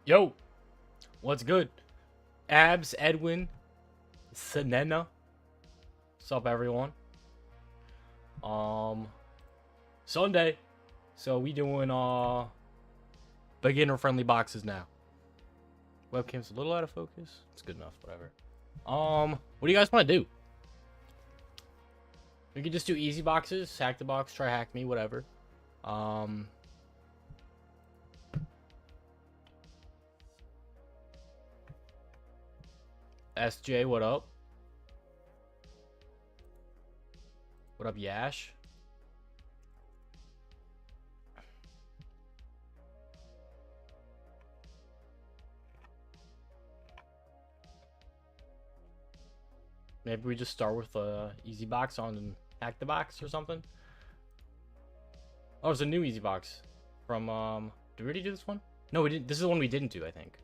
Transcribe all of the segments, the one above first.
Yo, what's good? Abs, Edwin, Senena. What's up, everyone? Um, Sunday. So we doing beginner friendly boxes now. Webcam's a little out of focus. It's good enough, whatever. What do you guys want to do? We could just do easy boxes, hack the box, try hack me, whatever. SJ, what up? What up, Yash? Maybe we just start with a easy box on hack the box or something. Oh, it's a new easy box from did we already do this one? No, we didn't. This is the one we didn't do, I think.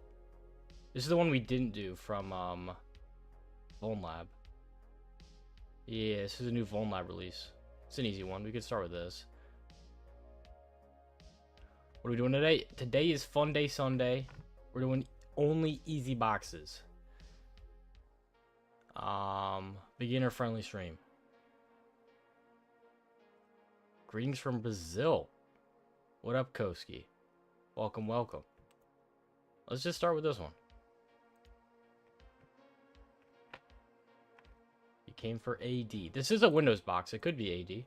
This is the one we didn't do from Vuln Lab. Yeah, this is a new Vuln Lab release. It's an easy one. We could start with this. What are we doing today? Today is FunDay Sunday. We're doing only easy boxes. Beginner friendly stream. Greetings from Brazil. What up, Koski? Welcome, welcome. Let's just start with this one. You came for AD. This is a Windows box. It could be AD. It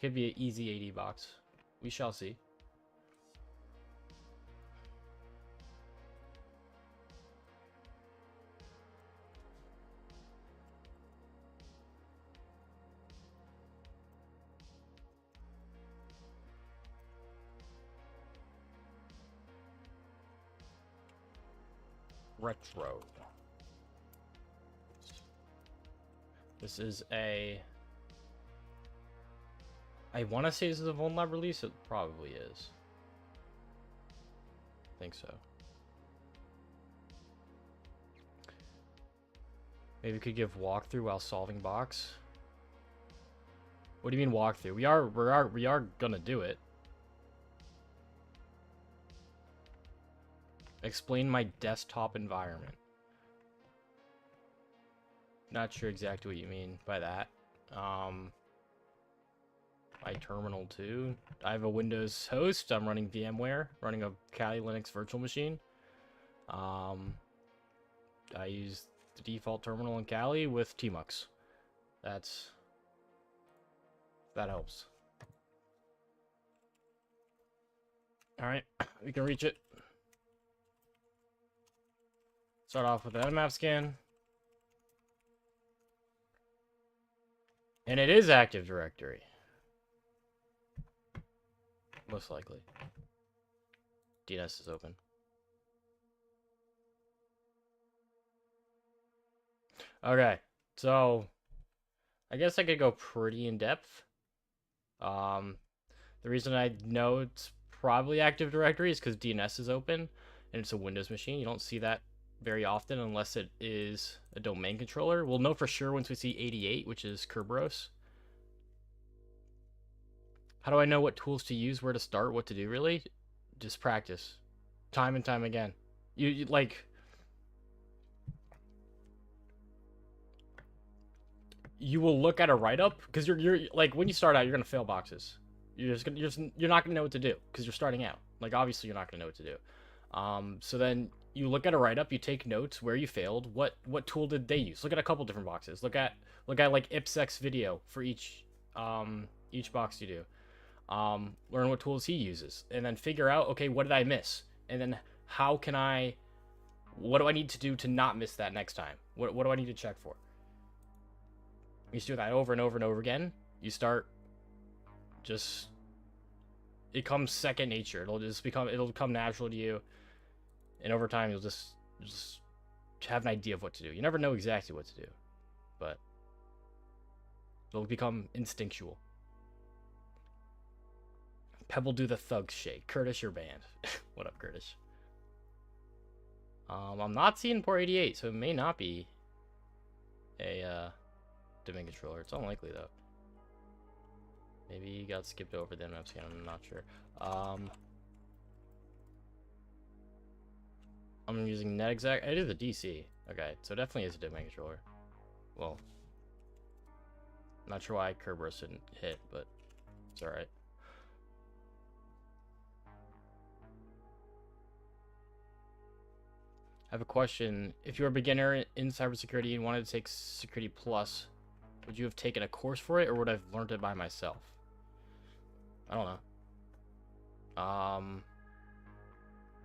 could be an easy AD box. We shall see. Retro. This is a... I want to say this is a Vuln Lab release. It probably is. I think so. Maybe we could give walkthrough while solving box. What do you mean walkthrough? We are gonna do it. Explain my desktop environment. Not sure exactly what you mean by that. My terminal too. I have a Windows host. I'm running VMware, running a Kali Linux virtual machine. I use the default terminal in Kali with tmux. That helps. All right, we can reach it. Start off with an nmap scan. And it is Active Directory. Most likely. DNS is open. Okay, so I guess I could go pretty in depth. The reason I know it's probably Active Directory is because DNS is open and it's a Windows machine. You don't see that very often unless it is a domain controller. We'll know for sure once we see 88, which is Kerberos. How do I know what tools to use, where to start, what to do, really? Just practice. Time and time again. You like... You will look at a write-up, because you're like, when you start out, you're going to fail boxes. You're not going to know what to do, because you're starting out. Like, obviously, you're not going to know what to do. So then you look at a write-up, you take notes where you failed, what tool did they use? Look at a couple different boxes. Look at like IPSEC's video for each box you do. Learn what tools he uses, and then figure out, okay, what did I miss? And then what do I need to do to not miss that next time? What do I need to check for? You do that over and over and over again. You start it comes second nature. It'll come natural to you. And over time, you'll just have an idea of what to do. You never know exactly what to do, but it'll become instinctual. Pebble do the thug shake. Curtis, you're banned. What up, Curtis? I'm not seeing port 88, so it may not be a domain controller. It's unlikely though. Maybe he got skipped over the nmap scan. I'm not sure. I'm using net exact. It is a DC. Okay, so it definitely is a domain controller. Well, not sure why curve burst didn't hit, but it's all right. I have a question. If you're a beginner in cybersecurity and wanted to take Security Plus, would you have taken a course for it, or would I have learned it by myself? I don't know. I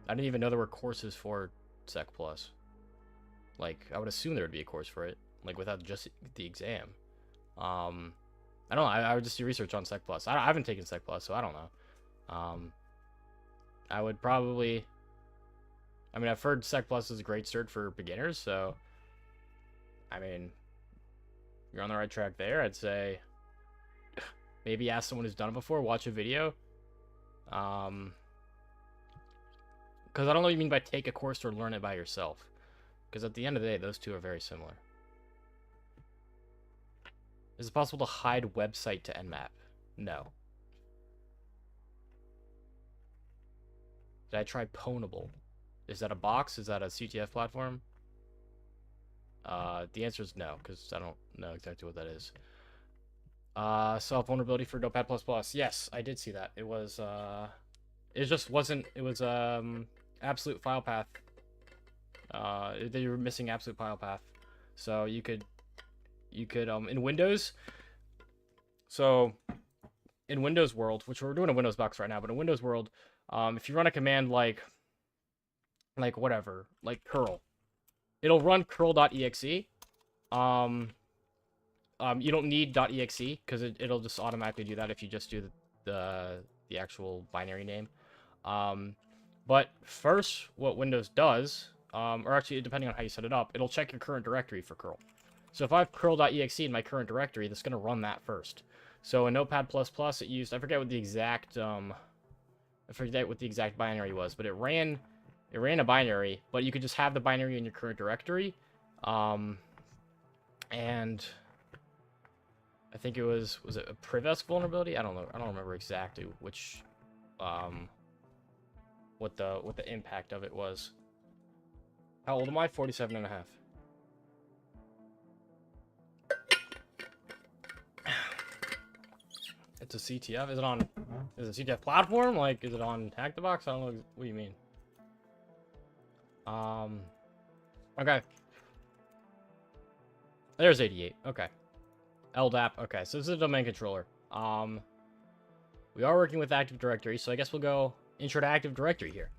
didn't even know there were courses for Sec Plus. Like, I would assume there would be a course for it, like without just the exam. I don't know. I would just do research on Sec Plus. I haven't taken Sec Plus, so I don't know. I would probably. I mean, I've heard Sec Plus is a great cert for beginners, so I mean, you're on the right track there. I'd say maybe ask someone who's done it before, watch a video. Because I don't know what you mean by take a course or learn it by yourself. Because at the end of the day, those two are very similar. Is it possible to hide website to Nmap? No. Did I try Pwnable? Is that a box? Is that a CTF platform? The answer is no, because I don't know exactly what that is. Self-vulnerability for Notepad++. Yes, I did see that. It was, it just wasn't, it was, absolute file path. They were missing absolute file path. So you could, in Windows, so in Windows world, which we're doing a Windows box right now, but in Windows world, if you run a command like whatever, like curl, it'll run curl.exe. You don't need .exe because it'll just automatically do that if you just do the actual binary name. But first, what Windows does, or actually depending on how you set it up, it'll check your current directory for curl. So if I have curl.exe in my current directory, that's going to run that first. So in Notepad++, it used, I forget what the exact binary was, but it ran a binary, but you could just have the binary in your current directory. And I think it was it a Privesk vulnerability? I don't know. I don't remember exactly which, what the impact of it was. How old am I? 47 and a half. It's a CTF? Is it a CTF platform? Like, is it on Hack the Box? I don't know. What do you mean? Okay. There's 88. Okay. LDAP. Okay, so this is a domain controller. We are working with Active Directory, so I guess we'll go intro to Active Directory here.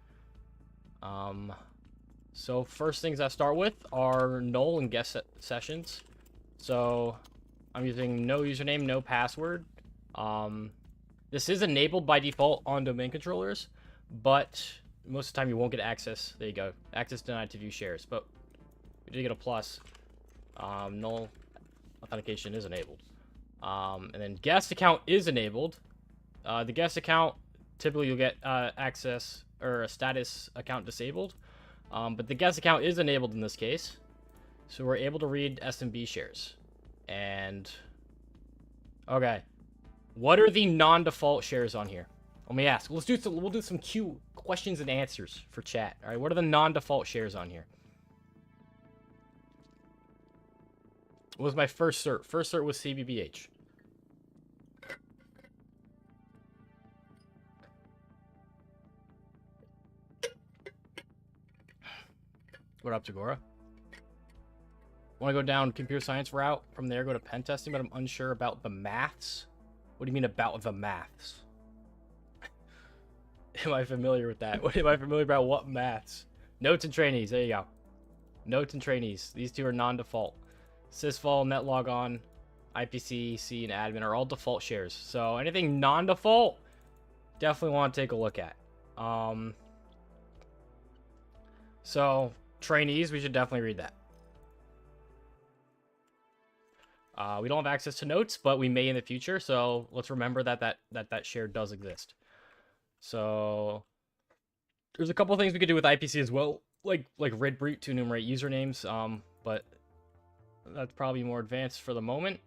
So first things I start with are null and guest sessions. So I'm using no username, no password. This is enabled by default on domain controllers, but most of the time you won't get access. There you go. Access denied to view shares, but we did get a plus. Null authentication is enabled. And then guest account is enabled. The guest account, typically you'll get access or a status account disabled. But the guest account is enabled in this case. So we're able to read SMB shares. And okay. What are the non-default shares on here? Let me ask. We'll do some Q questions and answers for chat. All right. What are the non-default shares on here? What was my first cert? First cert was CBBH. What up, Tagora? Want to go down computer science route? From there, go to pen testing, but I'm unsure about the maths. What do you mean about the maths? Am I familiar with that? Am I familiar about what maths? Notes and trainees. There you go. Notes and trainees. These two are non-default. Sysvol, netlogon, IPC, C, and admin are all default shares. So anything non-default, definitely want to take a look at. So trainees, we should definitely read that. We don't have access to notes, but we may in the future. So let's remember that share does exist. So there's a couple things we could do with IPC as well, like readbrute to enumerate usernames. But that's probably more advanced for the moment.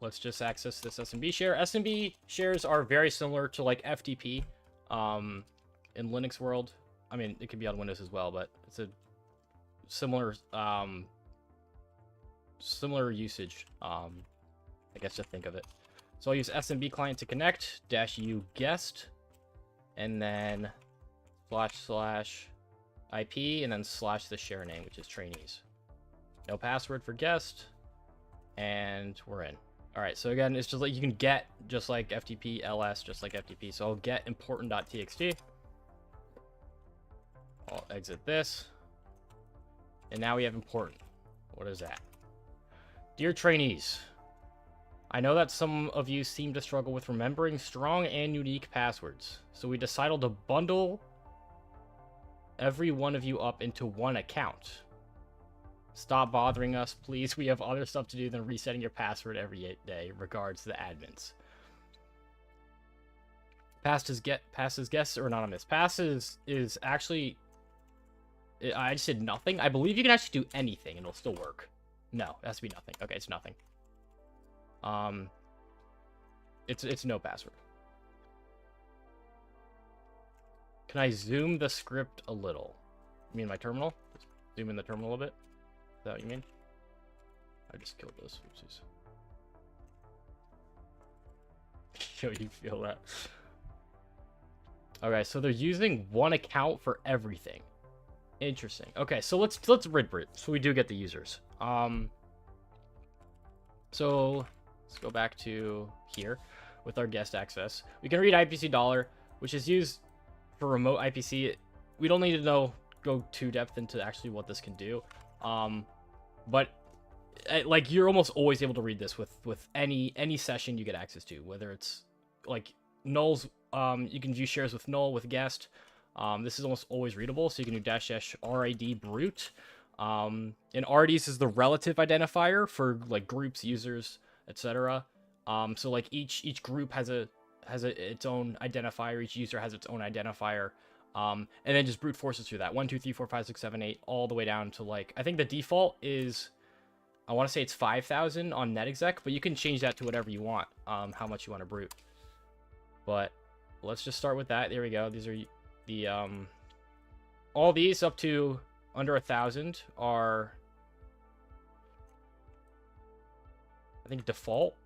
Let's just access this SMB share. SMB shares are very similar to like FTP in Linux world. I mean, it could be on Windows as well, but it's a similar similar usage, I guess, to think of it. So I'll use SMB client to connect, -u guest, and then / IP, and then / the share name, which is trainees. No password for guest, and we're in. All right, so again, it's just like you can get just like FTP, ls, just like FTP. So I'll get important.txt. I'll exit this. And now we have important. What is that? Dear trainees, I know that some of you seem to struggle with remembering strong and unique passwords. So we decided to bundle every one of you up into one account. Stop bothering us, please. We have other stuff to do than resetting your password every day. Regards, the admins. Passes guests are anonymous. Passes is actually... I just did nothing. I believe you can actually do anything and it'll still work. No, it has to be nothing. Okay, it's nothing. It's no password. Can I zoom the script a little? You mean my terminal? Zoom in the terminal a bit? Is that what you mean? I just killed those. Oopsies. Yo, you feel that? Okay, so they're using one account for everything. Interesting. Okay, so let's read so we do get the users. So let's go back to here with our guest access. We can read IPC $, which is used for remote IPC. We don't need to go too depth into actually what this can do. But like you're almost always able to read this with any session you get access to, whether it's like nulls. You can view shares with null, with guest. This is almost always readable, so you can do --RID brute. And RDs is the relative identifier for like groups, users, etc. So like each group has its own identifier. Each user has its own identifier. And then just brute forces through that 1, 2, 3, 4, 5, 6, 7, 8, all the way down to like I think the default is I want to say it's 5,000 on netexec, but you can change that to whatever you want. How much you want to brute. But let's just start with that. There we go. These are the all these up to under 1,000 are I think default.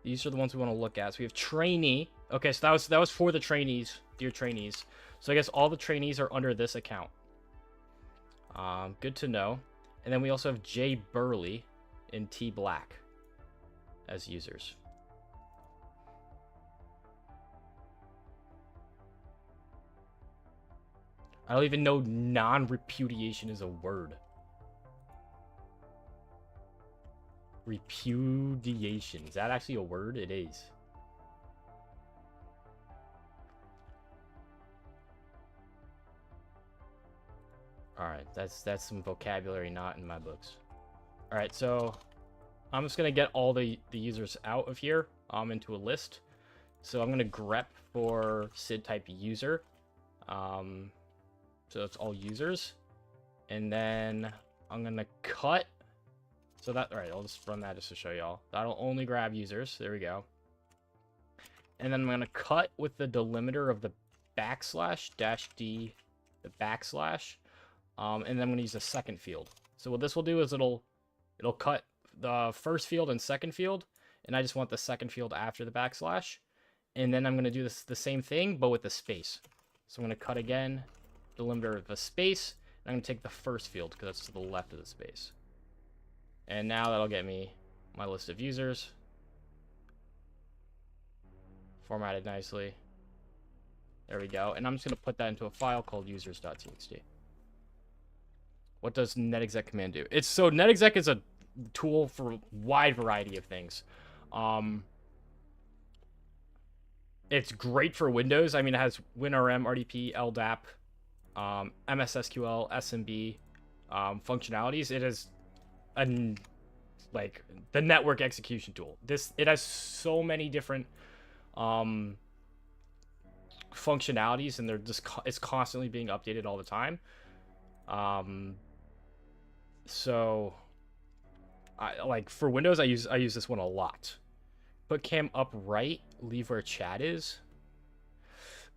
These are the ones we want to look at. So we have trainee. Okay, so that was for the trainees, dear trainees. So I guess all the trainees are under this account. Good to know. And then we also have J Burley and T Black as users. I don't even know non-repudiation is a word. Repudiation. Is that actually a word? It is. Alright, that's some vocabulary not in my books. Alright, so I'm just gonna get all the users out of here into a list. So I'm gonna grep for SID type user. So it's all users. And then I'm gonna cut. So that, all right, I'll just run that just to show y'all. That'll only grab users. There we go. And then I'm gonna cut with the delimiter of the /d, the /. And then I'm gonna use the second field. So what this will do is it'll cut the first field and second field, and I just want the second field after the /. And then I'm gonna do the same thing, but with the space. So I'm gonna cut again, delimiter of the space, and I'm gonna take the first field because that's to the left of the space. And now that'll get me my list of users. Formatted nicely. There we go. And I'm just gonna put that into a file called users.txt. What does netexec command do? So netexec is a tool for a wide variety of things. It's great for Windows. I mean, it has WinRM, RDP, LDAP, MSSQL, SMB functionalities. It is like the network execution tool. It has so many different functionalities, and it's constantly being updated all the time. So I like for Windows, I use this one a lot. Put cam up right, leave where chat is.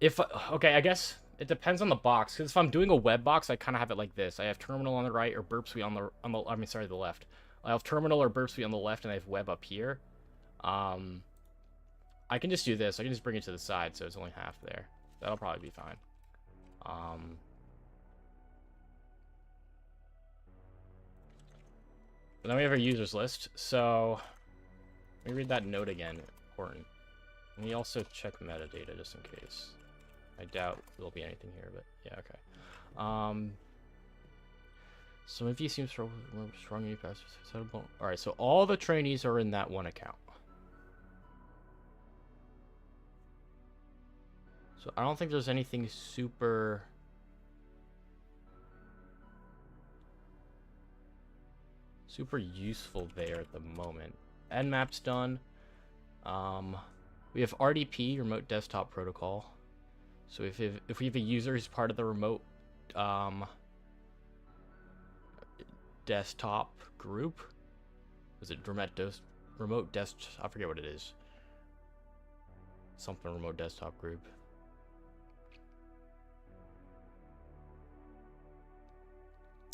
Okay, I guess It depends on the box, because if I'm doing a web box, I kind of have it like this. I have terminal on the right or burp suite on the the left. I have terminal or burp suite on the left, and I have web up here. I can just do this. I can just bring it to the side, so it's only half there. That'll probably be fine. And then we have our users list. So let me read that note again. Important. And we also check metadata just in case. I doubt there'll be anything here, but yeah, okay. Some of you seem strongly past. All right, so all the trainees are in that one account. So I don't think there's anything super useful there at the moment. Nmap's done. We have RDP, Remote Desktop Protocol. So if we have a user who's part of the remote desktop group, is it remote desktop? I forget what it is. Something remote desktop group.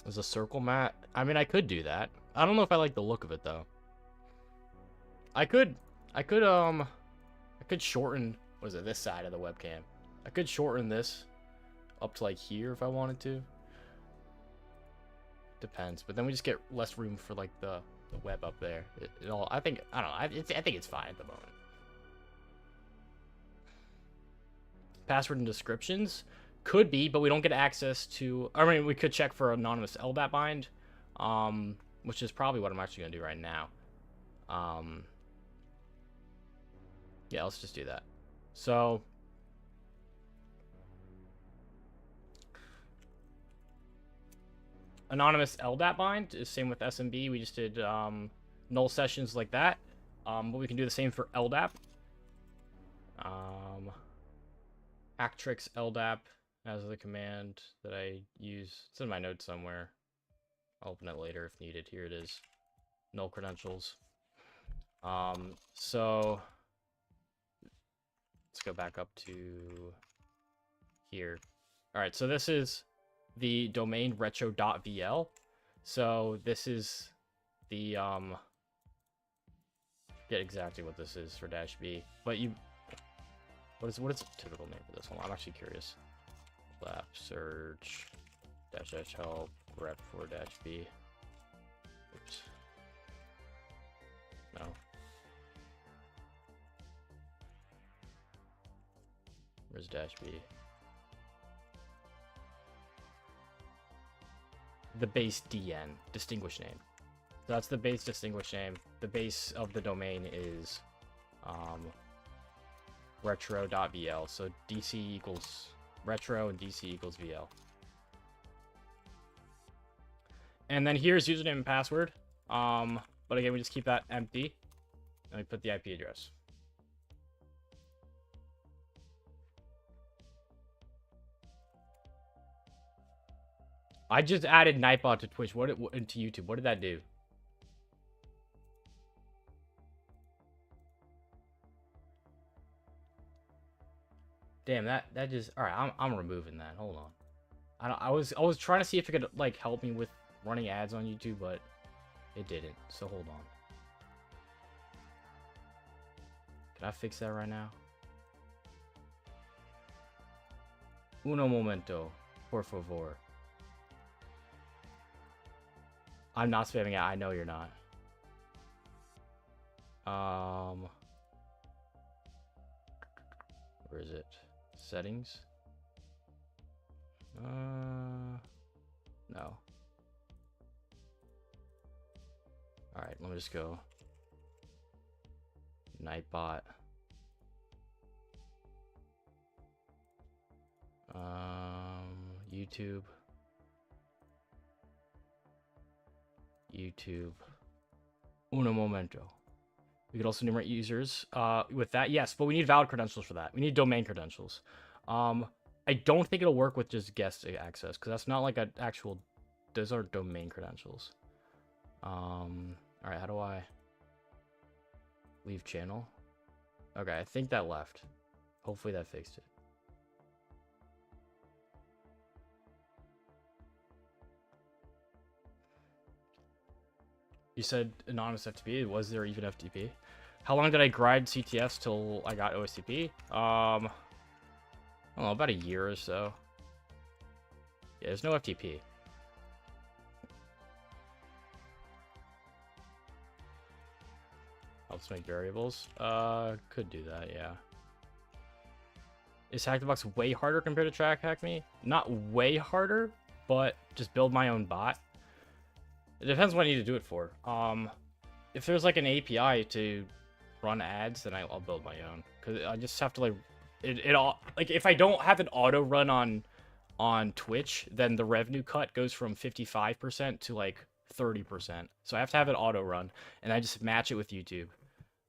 There's a circle mat. I mean, I could do that. I don't know if I like the look of it though. I could shorten, what is it, this side of the webcam. I could shorten this up to like here if I wanted to. Depends, but then we just get less room for like the web up there. It all, I think, I don't know. I think it's fine at the moment. Password and descriptions could be, but we don't get access to. I mean, we could check for anonymous LDAP bind, which is probably what I'm actually gonna do right now. Yeah, let's just do that. So anonymous LDAP bind is same with SMB. We just did null sessions like that. But we can do the same for LDAP. Actrix LDAP as the command that I use. It's in my notes somewhere. I'll open it later if needed. Here it is. Null credentials. So let's go back up to here. All right, so this is the domain retro.vl. So this is the get exactly what this is for -b, but you what is the typical name for this one? I'm actually curious. Lap search -- help rep for -b. Oops. No. Where's -b? The base DN, distinguished name. So that's the base distinguished name. The base of the domain is retro.vl. So DC equals retro and DC equals VL. And then here's username and password. But again, we just keep that empty. And we put the IP address. I just added Nightbot to Twitch. Into YouTube? What did that do? Damn, that just, all right. I'm removing that. Hold on. I was trying to see if it could like help me with running ads on YouTube, but it didn't. So hold on. Can I fix that right now? Uno momento, por favor. I'm not spamming out. I know you're not. Where is it? Settings? No. Alright, let me just go. Nightbot. YouTube. Uno momento. We could also enumerate users with that. Yes, but we need valid credentials for that. We need domain credentials. I don't think it'll work with just guest access because that's not like an actual. Those are domain credentials. All right, how do I leave channel? Okay, I think that left. Hopefully that fixed it. You said anonymous FTP. Was there even FTP? How long did I grind CTFs till I got OSTP? I don't know, about a year or so. Yeah, there's no FTP. Helps make variables. Could do that, yeah. Is Hack the Box way harder compared to Track Hack Me? Not way harder, but just build my own bot. It depends what I need to do it for. If there's like an API to run ads, then I'll build my own. Cause I just have to like, it all like if I don't have an auto run on Twitch, then the revenue cut goes from 55% to like 30%. So I have to have it auto run, and I just match it with YouTube.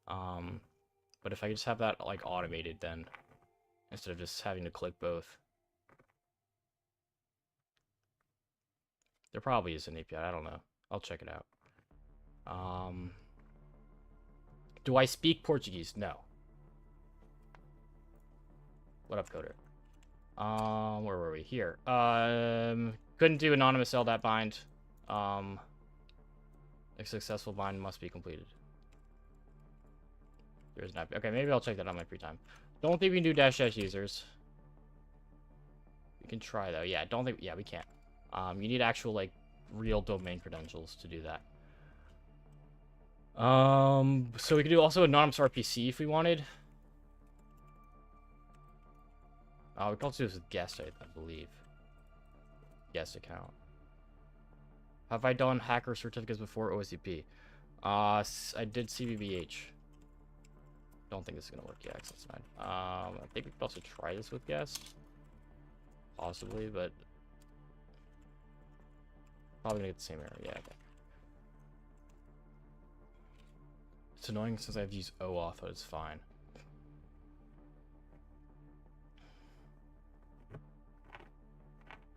But if I just have that like automated, then instead of just having to click both, there probably is an API. I don't know. I'll check it out. Do I speak Portuguese? No. What up, Coder? Where were we? Here. Couldn't do anonymous LDAP bind. A successful bind must be completed. There's not. Okay, maybe I'll check that on my free time. Don't think we can do dash users. We can try though. Yeah, don't think. Yeah, we can't. You need actual like real domain credentials to do that. So we could do also anonymous RPC if we wanted. We can also do this with guest, I believe. Guest account. Have I done hacker certificates before OSCP? I did CBBH. Don't think this is gonna work. Yeah, that's fine. I think we could also try this with guest. Possibly, but probably gonna get the same error. Yeah, okay. It's annoying since I have to use OAuth, but it's fine.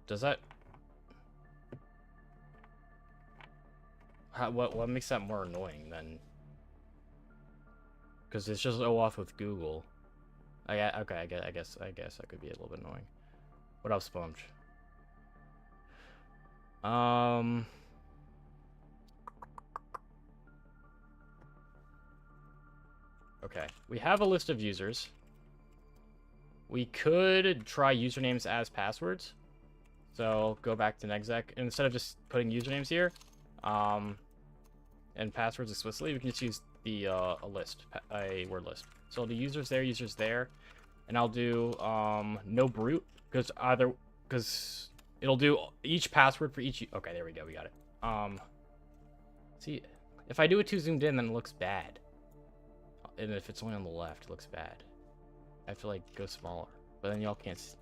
Does that... what makes that more annoying than... Because it's just OAuth with Google. Okay, I guess that could be a little bit annoying. What else, Sponge? Okay, we have a list of users. We could try usernames as passwords. So go back to Nexec, and instead of just putting usernames here, and passwords explicitly, we can just use the a word list. So I'll do users there, and I'll do no brute because it'll do each password for each. Okay, there we go, we got it. See, if I do it too zoomed in, then it looks bad. And if it's only on the left, it looks bad. I have to like go smaller, but then y'all can't. It's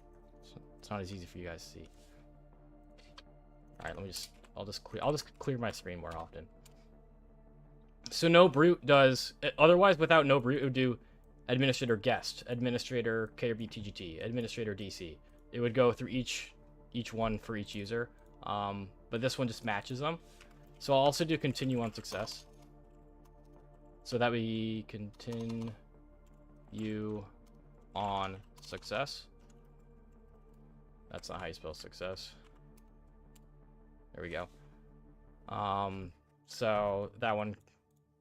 not as easy for you guys to see. All right, I'll just clear my screen more often. So no brute does. Otherwise, without no brute, it would do administrator guest, administrator KRB TGT, administrator DC. It would go through each one for each user. But this one just matches them. So I'll also do continue on success. So that we continue on success. That's not how you spell success. There we go. So that one,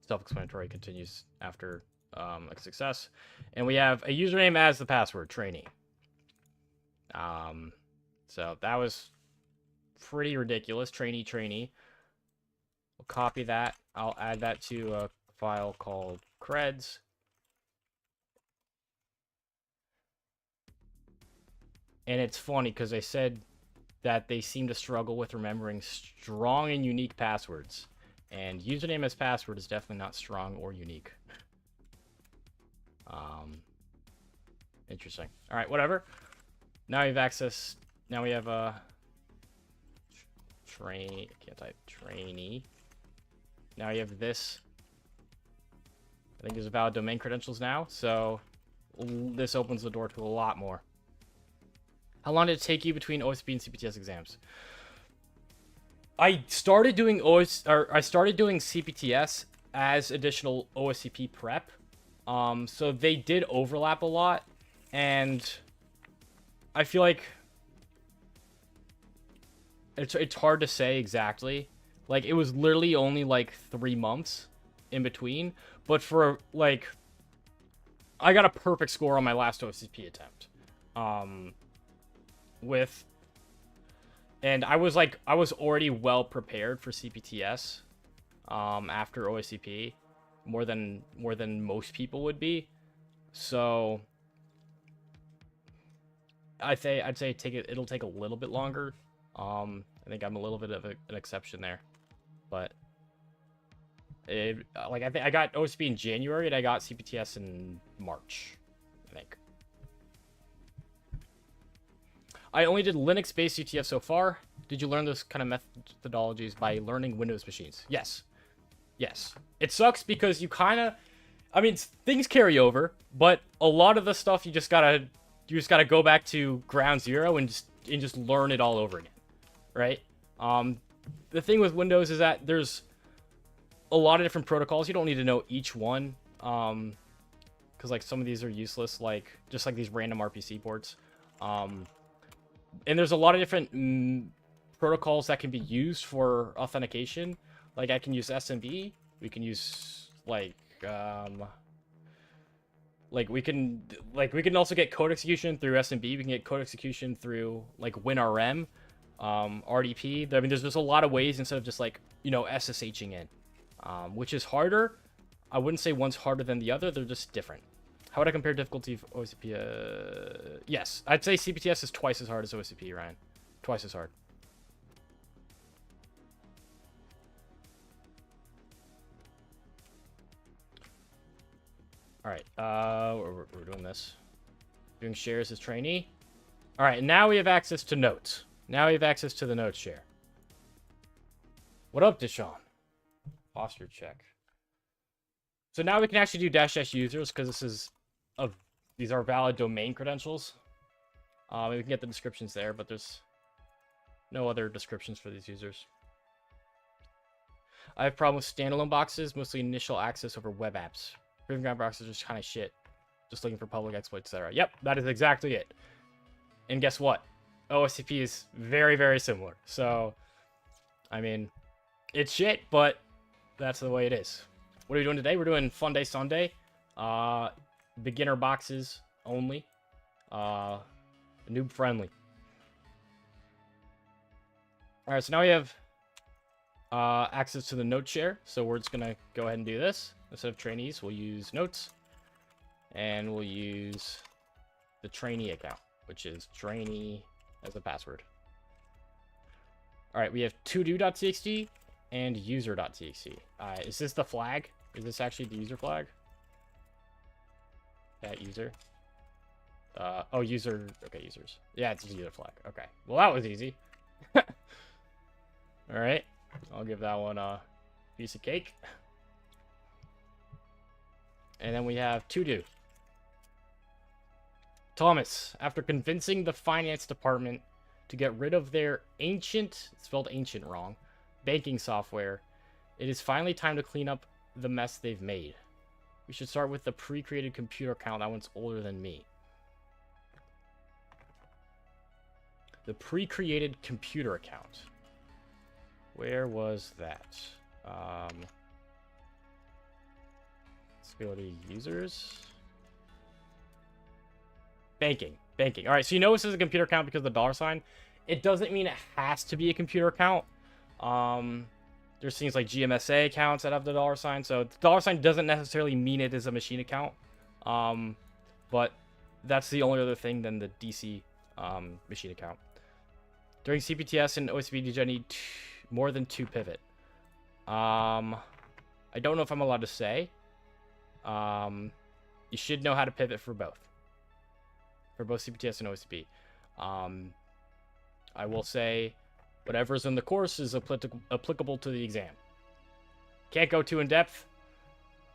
self-explanatory, continues after a success. And we have a username as the password, trainee. So that was pretty ridiculous, trainee. We'll copy that. I'll add that to a file called creds. And it's funny because they said that they seem to struggle with remembering strong and unique passwords. And username as password is definitely not strong or unique. Interesting. All right, whatever. Now we have access. Now we have a trainee. I can't type trainee. Now you have this. I think there's valid domain credentials now, so this opens the door to a lot more. How long did it take you between OSP and CPTS exams? I started doing CPTS as additional OSCP prep. So they did overlap a lot, and I feel like it's hard to say exactly Like, it was literally only, like, 3 months in between. But for, like, I got a perfect score on my last OCP attempt. And I was, like, I was already well prepared for CPTS, after OSCP, more than most people would be. So I'd say it'll take a little bit longer. I think I'm a little bit of an exception there, but like, I think I got OSCP in January and I got CPTS in March, I think. I only did Linux-based CTF so far. Did you learn those kind of methodologies by learning Windows machines? Yes. Yes. It sucks because you kind of... I mean, things carry over, but a lot of the stuff you just gotta go back to ground zero and just learn it all over again, right? The thing with Windows is that there's a lot of different protocols. You don't need to know each one, because like some of these are useless, like just like these random RPC ports. And there's a lot of different protocols that can be used for authentication. Like I can use SMB. We can use like we can also get code execution through SMB. We can get code execution through like WinRM, RDP. I mean, there's just a lot of ways instead of just like, you know, SSHing in, which is harder. I wouldn't say one's harder than the other. They're just different. How would I compare difficulty of OCP? Yes, I'd say CPTS is twice as hard as OCP, Ryan. Twice as hard. All right, we're doing this. Doing shares as trainee. All right, now we have access to notes. Now we have access to the notes share. What up, Deshaun? Posture check. So now we can actually do -- users because these are valid domain credentials. We can get the descriptions there, but there's no other descriptions for these users. I have problems with standalone boxes, mostly initial access over web apps. Proving ground boxes are just kind of shit. Just looking for public exploits, etc. Yep, that is exactly it. And guess what? OSCP is very, very similar. So, I mean, it's shit, but that's the way it is. What are we doing today? We're doing FunDay Sunday. Beginner boxes only. Noob friendly. Alright, so now we have access to the note share. So we're just going to go ahead and do this. Instead of trainees, we'll use notes. And we'll use the trainee account, which is trainee as a password. Alright, we have todo.txt and user.txt. Is this the flag? Is this actually the user flag? That user. Oh, user. Okay, users. Yeah, it's a user flag. Okay. Well, that was easy. Alright. I'll give that one a piece of cake. And then we have todo. Thomas, after convincing the finance department to get rid of their ancient, spelled ancient wrong, banking software, it is finally time to clean up the mess they've made. We should start with the pre-created computer account. That one's older than me. The pre-created computer account. Where was that? Let's go to users. Banking. Banking. All right, so you know this is a computer account because of the $sign. It doesn't mean it has to be a computer account. There's things like GMSA accounts that have the $sign. So the $sign doesn't necessarily mean it is a machine account. But that's the only other thing than the DC machine account. During CPTS and OSCP, did you need more than 2 pivot? I don't know if I'm allowed to say. You should know how to pivot for both. For both CPTS and OSCP. I will say whatever's in the course is applicable to the exam. Can't go too in depth.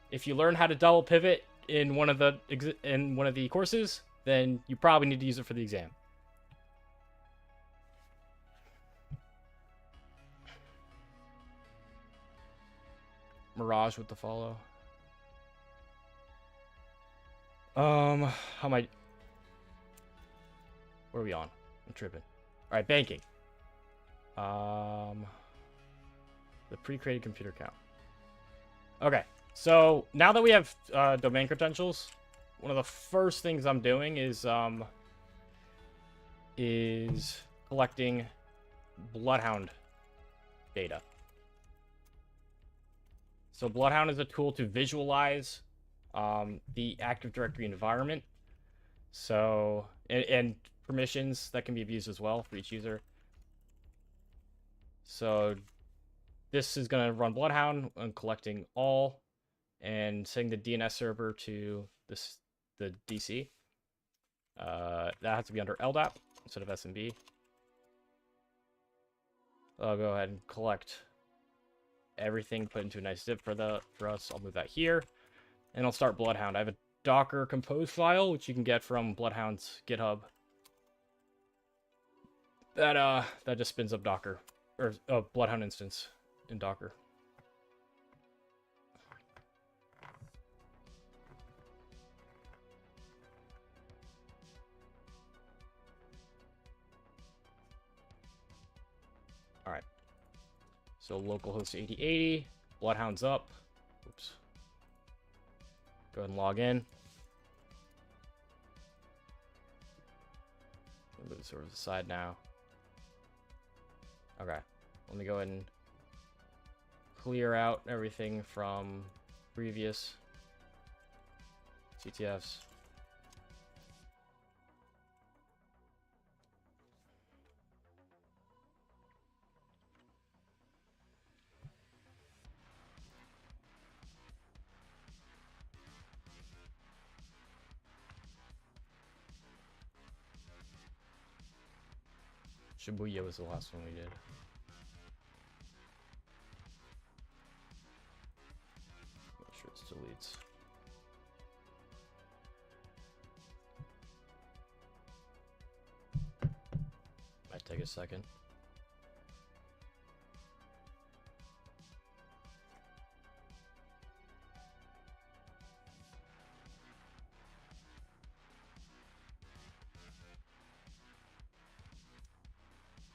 If you learn how to double pivot in one of the courses, then you probably need to use it for the exam. Mirage with the follow. How am I? Where are we on? I'm tripping. All right, banking. The The pre-created computer count. Okay, so now that we have domain credentials, one of the first things I'm doing is collecting bloodhound data. So bloodhound is a tool to visualize the Active Directory environment. So and permissions that can be abused as well for each user. So this is going to run bloodhound and collecting all and setting the DNS server to the DC. That has to be under LDAP instead of SMB. I'll go ahead and collect everything, put into a nice zip for us. I'll move that here, and I'll start Bloodhound. I have a Docker compose file, which you can get from Bloodhound's GitHub. That just spins up Docker or Bloodhound instance in Docker. All right. So localhost 8080, Bloodhound's up. Oops. Go ahead and log in. Move the server to the side now. Okay. Let me go ahead and clear out everything from previous CTFs. Shibuya was the last one we did. Make sure it deletes. Might take a second.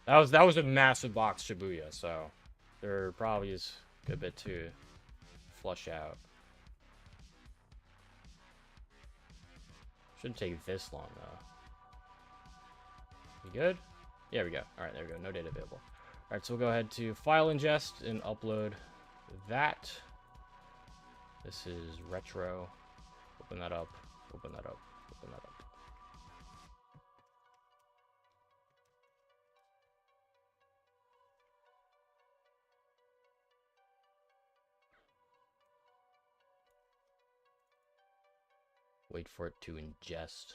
That was a massive box Shibuya, so there probably is a good bit to flush out. Shouldn't take this long though. We good? Yeah, we go. All right, there we go. No data available. All right, so we'll go ahead to file ingest and upload that. This is retro. Open that up. Open that up. Open that up. Wait for it to ingest.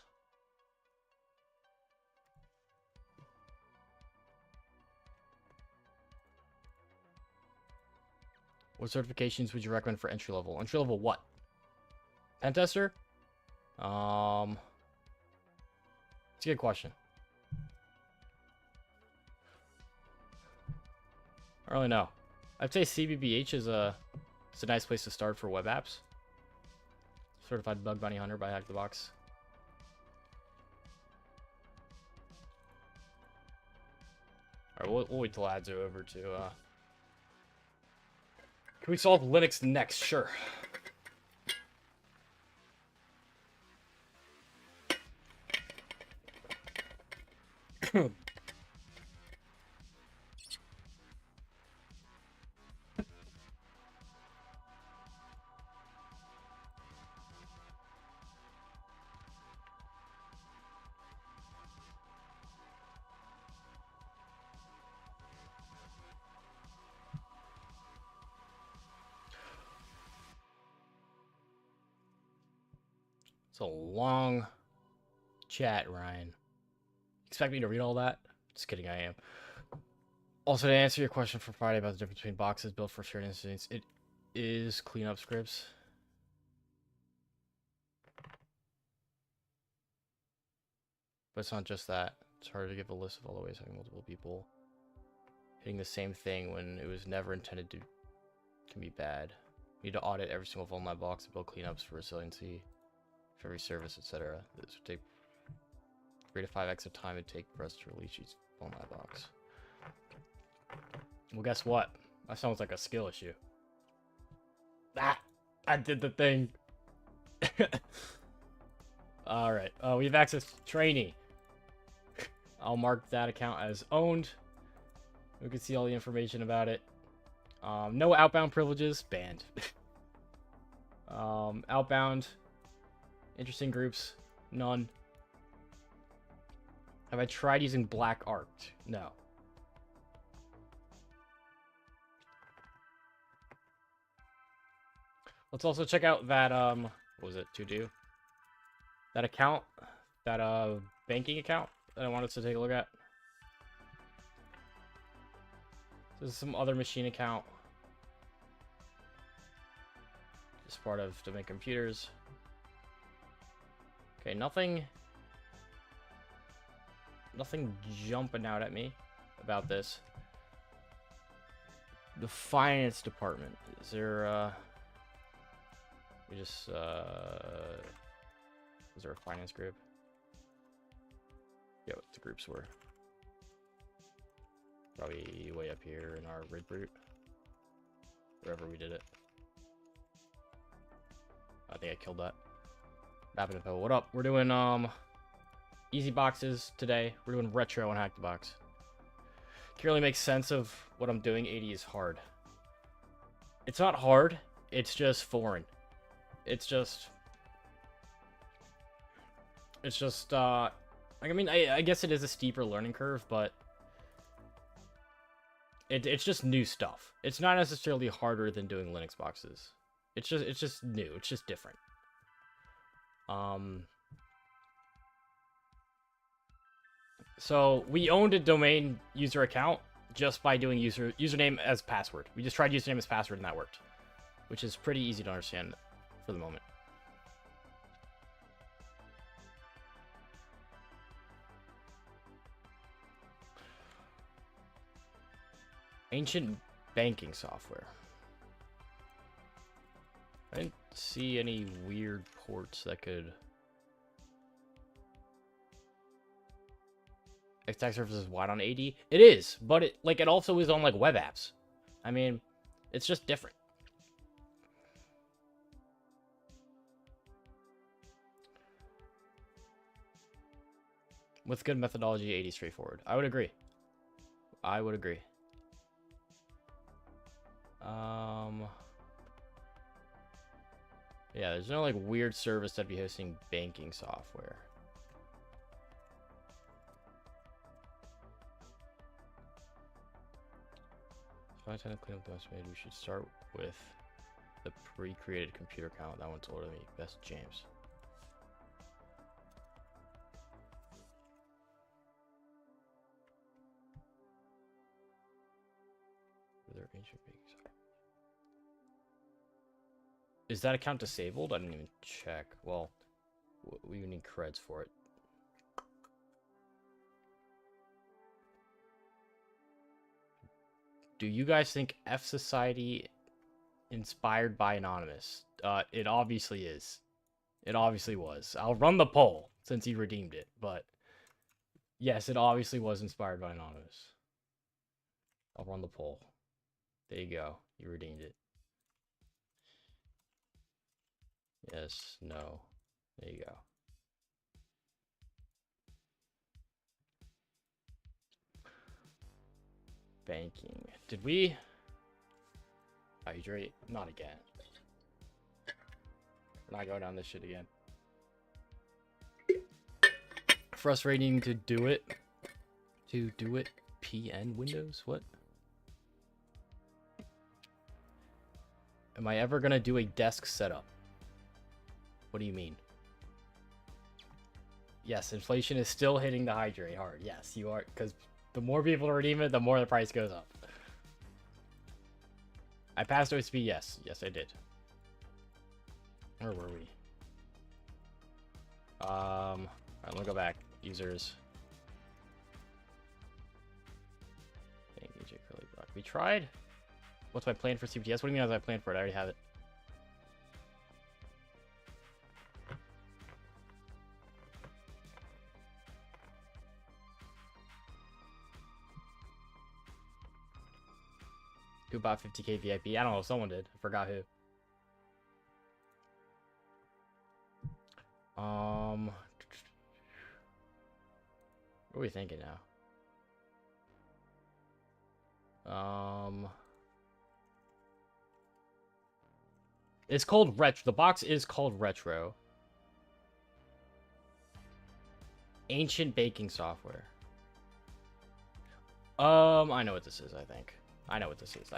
What certifications would you recommend for entry level? Entry level what? Pen tester? It's a good question. I don't really know. I'd say CBBH is it's a nice place to start for web apps. Certified Bug Bounty Hunter by Hack the Box. Alright, we'll wait till ads are over to Can we solve Linux next? Sure. It's a long chat, Ryan. Expect me to read all that? Just kidding, I am. Also, to answer your question for Friday about the difference between boxes built for shared instances, it is cleanup scripts. But it's not just that. It's harder to give a list of all the ways having multiple people hitting the same thing when it was never intended to can be bad. You need to audit every single vulnerable box and build cleanups for resiliency for every service, etc. This would take 3 to 5x of time it'd take for us to release each vulnerable box. Well, guess what? That sounds like a skill issue. Ah, I did the thing. Alright, we have access to trainee. I'll mark that account as owned. We can see all the information about it. No outbound privileges, banned. Outbound, interesting groups, none. Have I tried using black art? No. Let's also check out that, what was it, to do? That account, that, banking account that I wanted to take a look at. This is some other machine account. Just part of Domain Computers. Okay, nothing jumping out at me about this. The finance department. Is there, we just, is there a finance group? Yeah, what the groups were. Probably way up here in our rid root. Wherever we did it. I think I killed that. What up? We're doing, easy boxes today. We're doing retro and hack the box. Can really make sense of what I'm doing. 80 is hard. It's not hard. It's just foreign. It's just, like, I mean, I guess it is a steeper learning curve, but it's just new stuff. It's not necessarily harder than doing Linux boxes. It's just new. It's just different. So we owned a domain user account just by doing username as password. We just tried username as password and that worked, which is pretty easy to understand for the moment. Ancient banking software. I didn't see any weird ports that could... Attack surface is wide on 80. It is, but it also is on like web apps. I mean, it's just different. With good methodology, 80 straightforward. I would agree. I would agree. Yeah, there's no like weird service that'd be hosting banking software. If I tend to clean up the best made, we should start with the pre-created computer account. That one's older than me. Best James. Their ancient banking software. Is that account disabled? I didn't even check. Well, we need creds for it. Do you guys think F Society inspired by Anonymous? It obviously is. It obviously was. I'll run the poll since he redeemed it, but yes, it obviously was inspired by Anonymous. I'll run the poll. There you go. You redeemed it. Yes, no. There you go. Banking. Did we hydrate? Not again. We're not going down this shit again. Frustrating to do it. PN Windows? What? Am I ever gonna do a desk setup? What do you mean? Yes, inflation is still hitting the hydrate hard. Yes, you are, because the more people redeem it, the more the price goes up. I passed OSB, yes. Yes, I did. Where were we? Alright, let me go back. Users. We tried? What's my plan for CTFs? What do you mean as I plan for it? I already have it. Who bought 50k VIP? I don't know. Someone did. I forgot who. What are we thinking now? It's called Retro. The box is called Retro. Ancient baking software. I know what this is, I think. I know what this is.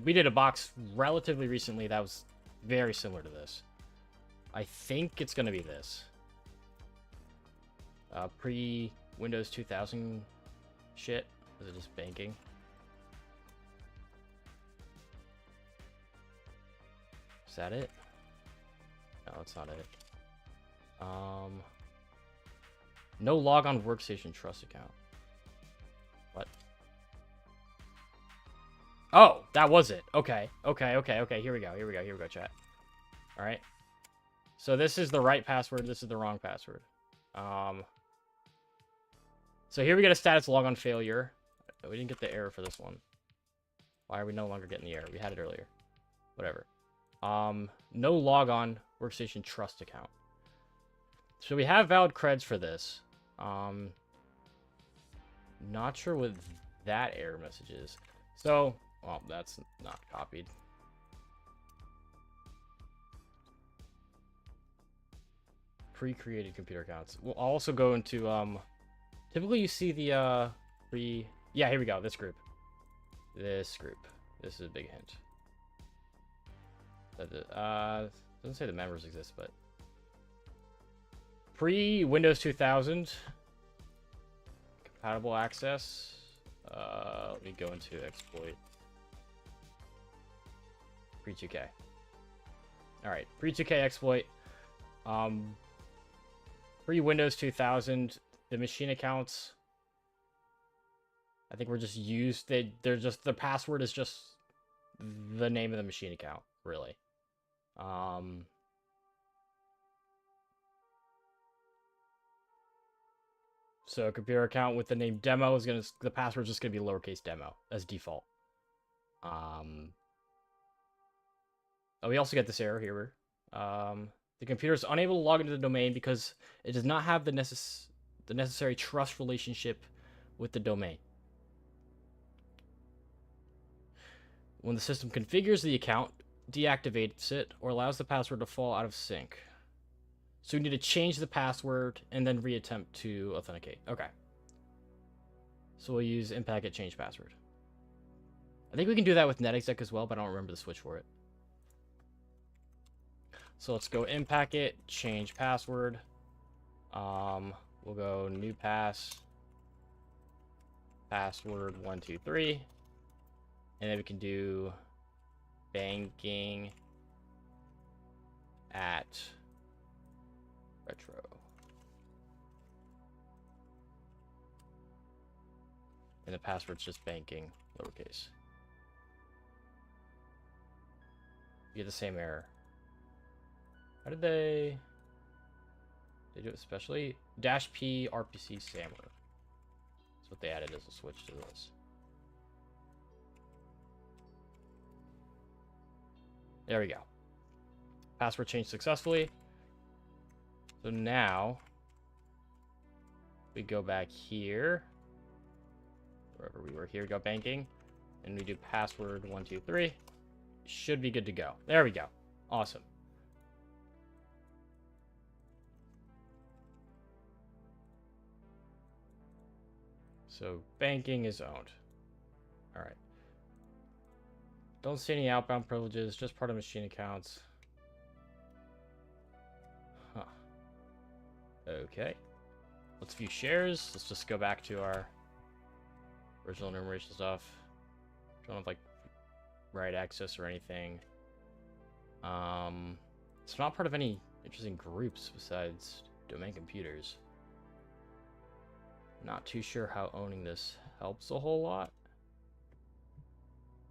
We did a box relatively recently that was very similar to this. I think it's gonna be this. Pre-Windows 2000 shit. Is it just banking? Is that it? No, it's not it. No logon workstation trust account. What? Oh, that was it. Okay. Here we go, chat. All right. So this is the right password. This is the wrong password. So here we get a status logon failure. We didn't get the error for this one. Why are we no longer getting the error? We had it earlier. Whatever. No logon workstation trust account. So we have valid creds for this. Not sure what that error message is. So, well, that's not copied. Pre-created computer accounts. We'll also go into, typically you see the, yeah, here we go, this group. This is a big hint. Doesn't say the members exist, but pre-Windows 2000 compatible access. Let me go into exploit. Pre-2K. All right, pre-2K exploit. Pre-Windows 2000, the machine accounts. I think we're just used. They're just, the password is just the name of the machine account, really. So a computer account with the name demo is the password is just gonna be lowercase demo as default. Oh, we also get this error here. The computer is unable to log into the domain because it does not have the necessary trust relationship with the domain. When the system configures the account, deactivates it, or allows the password to fall out of sync. So we need to change the password and then reattempt to authenticate. Okay. So we'll use npacket change password. I think we can do that with netexec as well, but I don't remember the switch for it. So let's go npacket change password. We'll go new password 123, and then we can do banking at retro. And the password's just banking, lowercase. You get the same error. How did they do it specially? -P RPC Sampler. That's what they added as a switch to this. There we go. Password changed successfully. So now we go back here, wherever we were. Here we go, banking, and we do password 123. Should be good to go. There we go. Awesome. So banking is owned. All right. Don't see any outbound privileges, just part of machine accounts. Huh. Okay. Let's view shares. Let's just go back to our original enumeration stuff. Don't have like write access or anything. It's not part of any interesting groups besides domain computers. Not too sure how owning this helps a whole lot.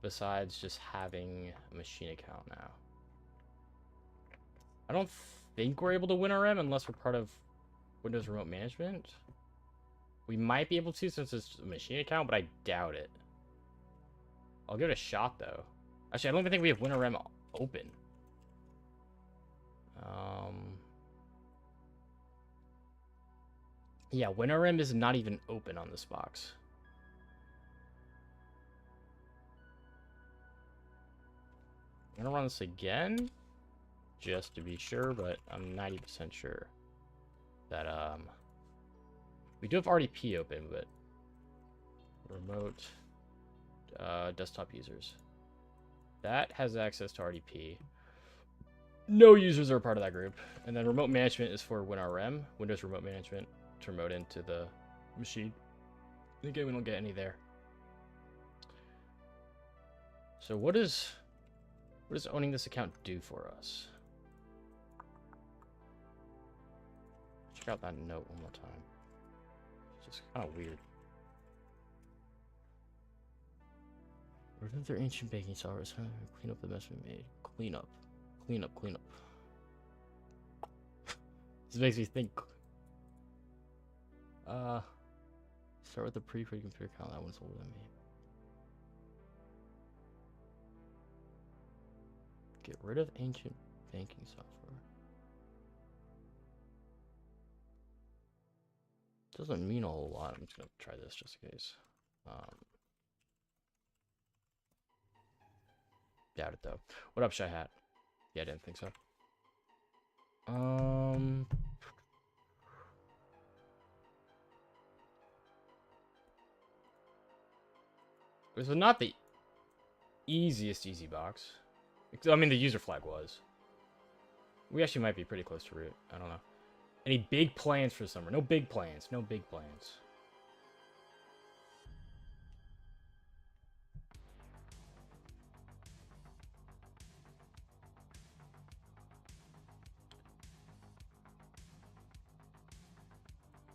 Besides just having a machine account now. I don't think we're able to win RM unless we're part of Windows Remote Management. We might be able to since it's a machine account, but I doubt it. I'll give it a shot, though. Actually, I don't even think we have Winter Rim open. Yeah, Winter Rim is not even open on this box. I'm gonna run this again, just to be sure, but I'm 90% sure that, we do have RDP open, but remote, desktop users. That has access to RDP. No users are part of that group. And then remote management is for WinRM, Windows Remote Management, to remote into the machine. Again, we don't get any there. So what does owning this account do for us? Check out that note one more time. It's just kind of weird. Remove their ancient banking software. Clean up the mess we made. Clean up. Clean up, clean up. This makes me think. Start with the pre-free computer account. That one's older than me. Get rid of ancient banking software. Doesn't mean a whole lot. I'm just gonna try this just in case. Doubt it though. What up, Shy Hat? Yeah, I didn't think so. This is not the easiest easy box. I mean, the user flag was. We actually might be pretty close to root. I don't know. Any big plans for summer? No big plans. No big plans.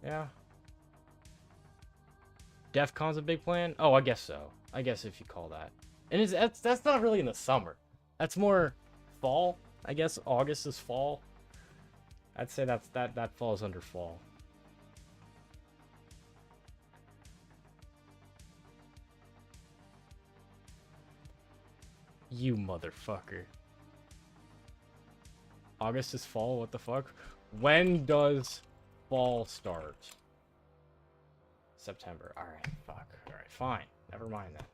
Yeah. DEF CON's a big plan? Oh, I guess so. I guess if you call that. And that's not really in the summer. That's more fall. I guess August is fall. I'd say that falls under fall. You motherfucker. August is fall? What the fuck? When does fall start? September. Alright, fuck. Alright, fine. Never mind that.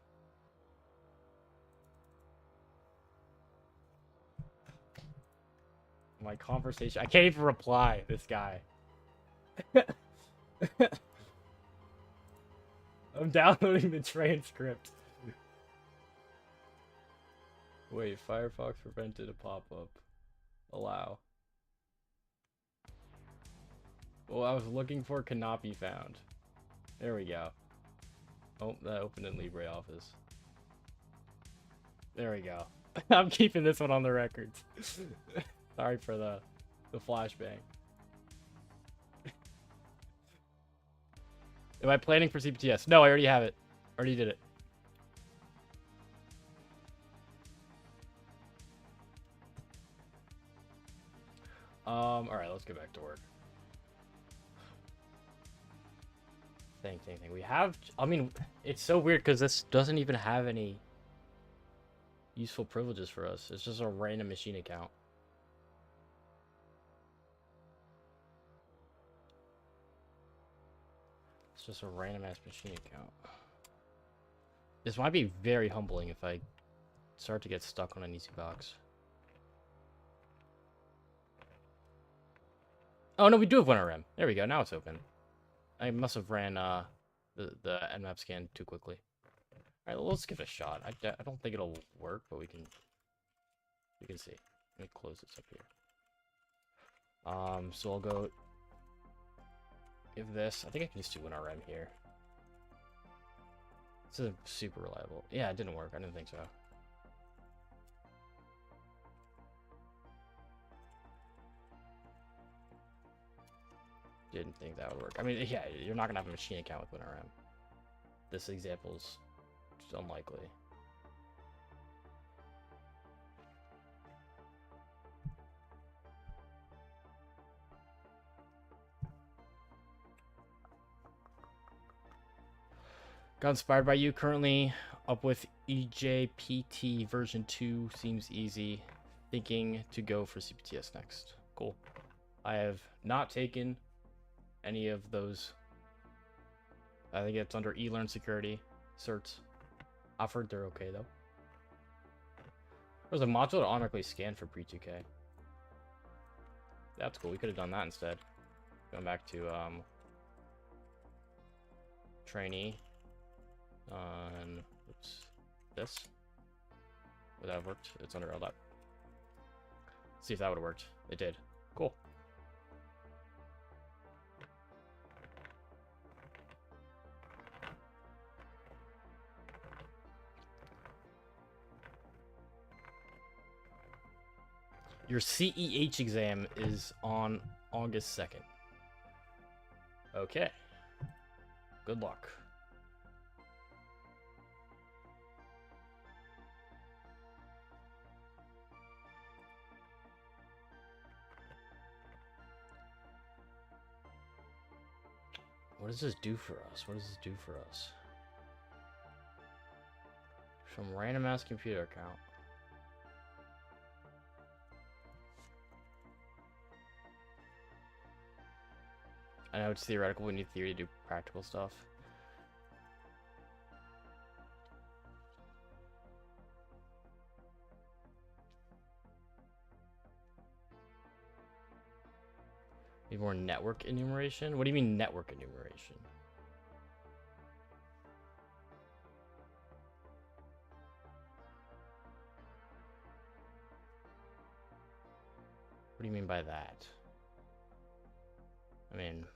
My conversation. I can't even reply, this guy. I'm downloading the transcript. Wait, Firefox prevented a pop-up. Allow. Well, I was looking for cannot be found. There we go. Oh, that opened in LibreOffice. There we go. I'm keeping this one on the records. Sorry for the flashbang. Am I planning for CTFs? No, I already have it. Already did it. Alright, let's get back to work. Thing. We have, I mean, it's so weird because this doesn't even have any useful privileges for us. It's just a random machine account. It's just a random ass machine account. This might be very humbling if I start to get stuck on an easy box. Oh no, we do have WinRM. There we go. Now it's open. I must have ran the nmap scan too quickly. All right, let's give it a shot. I don't think it'll work, but we can see. Let me close this up here. So I'll go give this. I think I can just do WinRM here. This isn't super reliable. Yeah, it didn't work. I didn't think so. Didn't think that would work. I mean, yeah, you're not gonna have a machine account with WinRM. This example's unlikely. Got inspired by you. Currently Up with EJPT version 2 seems easy. Thinking to go for CPTS next. Cool. I have not taken any of those. I think it's under eLearn security certs. I've heard they're okay though. There's a module to automatically scan for pre-2K. That's cool. We could have done that instead. Going back to trainee on oops, this. Would that have worked? It's under LDAP. See if that would have worked. It did. Cool. Your CEH exam is on August 2nd. Okay. Good luck. What does this do for us? What does this do for us? From random ass computer account. I know it's theoretical, we need theory to do practical stuff. Need more network enumeration? What do you mean network enumeration? What do you mean by that? I mean...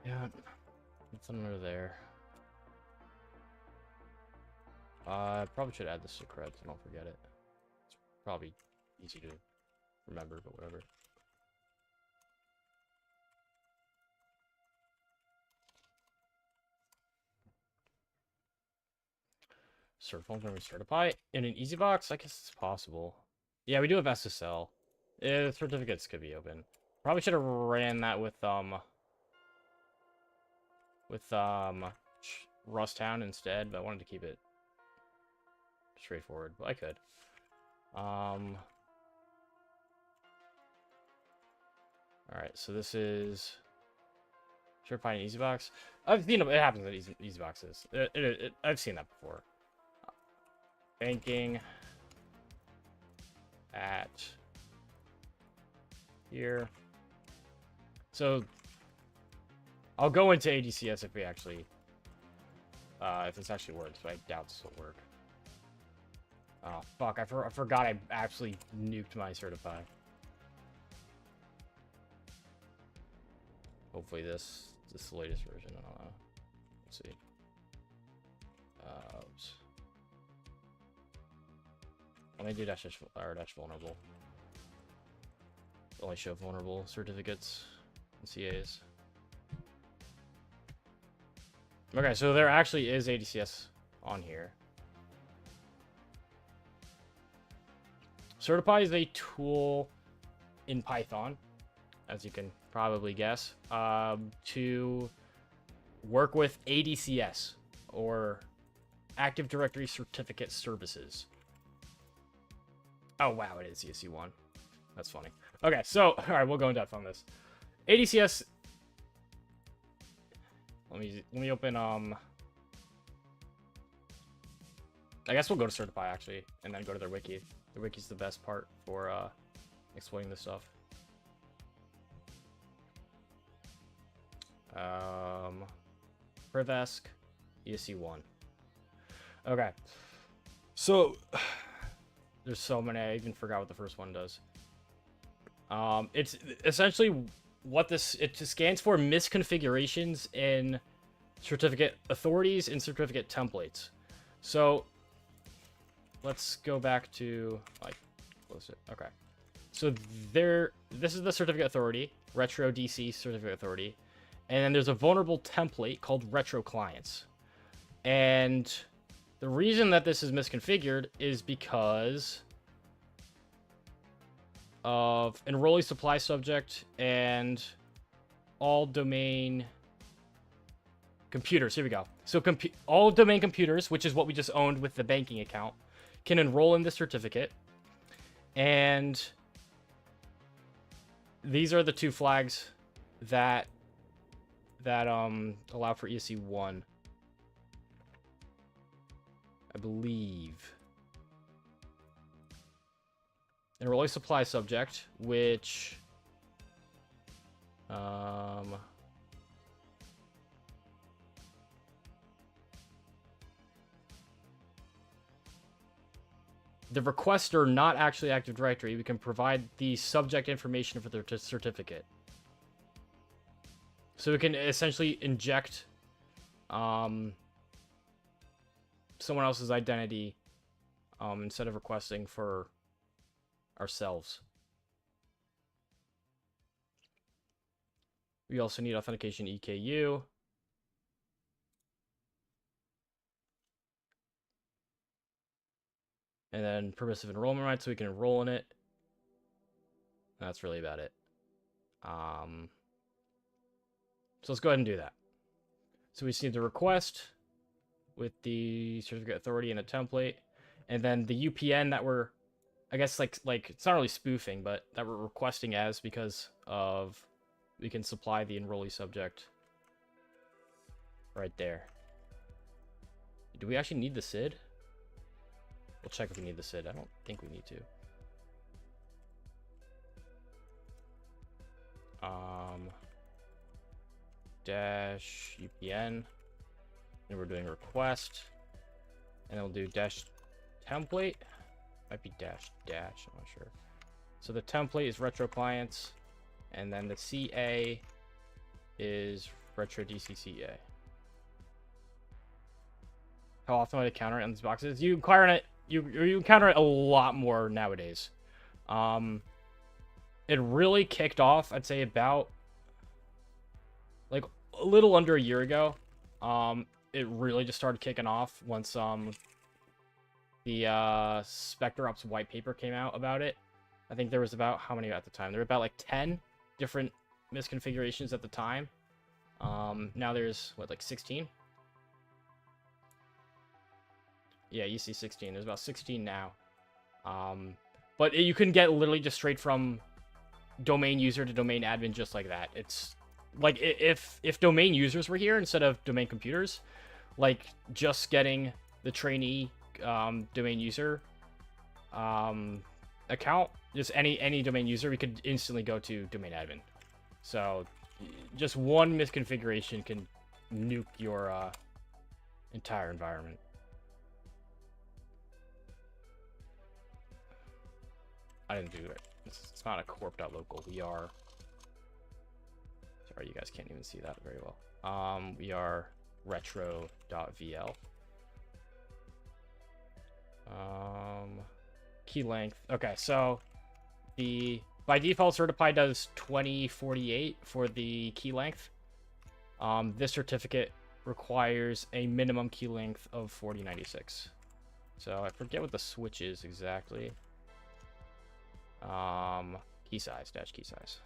yeah, nothing under there. I probably should add this to creds so I don't forget it. It's probably easy to remember, but whatever. Certified when we certify in an easy box? I guess it's possible. Yeah, we do have SSL. Yeah, the certificates could be open. Probably should have ran that with Rusthound instead, but I wanted to keep it straightforward, but I could. Alright, so this is certifying an easy box. I've seen it happens in easy boxes. I've seen that before. Banking at here. So I'll go into ADCS if we actually if this actually works, but I doubt this will work. Oh fuck, I forgot I actually nuked my certify. Hopefully this is the latest version. I don't know. Let's see. Oops. Let me do dash vulnerable. Only show vulnerable certificates and CAs. Okay, so there actually is ADCS on here. Certify is a tool in Python, as you can probably guess, to work with ADCS, or Active Directory Certificate Services. Oh, wow, it is ESC1. That's funny. Okay, so, alright, we'll go in depth on this. ADCS... Let me open, I guess we'll go to Certify, actually, and then go to their wiki. The wiki's the best part for, explaining this stuff. Privesc, ESC1. Okay. So, there's so many, I even forgot what the first one does. It's essentially what this, it scans for misconfigurations in certificate authorities and certificate templates. So, let's go back to, like, close it. Okay. So this is the certificate authority, retro DC certificate authority. And then there's a vulnerable template called retro clients. And the reason that this is misconfigured is because of enrollee supply subject and all domain computers. Here we go. So all domain computers, which is what we just owned with the banking account, can enroll in the certificate. And these are the two flags that allow for ESC1, I believe. Enrollee supply subject, which the requester not actually Active Directory. We can provide the subject information for the certificate. So we can essentially inject someone else's identity instead of requesting for ourselves. We also need authentication EKU. And then permissive enrollment rights, so we can enroll in it. That's really about it. So let's go ahead and do that. So we just need the request with the certificate authority and a template. And then the UPN that we're, I guess, like it's not really spoofing, but that we're requesting as because of, we can supply the enrollee subject right there. Do we actually need the SID? We'll check if we need the SID. I don't think we need to. Dash UPN. And we're doing request. And then we'll do dash template. Might be dash, I'm not sure. So the template is retro clients. And then the CA is retro DCCA. How often would I counter it on these boxes? You enquire on it. You encounter it a lot more nowadays. It really kicked off, I'd say, about like a little under a year ago. It really just started kicking off once the Spectre Ops white paper came out about it. I think there was about, how many at the time? There were about like 10 different misconfigurations at the time. Now there's what, like 16? Yeah, you see 16. There's about 16 now. But you can get literally just straight from domain user to domain admin just like that. It's like if domain users were here instead of domain computers, like just getting the trainee domain user account, just any domain user, we could instantly go to domain admin. So just one misconfiguration can nuke your entire environment. I didn't do it. It's not a corp.local. We are... Sorry, you guys can't even see that very well. We are retro.vl. Key length. Okay, so the by default certified does 2048 for the key length. This certificate requires a minimum key length of 4096. So I forget what the switch is exactly. Key size, dash key size.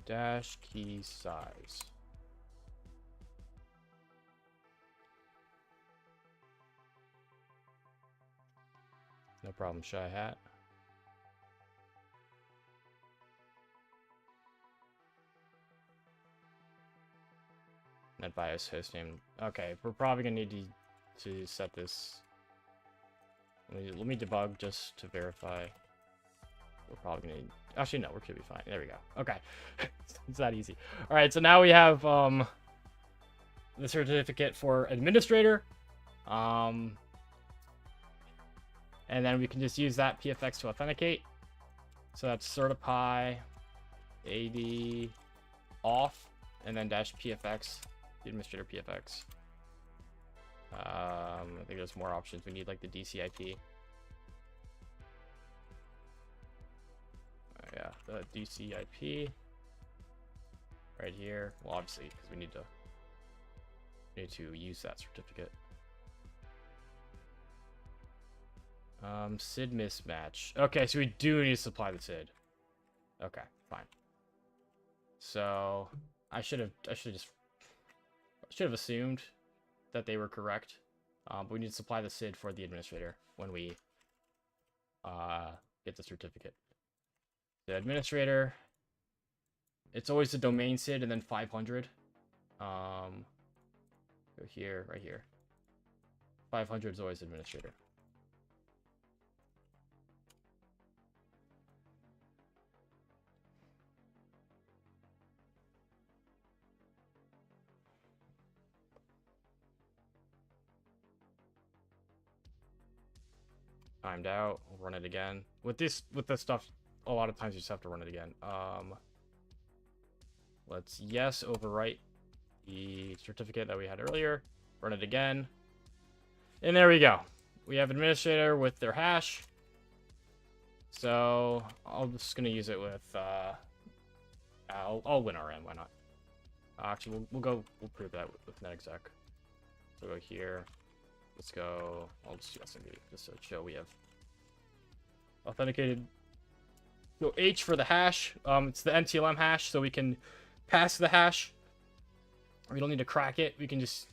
Dash key size. No problem, Shy Hat. NetBIOS hostname. Okay, we're probably gonna need to set this. Let me debug just to verify. We're probably gonna need... Actually, no, we should be fine. There we go. Okay. It's that easy. All right, so now we have the certificate for administrator. And then we can just use that PFX to authenticate. So that's certify AD off, and then dash PFX, the administrator PFX. I think there's more options. We need like the DCIP. Yeah, the DCIP right here. Well, obviously, because we need to use that certificate. SID mismatch. Okay, so we do need to supply the SID. Okay, fine. So I should have assumed that they were correct. But we need to supply the SID for the administrator when we get the certificate. The administrator, it's always the domain SID and then 500. Go here, right here. 500 is always administrator. Timed out. We'll run it again. With this stuff, a lot of times you just have to run it again. Let's overwrite the certificate that we had earlier. Run it again. And there we go. We have administrator with their hash. So I'm just gonna use it with I'll win RM, why not? Actually we'll prove that with netexec. So go here. Let's go. I'll just do SMB just to show we have authenticated. Go H for the hash. It's the NTLM hash, so we can pass the hash. We don't need to crack it. We can just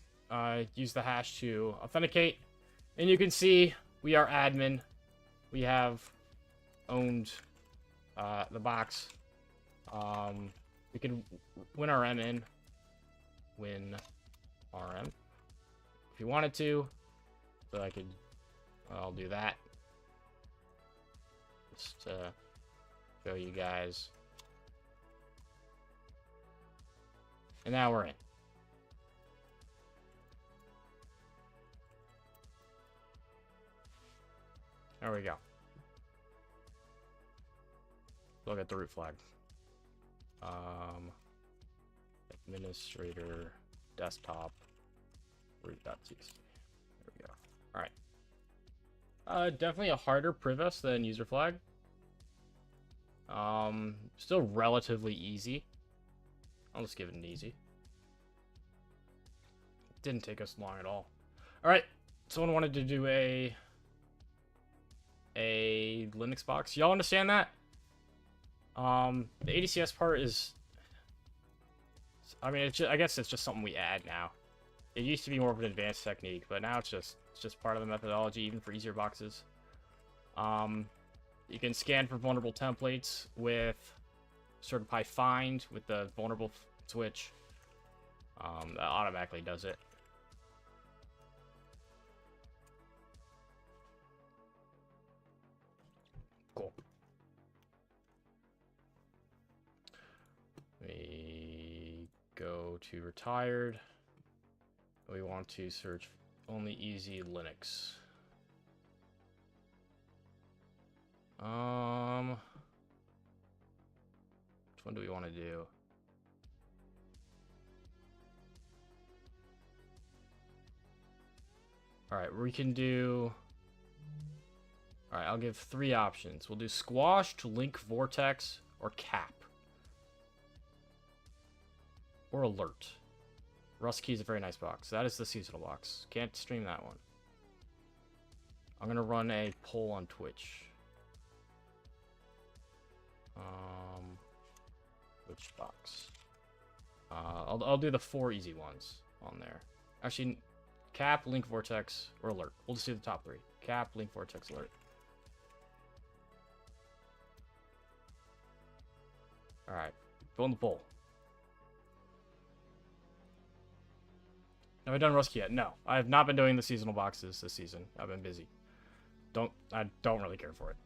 use the hash to authenticate. And you can see we are admin. We have owned the box. We can win RM in. Win RM. If you wanted to. So I'll do that. Just to show you guys. And now we're in. There we go. Look at the root flag. Administrator, desktop, root.txt. There we go. Alright. Definitely a harder privs than user flag. Still relatively easy. I'll just give it an easy. Didn't take us long at all. Alright. Someone wanted to do a Linux box. Y'all understand that? The ADCS part is, I mean, I guess it's just something we add now. It used to be more of an advanced technique, but now it's just part of the methodology, even for easier boxes. You can scan for vulnerable templates with certify find with the vulnerable switch. That automatically does it. Cool. We go to retired. We want to search only easy Linux. Which one do we want to do? Alright, we can do... Alright, I'll give 3 options. We'll do squashed, link vortex, or cap. Or alert. Rustkey is a very nice box. That is the seasonal box. Can't stream that one. I'm gonna run a poll on Twitch. Which box? I'll do the 4 easy ones on there. Actually, cap, link vortex, or alert. We'll just do the top 3. Cap, link vortex, alert. Alright, go on the poll. Have I done Rustkey yet? No. I have not been doing the seasonal boxes this season. I've been busy. I don't really care for it.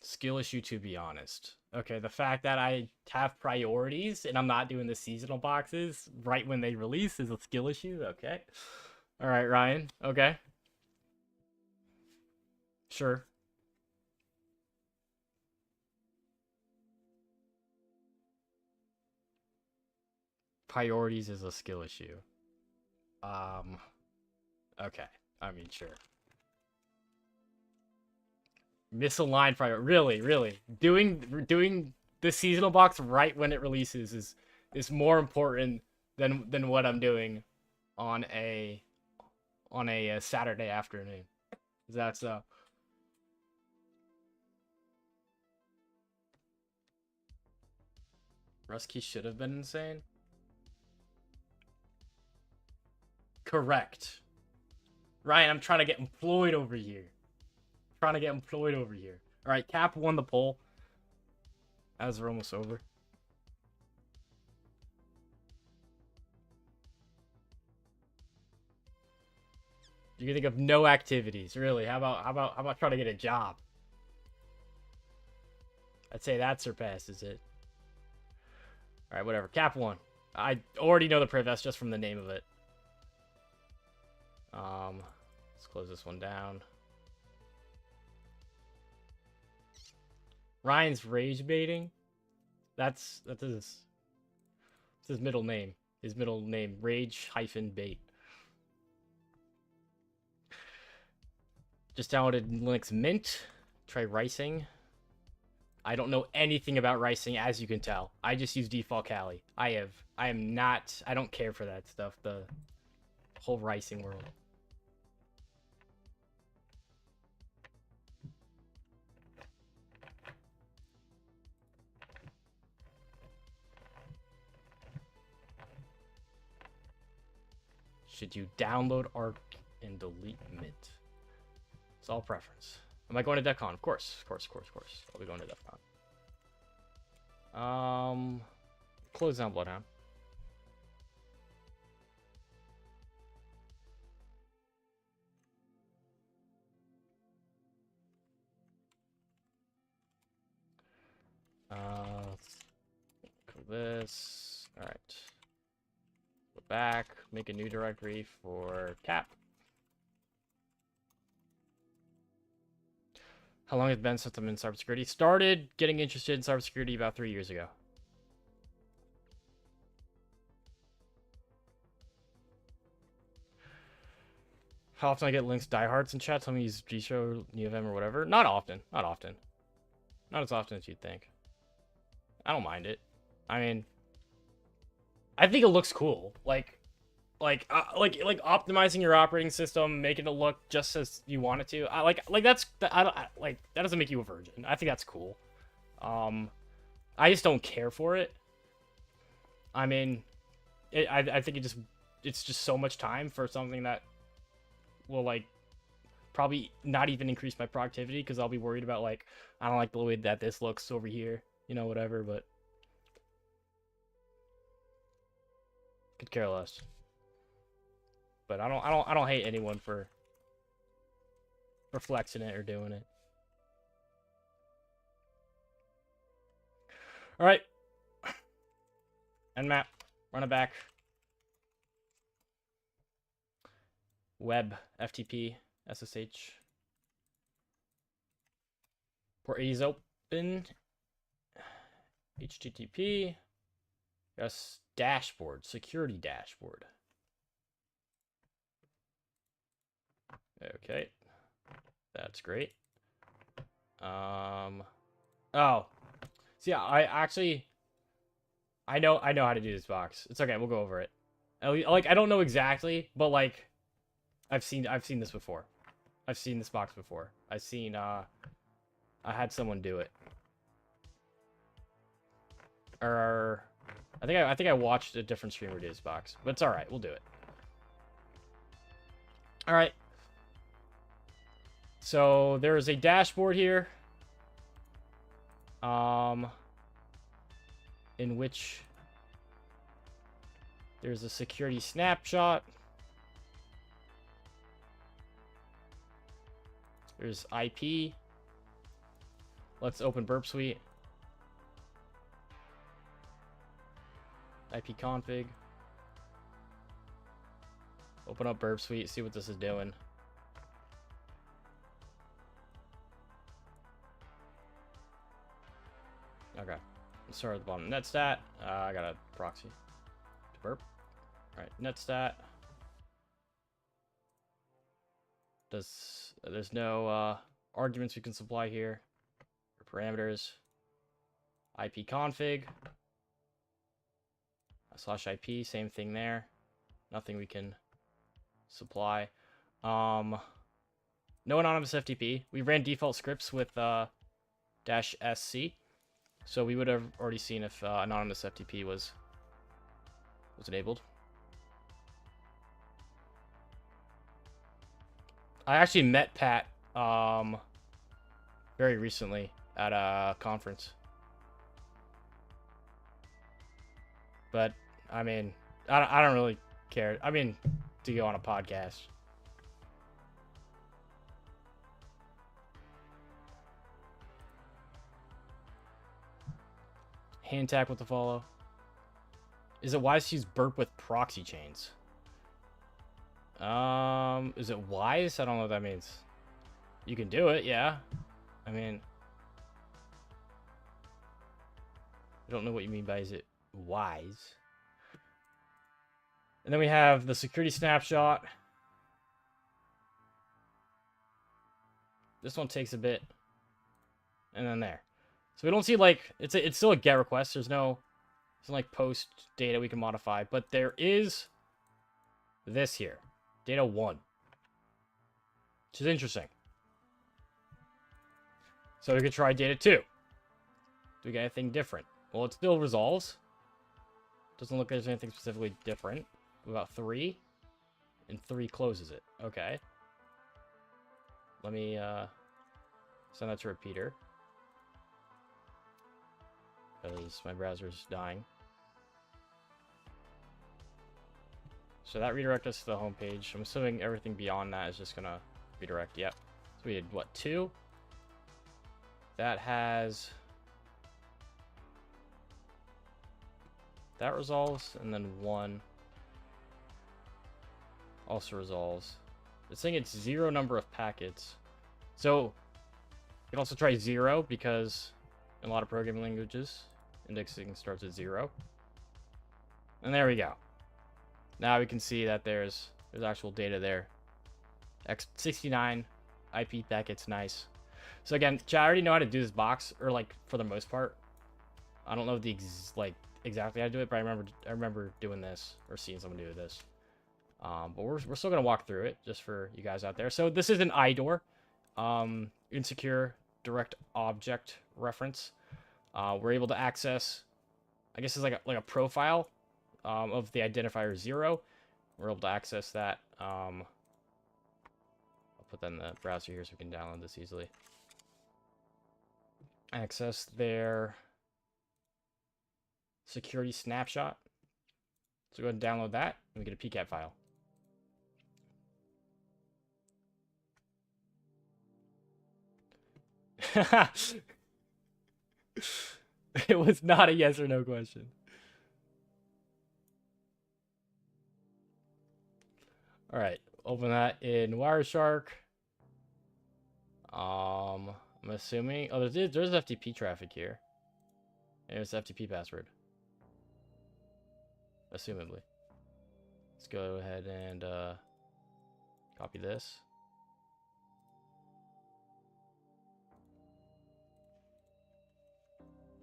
Skill issue, to be honest. Okay, the fact that I have priorities and I'm not doing the seasonal boxes right when they release is a skill issue? Okay. Alright, Ryan. Okay. Sure. Priorities is a skill issue. Okay. I mean, sure. Misaligned prior. Really. Doing the seasonal box right when it releases is more important than what I'm doing on a Saturday afternoon. That's Rusky should have been insane. Correct. Ryan, I'm trying to get employed over here. All right, Cap won the poll. As we're almost over. You can think of no activities, really. How about trying to get a job? I'd say that surpasses it. All right, whatever. Cap 1. I already know the Privest just from the name of it. Let's close this one down. Ryan's rage baiting. That's his middle name. His middle name, rage-bait. Just downloaded Linux Mint. Try ricing. I don't know anything about ricing, as you can tell. I just use default Kali. I don't care for that stuff, the whole ricing world. Should you download Arc and delete Mint? It's all preference. Am I going to DEF CON? Of course. I'll be going to DEF CON. Close down Bloodhound. Let's go this. All right. Go back. Make a new directory for Cap. How long has it been since I'm in cybersecurity? Started getting interested in cybersecurity about 3 years ago. How often I get links diehards in chat? Tell me use G-Show, NeoVim, or whatever. Not often. Not as often as you'd think. I don't mind it. I mean, I think it looks cool. Like optimizing your operating system, making it look just as you want it to. That doesn't make you a virgin. I think that's cool. I just don't care for it. I mean, I think it's just so much time for something that will probably not even increase my productivity because I'll be worried about I don't like the way that this looks over here, whatever. But could care less. But I don't hate anyone for flexing it or doing it. All right. Nmap, run it back. Web, FTP, SSH. Port 80 is open. HTTP. Yes, dashboard, security dashboard. Okay, that's great. Oh, so yeah, I know how to do this box. It's okay, we'll go over it. I don't know exactly, but I've seen this before. I've seen this box before. I had someone do it. Or I think I watched a different streamer do this box, but it's all right. We'll do it. All right. So there is a dashboard here, in which there's a security snapshot. There's IP. Let's open Burp Suite. IP config. Open up Burp Suite, see what this is doing. Okay, let's start at the bottom. Netstat. I got a proxy to burp. All right, netstat. There's no arguments we can supply here. Parameters. ipconfig. /IP, same thing there. Nothing we can supply. No anonymous FTP. We ran default scripts with -sc, so we would have already seen if anonymous FTP was enabled. I actually met Pat very recently at a conference, but I mean, I don't really care. I mean, to go on a podcast. Hand tap with the follow. Is it wise to use burp with proxy chains? Is it wise? I don't know what that means. You can do it, yeah. I mean, I don't know what you mean by is it wise. And then we have the security snapshot. This one takes a bit. And then there. So we don't see like it's still a GET request. There's no like post data we can modify, but there is this here. Data 1. Which is interesting. So we could try data 2. Do we get anything different? Well, it still resolves. Doesn't look like there's anything specifically different. About 3. And 3 closes it. Okay. Let me send that to repeater. Because my browser's dying. So that redirects us to the home page. I'm assuming everything beyond that is just gonna redirect. Yep. So we did what, 2? That has that resolves, and then 1 also resolves. It's saying it's 0 number of packets. So you can also try 0 because in a lot of programming languages, indexing starts at 0. And there we go. Now we can see that there's actual data there. X69 IP packets, nice. So again, chat, I already know how to do this box, or like for the most part. I don't know the exactly how to do it, but I remember doing this or seeing someone do this. But we're still gonna walk through it just for you guys out there. So this is an IDOR, insecure direct object reference. We're able to access, I guess it's like a profile of the identifier 0. We're able to access that. I'll put that in the browser here so we can download this easily. Access their security snapshot. So go ahead and download that, and we get a PCAP file. It was not a yes or no question. All right, open that in Wireshark. I'm assuming. Oh, there's FTP traffic here. There's FTP password. Assumably. Let's go ahead and copy this.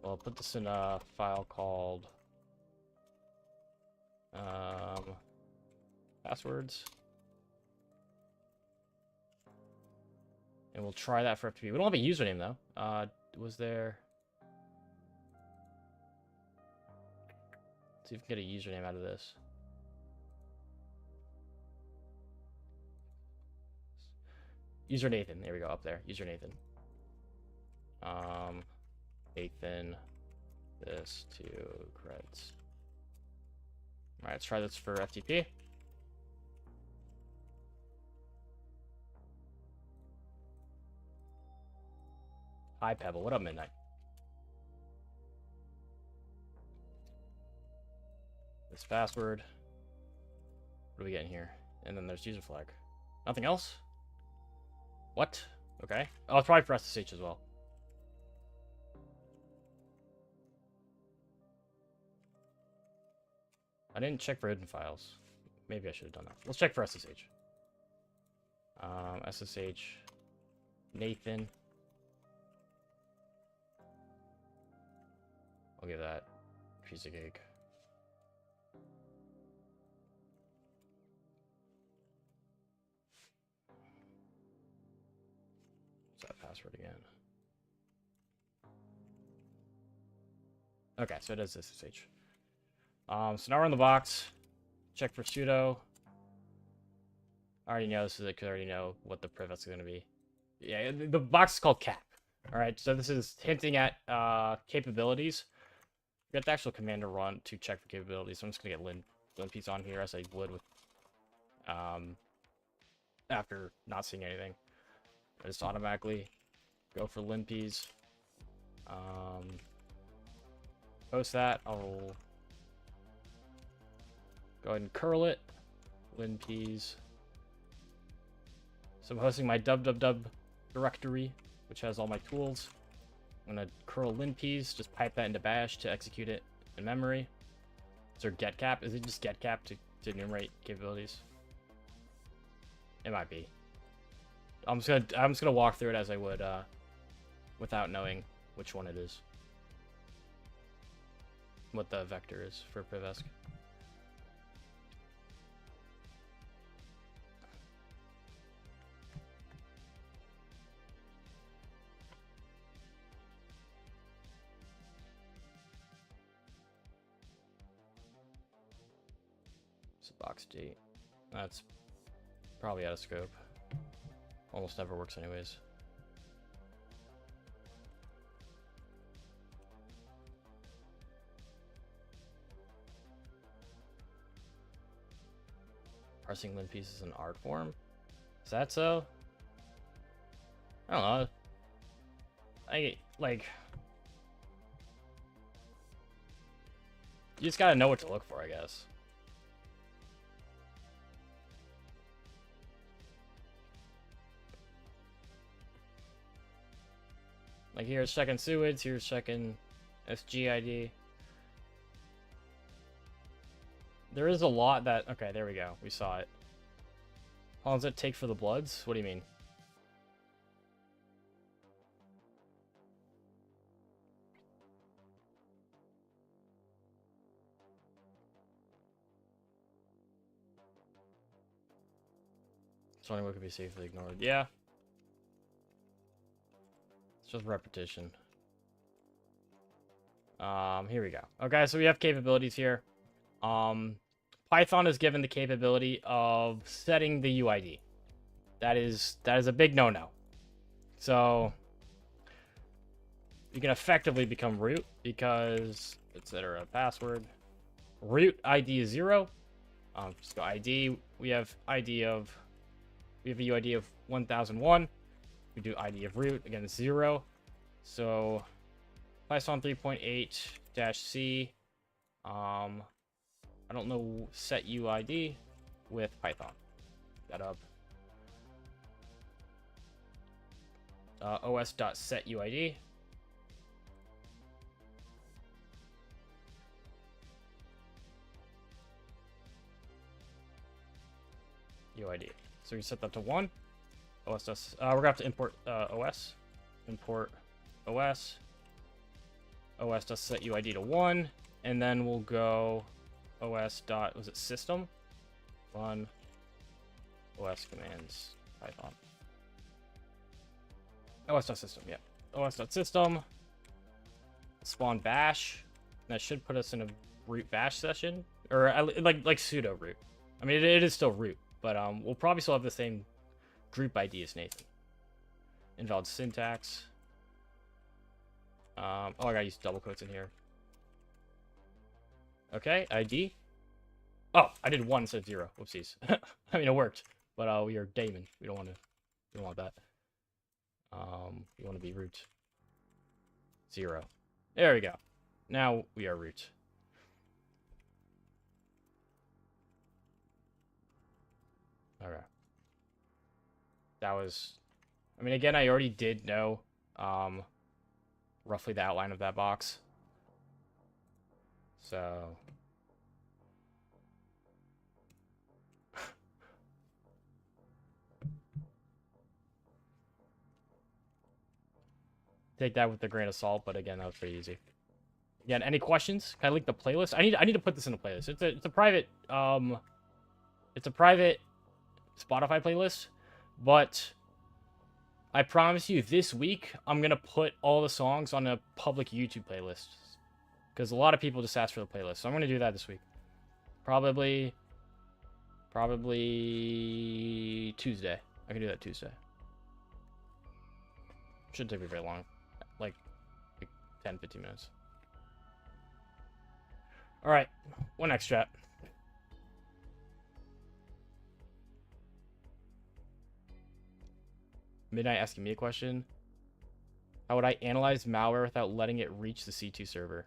Well, I'll put this in a file called passwords. And we'll try that for FTP. We don't have a username though. Was there? Let's see if we can get a username out of this. User Nathan. There we go. Up there. User Nathan. Nathan. This to creds. All right. Let's try this for FTP. Hi, Pebble. What up, Midnight? This password. What do we get in here? And then there's user flag. Nothing else? What? Okay. Oh, it's probably for SSH as well. I didn't check for hidden files. Maybe I should have done that. Let's check for SSH. SSH Nathan. I'll give that piece of cake. What's that password again? Okay, so it is SSH. So now we're in the box. Check for sudo. I already know this is it because I already know what the privets is going to be. Yeah, the box is called cap. Alright, so this is hinting at capabilities. We got the actual command to run to check for capabilities, so I'm just going to get linpiece on here as I would with after not seeing anything. I just automatically go for linpiece. Post that. I'll go ahead and curl it. Linpiece. So I'm hosting my www directory, which has all my tools. I'm gonna curl linpiece, just pipe that into bash to execute it in memory. Is there getcap? Is it just getcap to enumerate capabilities? It might be. I'm just gonna walk through it as I would without knowing which one it is. What the vector is for Privesk. So box D. That's probably out of scope. Almost never works anyways. Parsing lint pieces in art form? Is that so? I don't know. Like... You just gotta know what to look for, I guess. Like here's checking sewage, here's checking SGID. There is a lot that... Okay, there we go. We saw it. How long does it take for the bloods? What do you mean? So anyone could be safely ignored. Yeah. It's just repetition. Here we go. Okay, so we have capabilities here. Python is given the capability of setting the UID. That is a big no-no. So you can effectively become root because etc. password. Root ID is 0. Just go ID. We have a UID of 1001. We do ID of root again, it's 0. So Python 3.8-C. I don't know set UID with Python. That up. os.setUID. UID. So we set that to 1. OS does, we're gonna have to import OS. Import OS. OS does set UID to 1, and then we'll go OS dot was it system? Run OS commands Python. OS.system, yeah. OS.system. Spawn bash. That should put us in a root bash session. Or like sudo root. I mean it is still root, but we'll probably still have the same group ID as Nathan. Invalid syntax. Oh, I gotta use double quotes in here. Okay, ID. Oh, I did 1 instead of 0. Whoopsies. I mean, it worked, but we are daemon. We don't want that. We want to be root 0. There we go. Now we are root. Okay. That was. I mean, again, I already did know roughly the outline of that box. So. take that with a grain of salt, but again, that was pretty easy. Again, any questions? Can I link the playlist? I need to put this in a playlist. It's a private Spotify playlist, but I promise you this week I'm gonna put all the songs on a public YouTube playlist because a lot of people just asked for the playlist, so I'm gonna do that this week. Probably Tuesday. I can do that Tuesday. Shouldn't take me very long, like 10-15 minutes. All right, what next, chat? Midnight asking me a question. How would I analyze malware without letting it reach the C2 server?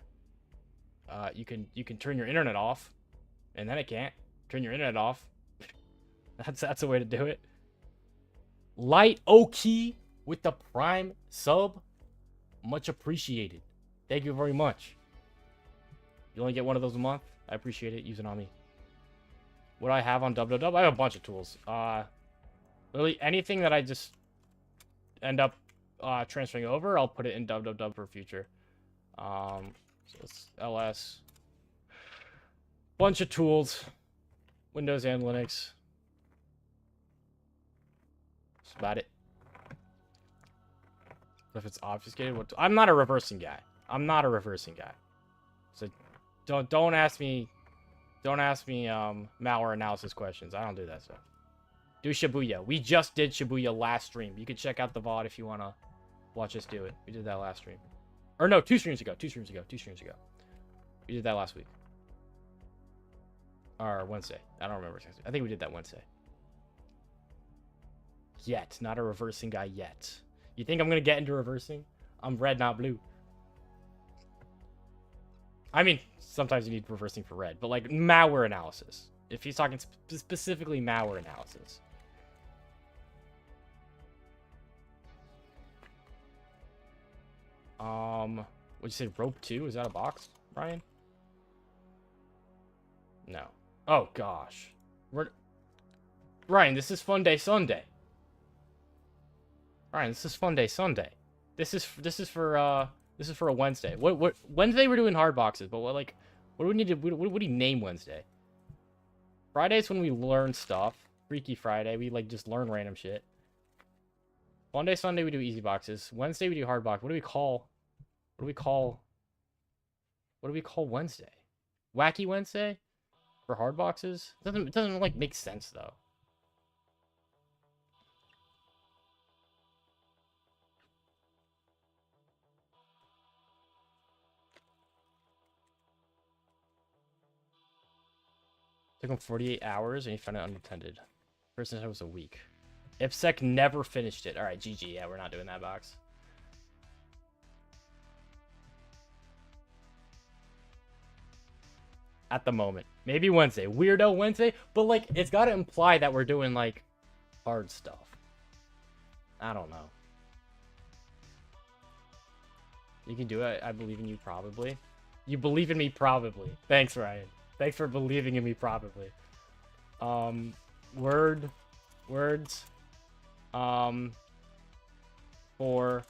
You can turn your internet off, and then it can't. Turn your internet off. That's a way to do it. Light Oki with the Prime sub. Much appreciated. Thank you very much. You only get one of those a month. I appreciate it. Use it on me. What do I have on www? I have a bunch of tools. Literally anything that I just end up transferring over, I'll put it in www for future. So it's ls. Bunch of tools. Windows and Linux. That's about it. If it's obfuscated, I'm not a reversing guy. I'm not a reversing guy. So don't ask me malware analysis questions. I don't do that stuff. Do Shibuya. We just did Shibuya last stream. You can check out the VOD if you want to watch us do it. We did that last stream. Or no, 2 streams ago. 2 streams ago. We did that last week. Or Wednesday. I don't remember. I think we did that Wednesday. Yet. Not a reversing guy yet. You think I'm going to get into reversing? I'm red, not blue. I mean, sometimes you need reversing for red, but like malware analysis. If he's talking specifically malware analysis. What'd you say? Rope 2? Is that a box, Ryan? No. Oh gosh. Ryan, this is FunDay Sunday. Ryan, this is FunDay Sunday. This is for a Wednesday. What Wednesday we're doing hard boxes, but what do we need to what do you name Wednesday? Friday's when we learn stuff. Freaky Friday, we like just learn random shit. FunDay Sunday we do easy boxes. Wednesday we do hard box. What do we call Wednesday? Wacky Wednesday? For hard boxes? It doesn't like make sense though. Took him 48 hours and he found it unattended. Person said it was a week. IPSEC never finished it. Alright, GG. Yeah, we're not doing that box. At the moment. Maybe Wednesday. Weirdo Wednesday. But, like, it's got to imply that we're doing, like, hard stuff. I don't know. You can do it. I believe in you, probably. You believe in me, probably. Thanks, Ryan. Thanks for believing in me, probably. Words. For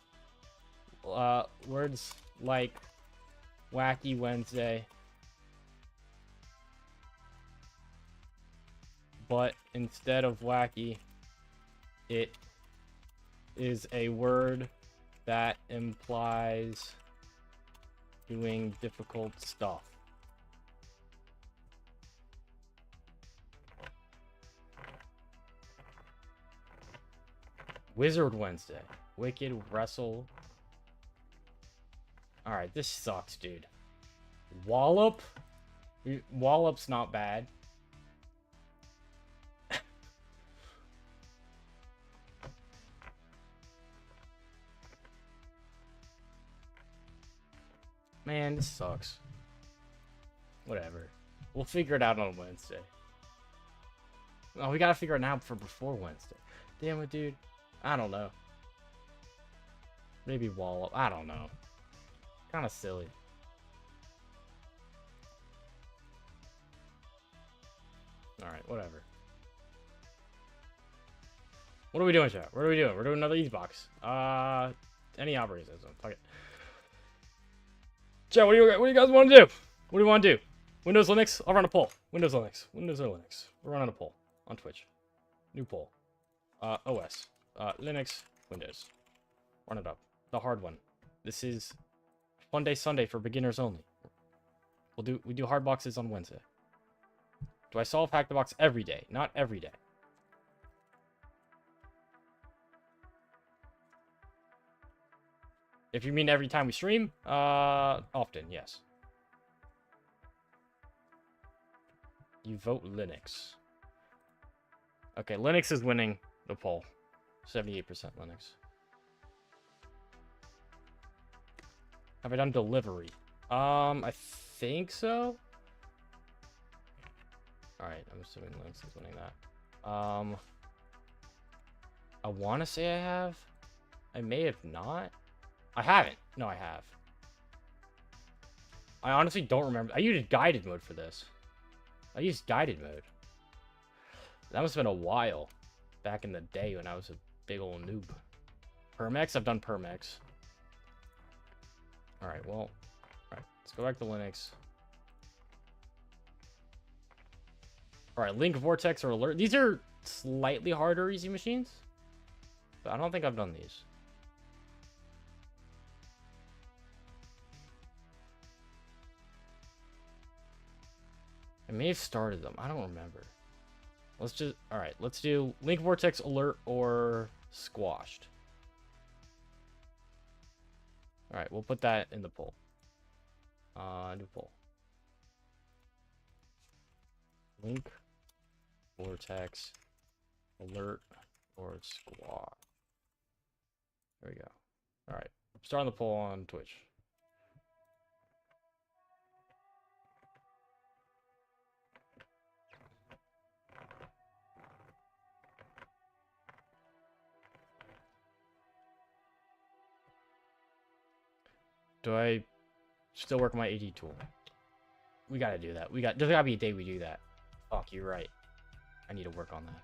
words like Wacky Wednesday. But instead of wacky, it is a word that implies doing difficult stuff. Wizard Wednesday. Wicked Wrestle. Alright, this sucks, dude. Wallop? Wallop's not bad. Man, this sucks. Whatever. We'll figure it out on Wednesday. Oh, we gotta figure it out for before Wednesday. Damn it, dude. I don't know. Maybe Wallop. I don't know. Kind of silly. Alright, whatever. What are we doing, chat? What are we doing? We're doing another ease box. any operating system. Fuck it. Chat, what do you guys want to do? What do you want to do? Windows, Linux? I'll run a poll. Windows, Linux. Windows or Linux? We're running a poll on Twitch. New poll. OS. Linux, Windows. Run it up. The hard one. This is FunDay Sunday for beginners only. We do hard boxes on Wednesday. Do I solve Hack the Box every day? Not every day. If you mean every time we stream, often, yes. You vote Linux. Okay, Linux is winning the poll. 78% Linux. Have I done delivery? I think so. Alright, I'm assuming Linux is winning that. I want to say I have. I may have not. I haven't. No, I have. I honestly don't remember. I used guided mode for this. I used guided mode. That must have been a while. Back in the day when I was a big old noob. Permex? I've done Permex. Alright, well. Alright, let's go back to Linux. Alright, Link, Vortex, or Alert. These are slightly harder easy machines. But I don't think I've done these. I may have started them. I don't remember. Let's just... Alright, let's do Link, Vortex, Alert, or Squashed. Alright, we'll put that in the poll. New poll. Link, Vortex, Alert, or Squash. There we go. Alright, starting the poll on Twitch. Do I still work my AD tool? We gotta do that. There's gotta be a day we do that. Fuck, you're right. I need to work on that.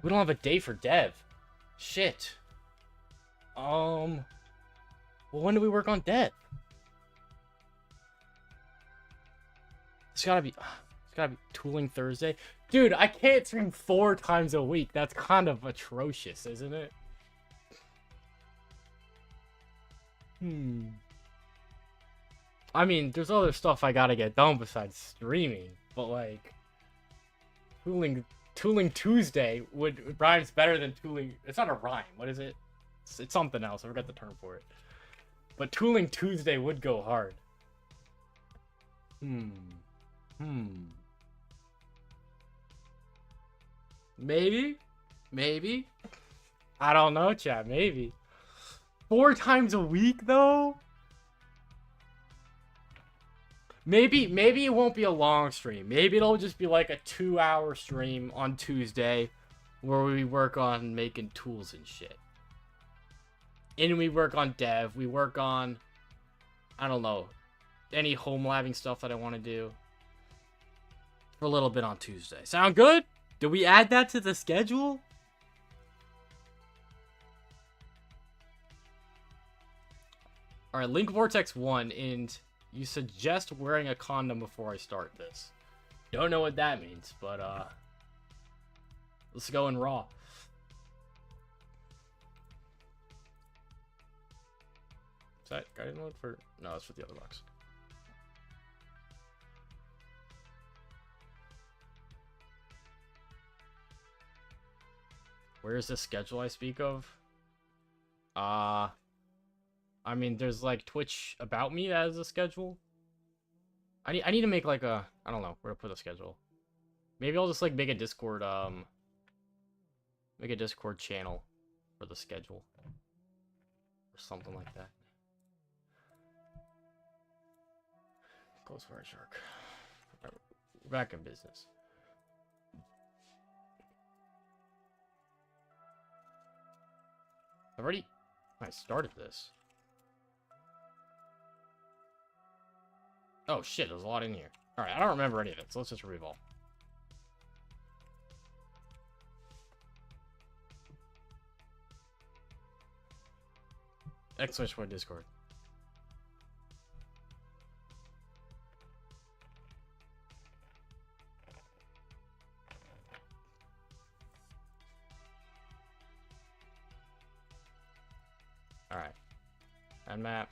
We don't have a day for dev. Shit. Well, when do we work on dev? It's gotta be Tooling Thursday. Dude, I can't stream 4 times a week. That's kind of atrocious, isn't it? I mean, there's other stuff I gotta get done besides streaming, but like, Tooling Tuesday rhymes better than Tooling. It's not a rhyme. What is it? It's something else. I forgot the term for it. But Tooling Tuesday would go hard. Maybe. I don't know, chat. Maybe. 4 times a week, though? Maybe it won't be a long stream. Maybe it'll just be like a 2-hour stream on Tuesday where we work on making tools and shit. And we work on dev. We work on, I don't know, any home labbing stuff that I want to do. For a little bit on Tuesday. Sound good? Did we add that to the schedule? Alright, Link Vortex 1, and you suggest wearing a condom before I start this. Don't know what that means, but, let's go in raw. Is that guided mode for... No, it's for the other box. Where is the schedule I speak of? I mean, there's like Twitch About Me that has a schedule. I need to make like a, I don't know where to put a schedule. Maybe I'll just like make a Discord channel for the schedule or something like that. Close fire shark. We're back in business. I started this. Oh shit, there's a lot in here. Alright, I don't remember any of it, so let's just revolve. Discord. Alright. And map.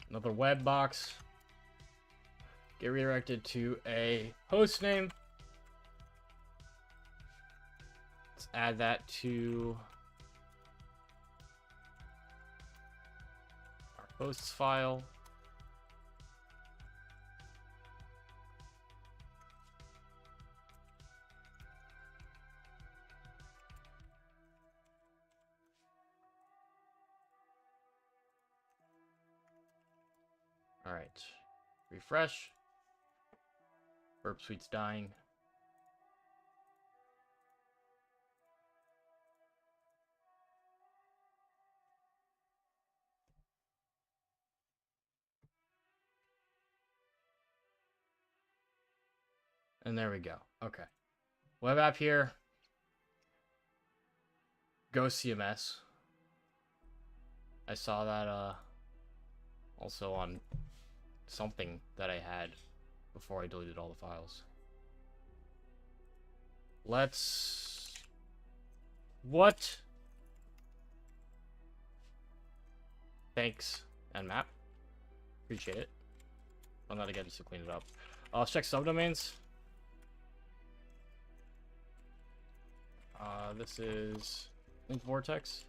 Another web box. Get redirected to a host name. Let's add that to our hosts file. All right, refresh. Burp Suite's dying. And there we go. Okay. Web app here. Go CMS. I saw that also on something that I had before I deleted all the files. Let's... What? Thanks, Nmap. Appreciate it. I'm not again just to clean it up. Let's check subdomains. This is Link Vortex.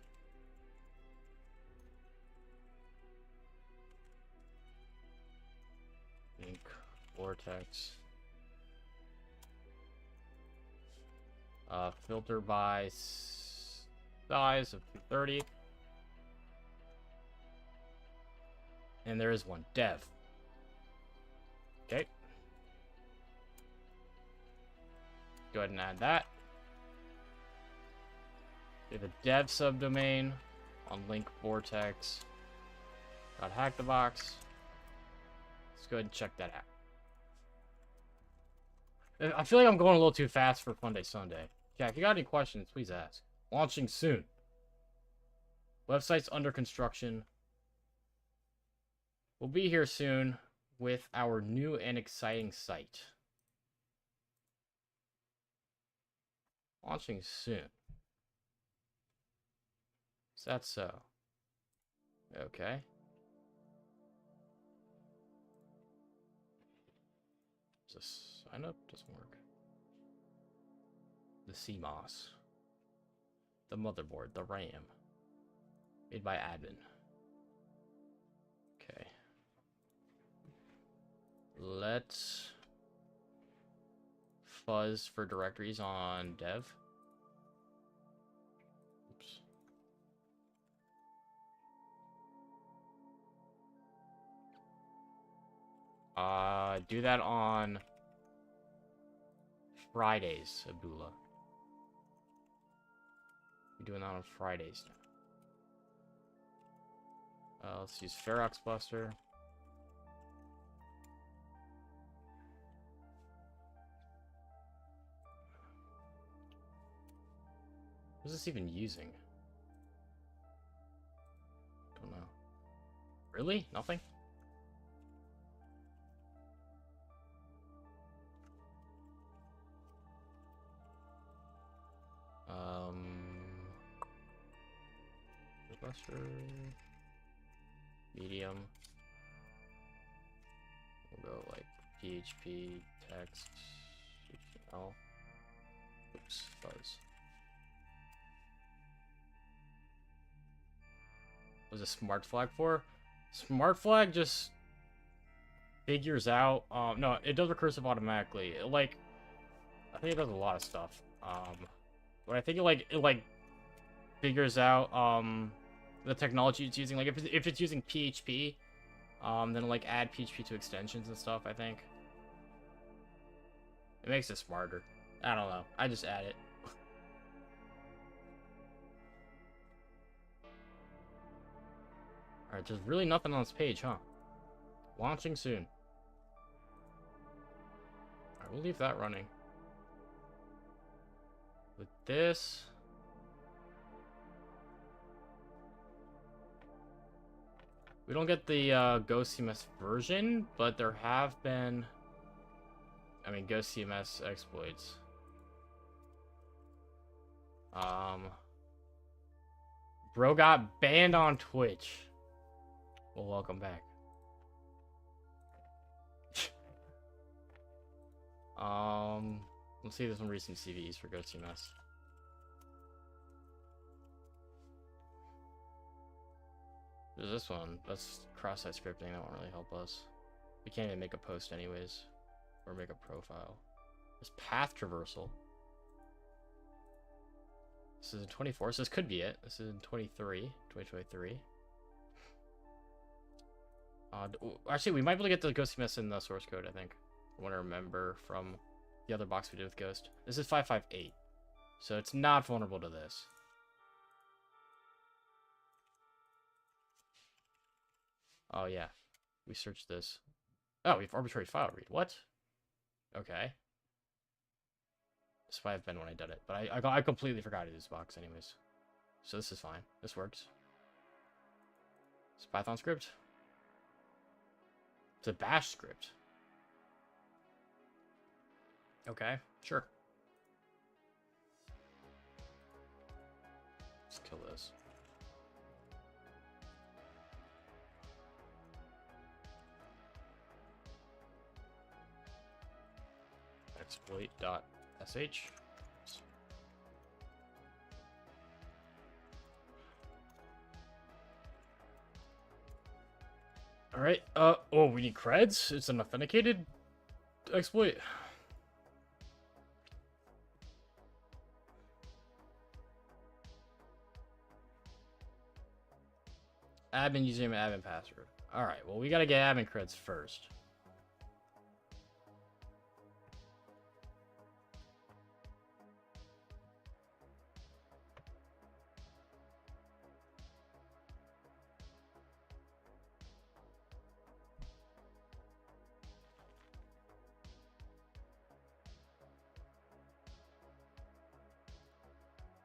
Link Vortex. Filter by size of 230. And there is one. Dev. Okay. Go ahead and add that. We have a dev subdomain on link vortex. Hack the box. Let's go ahead and check that out. I feel like I'm going a little too fast for FunDay Sunday. Yeah, if you got any questions, please ask. Launching soon. Website's under construction. We'll be here soon with our new and exciting site. Launching soon. Is that so? Okay. Does this sign up? Doesn't work. The CMOS. The motherboard. The RAM. Made by admin. Okay. Let's fuzz for directories on dev. Oops. Do that on Fridays, Abula. We're doing that on Fridays now. Let's use Ferox Buster. What is this even using? Don't know. Really? Nothing? Buster. Medium. We'll go like PHP, text, HTML. Oops, fuzz. What was a smart flag for? Smart flag just figures out. No, it does recursive automatically. Like, I think it does a lot of stuff. But I think it figures out the technology it's using. Like if it's using PHP, then like add PHP to extensions and stuff. I think it makes it smarter. I don't know. I just add it. Alright, there's really nothing on this page, huh? Launching soon. Alright, we'll leave that running. this. We don't get the Ghost CMS version, but there have been, I mean, Ghost CMS exploits. Bro got banned on Twitch. Well, welcome back. Let's see if there's some recent CVEs for Ghost CMS. There's this one. That's cross-site scripting. That won't really help us. We can't even make a post anyways. Or make a profile. There's path traversal. This is in 24, so this could be it. This is in 2023. Actually, we might be able to get the Ghost CMS in the source code, I think. I want to remember from the other box we did with Ghost. This is 558. So it's not vulnerable to this. Oh, yeah. We searched this. Oh, we have arbitrary file read. What? Okay. This might have been when I did it, but I completely forgot to do this box anyways. So this is fine. This works. It's a Python script. It's a bash script. Okay, sure. Let's kill this. Exploit.sh. Alright, oh, we need creds? It's an authenticated exploit. Admin username and admin password. Alright, well, we gotta get admin creds first.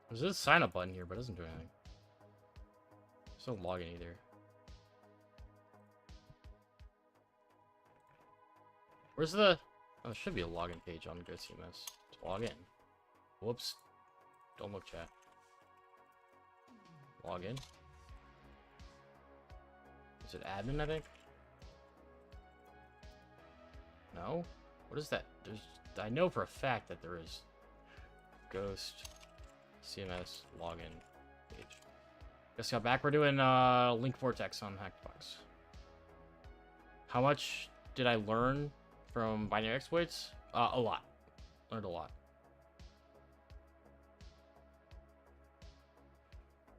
There's a sign up button here, but it doesn't do anything. There's no login either. Where's the... Oh, there should be a login page on GoCMS. To log in. Whoops. Don't look, chat. Login. Is it admin, I think? No? What is that? There's... I know for a fact that there is Ghost CMS login page. Just got back. We're doing link vortex on Hackbox. How much did I learn from binary exploits? A lot. Learned a lot.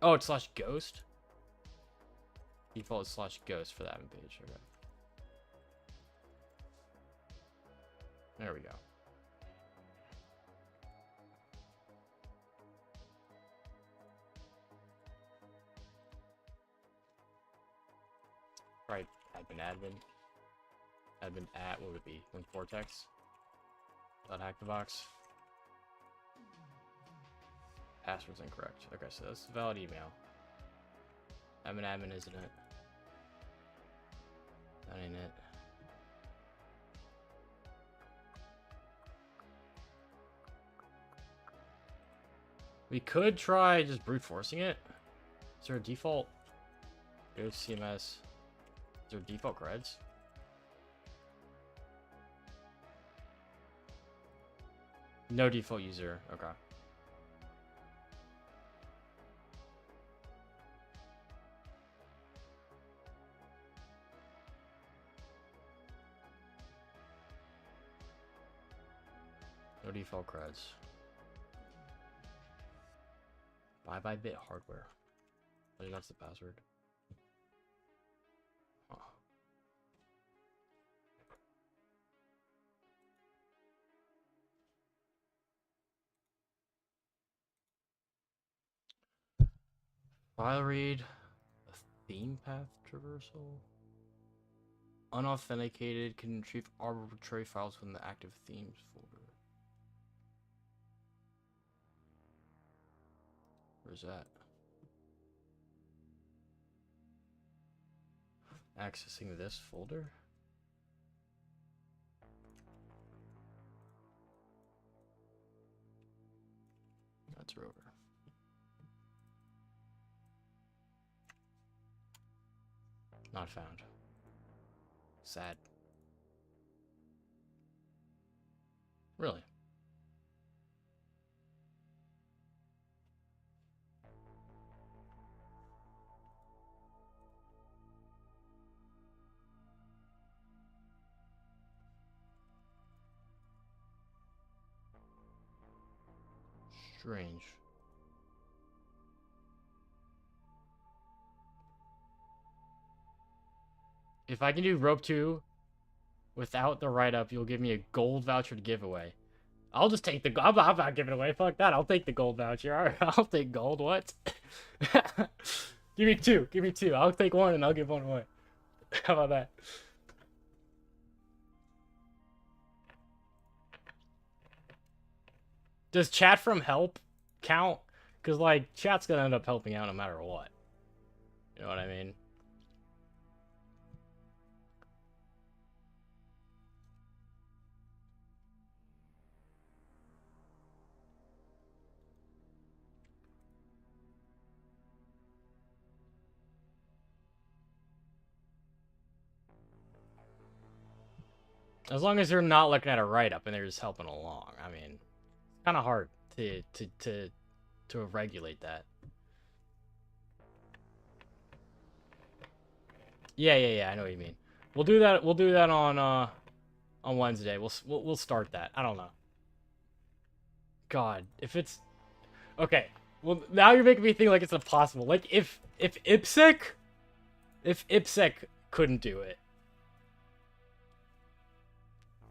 Oh, it's /ghost. Default is /ghost for the admin page. Okay. There we go. Right, admin at, what would it be? Link vortex. Hack the box. Password's incorrect. Okay, so that's a valid email. Admin, isn't it? That ain't it. We could try just brute forcing it. Is there a default? Go to CMS. Is there default creds? No default user. Okay. No default creds. Bye bit hardware. I think that's the password. Huh. File read, a theme path traversal. Unauthenticated can retrieve arbitrary files from the active themes folder. Where's that? Accessing this folder? That's Rover. Not found. Sad. Really? Strange. If I can do rope 2 without the write-up, you'll give me a gold voucher to give away. I'll just take the... I'm not giving it away. Fuck that. I'll take the gold voucher. All right, I'll take gold. What? Give me 2. Give me 2. I'll take 1 and I'll give 1 away. How about that? Does chat from help count? Because, like, chat's going to end up helping out no matter what. You know what I mean? As long as they're not looking at a write-up and they're just helping along. I mean, it's kind of hard to regulate that. Yeah, I know what you mean. We'll do that on Wednesday. We'll start that. I don't know. God, if it's okay. Well, now you're making me think like it's impossible. Like if IPSEC couldn't do it,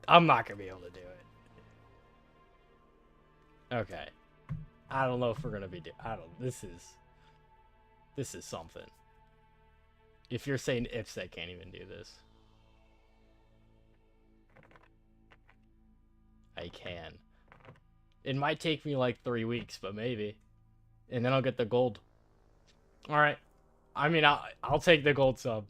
I'm not gonna be able to do it. Okay. I don't know if we're gonna be this is something. If you're saying IPSEC can't even do this. I can. It might take me like 3 weeks, but maybe. And then I'll get the gold. Alright. I mean, I'll take the gold sub.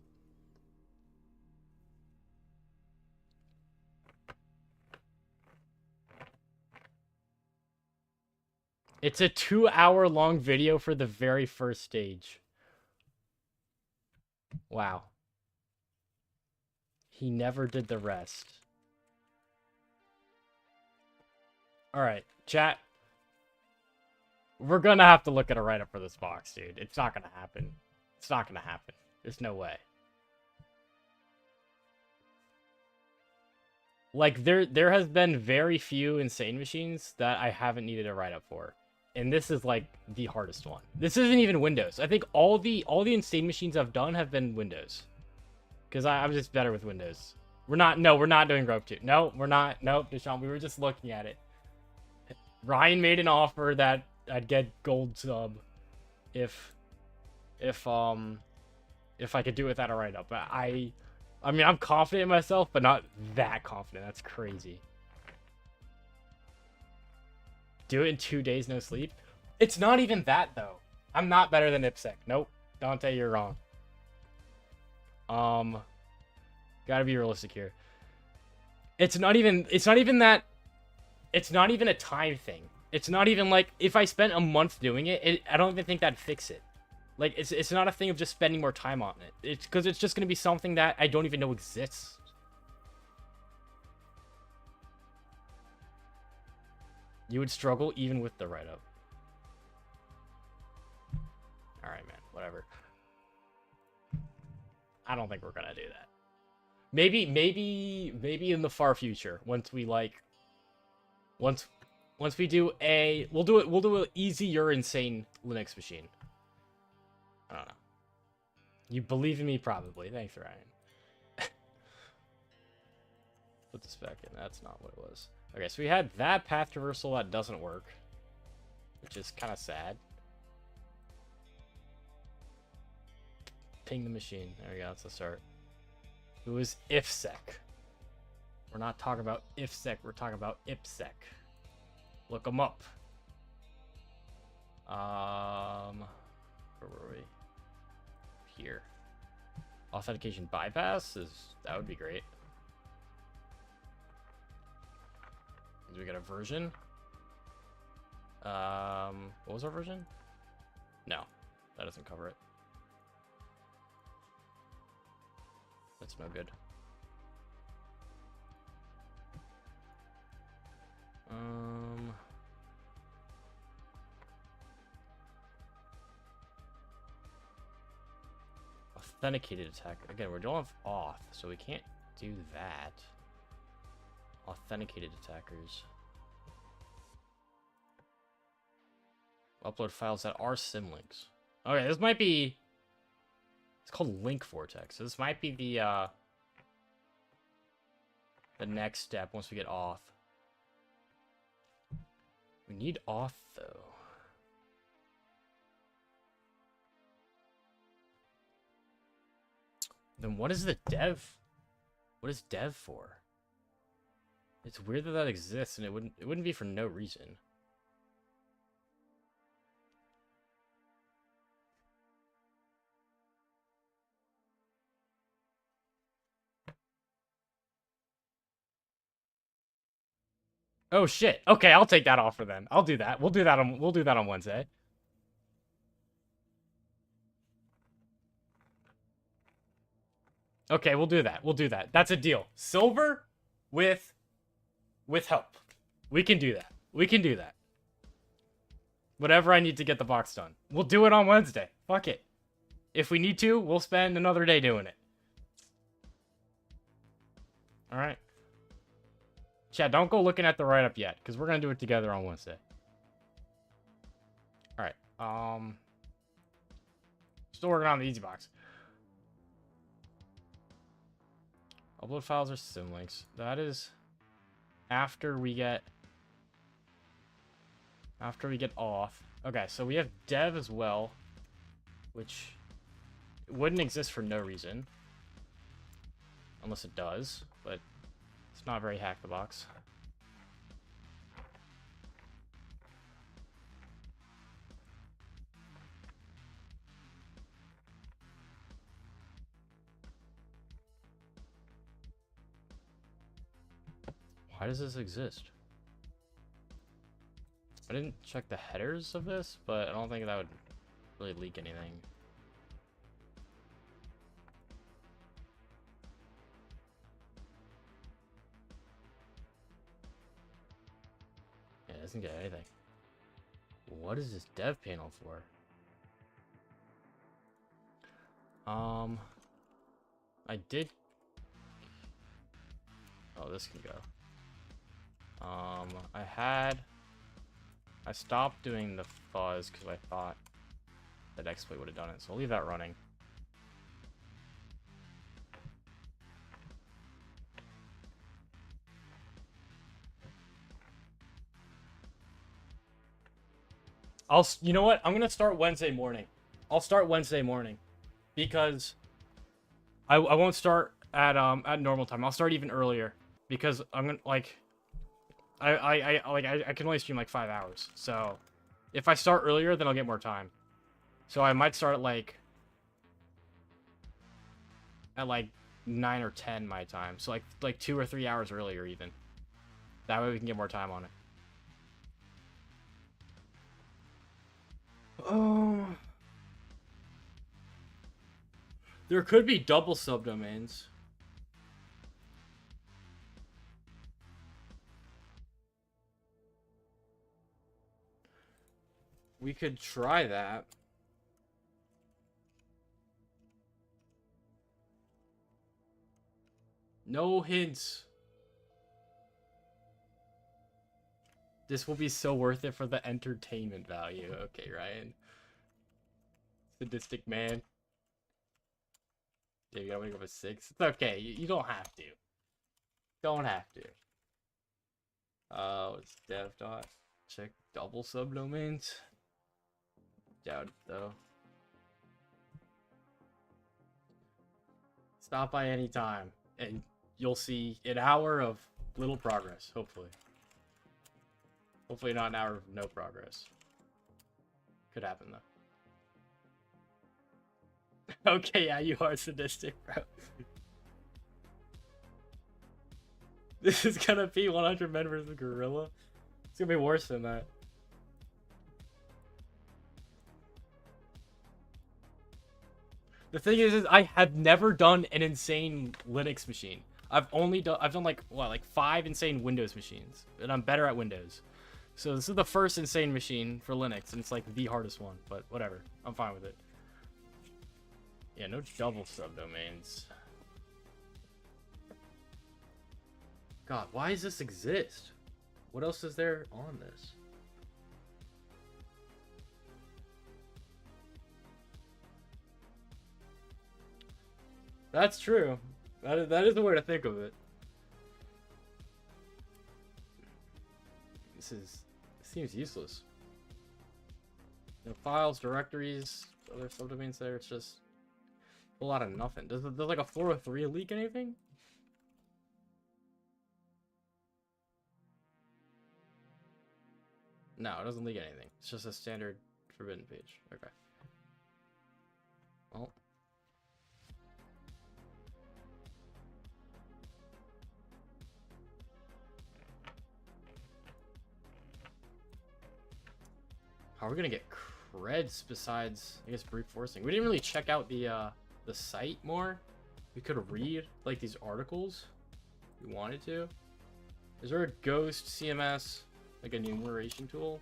It's a 2-hour-long video for the very first stage. Wow. He never did the rest. Alright, chat. We're gonna have to look at a write-up for this box, dude. It's not gonna happen. It's not gonna happen. There's no way. Like, there has been very few insane machines that I haven't needed a write-up for. And this is, like, the hardest one. This isn't even Windows. I think all the insane machines I've done have been Windows. Because I'm just better with Windows. We're not doing rope 2. No, we're not. Nope, Deshaun, we were just looking at it. Ryan made an offer that I'd get gold sub if I could do it without a write-up. I mean, I'm confident in myself, but not that confident. That's crazy. Do it in 2 days, no sleep? It's not even that, though. I'm not better than IPSEC. Nope. Dante, you're wrong. Gotta be realistic here. It's not even that. It's not even a time thing. It's not even like, if I spent a month doing it, I don't even think that'd fix it. Like, it's not a thing of just spending more time on it. It's because it's just gonna be something that I don't even know exists. You would struggle even with the write-up. Alright, man. Whatever. I don't think we're gonna do that. Maybe in the far future, once we do we'll do an easier insane Linux machine. I don't know. You believe in me, probably. Thanks, Ryan. Put this back in. That's not what it was. Okay, so we had that path traversal that doesn't work, which is kind of sad. Ping the machine. There we go. That's the start. It was IFSEC. We're not talking about IFSEC. We're talking about IPSEC. Look them up. Where were we? Here. Authentication bypass that would be great. Do we get a version? What was our version? No, that doesn't cover it. That's no good. Authenticated attack. Again, we don't have auth, so we can't do that. Authenticated attackers. Upload files that are symlinks. Okay, this might be... It's called link vortex. So this might be the next step once we get auth. We need auth, though. Then what is the dev? What is dev for? It's weird that that exists, and it wouldn't be for no reason. Oh shit. Okay, I'll take that offer then. I'll do that. We'll do that on Wednesday. Okay, we'll do that. We'll do that. That's a deal. Silver with help. We can do that. We can do that. Whatever I need to get the box done. We'll do it on Wednesday. Fuck it. If we need to, we'll spend another day doing it. Alright. Chad, don't go looking at the write-up yet, because we're going to do it together on Wednesday. Alright. Still working on the easy box. Upload files are symlinks. That is after we get off. Okay, so we have dev as well, which wouldn't exist for no reason. Unless it does, but it's not very hack the box. Why does this exist? I didn't check the headers of this, but I don't think that would really leak anything. Yeah, it doesn't get anything. What is this dev panel for? I did... Oh, this can go. I stopped doing the fuzz because I thought that exploit would have done it, so I'll leave that running. You know what? I'm gonna start Wednesday morning. I'll start Wednesday morning because I won't start at normal time. I'll start even earlier because I'm gonna like. I can only stream like 5 hours, so if I start earlier, then I'll get more time. So I might start at like 9 or 10 my time, so like 2 or 3 hours earlier even. That way we can get more time on it. Oh, there could be double subdomains. We could try that. No hints. This will be so worth it for the entertainment value. Okay, Ryan. Sadistic man. Yeah, you gotta wake up at 6. It's okay. You don't have to. Don't have to. It's dev dot. Check double subdomains. Doubt it, though. Stop by any time, and you'll see an hour of little progress, hopefully. Hopefully not an hour of no progress. Could happen though. Okay, yeah, you are sadistic, bro. This is gonna be 100 men versus gorilla. It's gonna be worse than that. The thing is I have never done an insane Linux machine. I've done like what, like 5 insane Windows machines, and I'm better at Windows. So this is the first insane machine for Linux, and it's like the hardest one. But whatever, I'm fine with it. Yeah, no double subdomains. God, why does this exist? What else is there on this? That's true. That is the way to think of it. This seems useless. No files, directories, other subdomains there. It's just a lot of nothing. Does like a 403 leak anything? No, it doesn't leak anything. It's just a standard forbidden page. Okay. Well. How are we gonna get creds besides, I guess, brute forcing? We didn't really check out the site more. We could read like these articles. If we wanted to. Is there a ghost CMS, like a enumeration tool?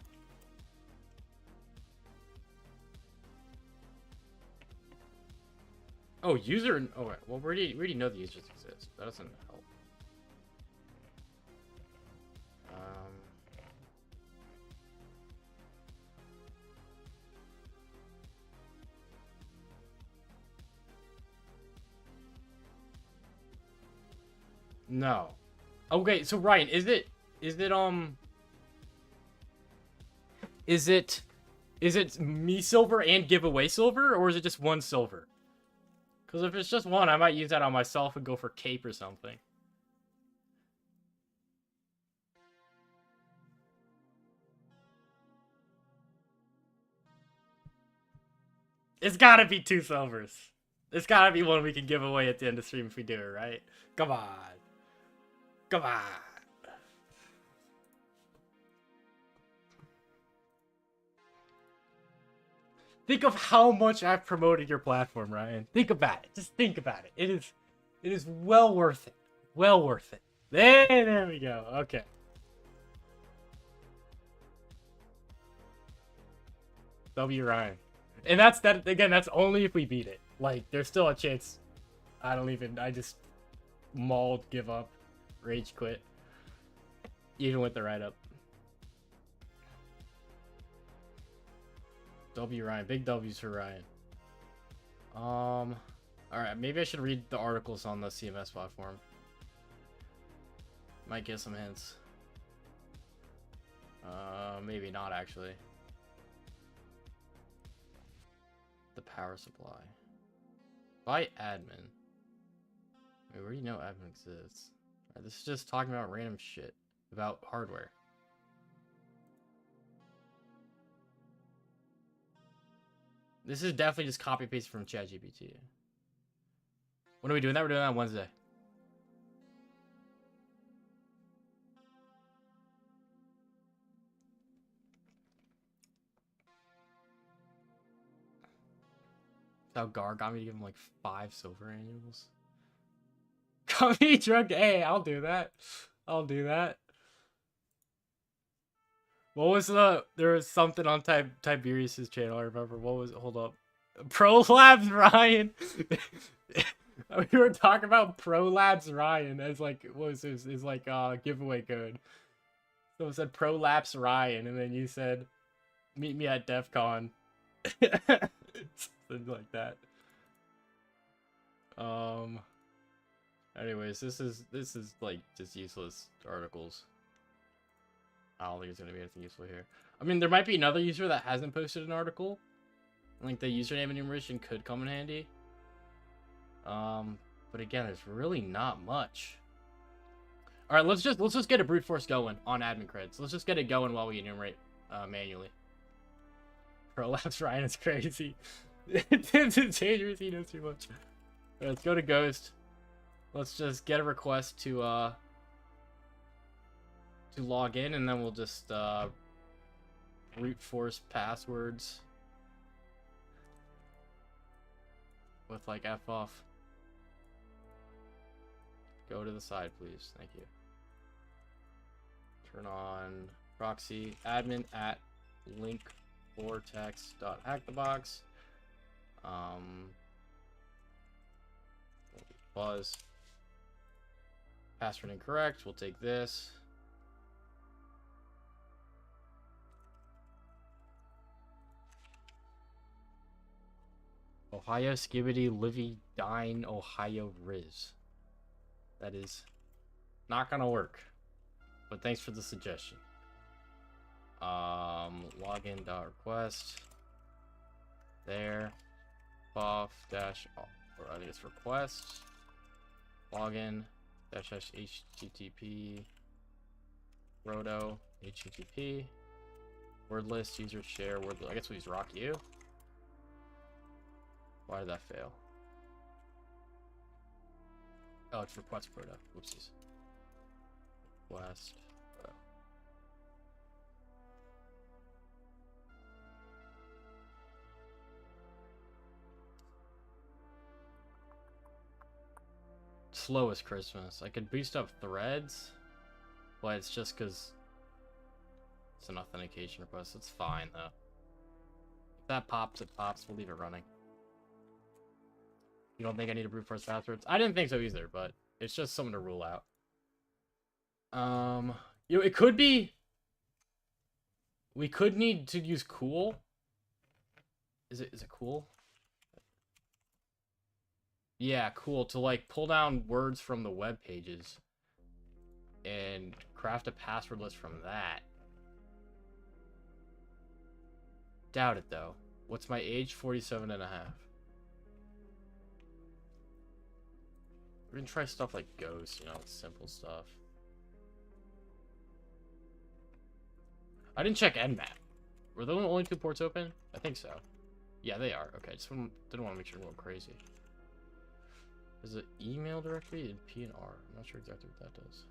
Oh, user. Oh, right. Well, we already know the users exist. That doesn't help. No. Okay, so Ryan, is it me silver and giveaway silver, or is it just one silver? Because if it's just one, I might use that on myself and go for cape or something. It's gotta be 2 silvers. It's gotta be one we can give away at the end of stream if we do it, right? Come on. Come on. Think of how much I've promoted your platform, Ryan. Think about it. Just think about it. It is well worth it. Well worth it. There we go. Okay. W Ryan. And that's that again, that's only if we beat it. Like, there's still a chance. I just mauled, give up, rage quit. Even with the write-up. W Ryan. Big W's for Ryan. Alright, maybe I should read the articles on the CMS platform. Might get some hints. Maybe not actually. The power supply. By admin. Wait, where do you know admin exists? Right, this is just talking about random shit about hardware. This is definitely just copy paste from ChatGPT. When are we doing that? We're doing that on Wednesday. How Gar got me to give him like 5 silver annuals. Got me drugged. Hey, I'll do that. I'll do that. What was there was something on Tiberius's channel, I remember. What was it? Hold up. Prolabs Ryan. We were talking about Prolabs Ryan as like, what was his like giveaway code. So it said Prolapse Ryan, and then you said, meet me at DEF CON. Something like that. Anyways, this is like just useless articles. I don't think there's gonna be anything useful here. I mean, there might be another user that hasn't posted an article. Like the username enumeration could come in handy. But again, there's really not much. All right, let's just get a brute force going on admin creds. Let's just get it going while we enumerate manually. Prolapse Ryan is crazy. Tim's dangerous, he knows too much. Right, let's go to Ghost. Let's just get a request to log in, and then we'll just brute force passwords with like F off. Go to the side, please. Thank you. Turn on proxy admin at linkvortex.hackthebox. Buzz. Password incorrect. We'll take this. Ohio Skibbity Livy Dine Ohio Riz. That is not gonna work. But thanks for the suggestion. Login.request. There. Off dash, or I think it's request. Login dash HTTP. Roto HTTP. Word list user share word list. I guess we'll use rock you. Why did that fail? Oh, it's request proto. Whoopsies. Request proto. Slow as Christmas. I could boost up threads, but it's just because it's an authentication request. It's fine though. If that pops, it pops. We'll leave it running. You don't think I need to brute force passwords? I didn't think so either, but it's just something to rule out. You know, it could be. We could need to use cool. Is it cool? Yeah, cool, to like pull down words from the web pages and craft a password list from that. Doubt it though. What's my age? 47 and a half. We're gonna try stuff like Ghost, you know, simple stuff. I didn't check Nmap. Were the only 2 ports open? I think so. Yeah, they are. Okay, just didn't want to make sure we're going crazy. Is it email directory in P and R? I'm not sure exactly what that does.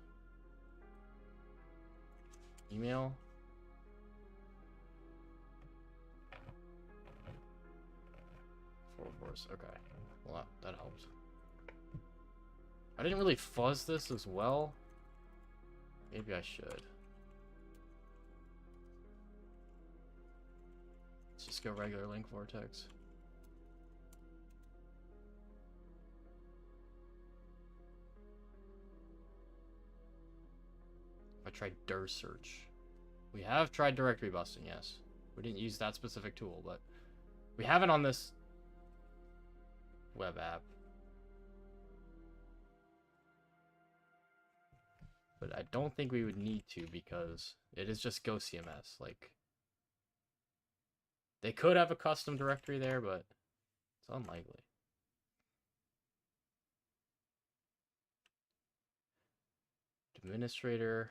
Email. Force. Okay. Well, that helps. I didn't really fuzz this as well. Maybe I should. Let's just go regular link vortex. I tried dir search. We have tried directory busting, yes. We didn't use that specific tool, but we have it on this web app. But I don't think we would need to because it is just Go CMS. Like, they could have a custom directory there, but it's unlikely. Administrator.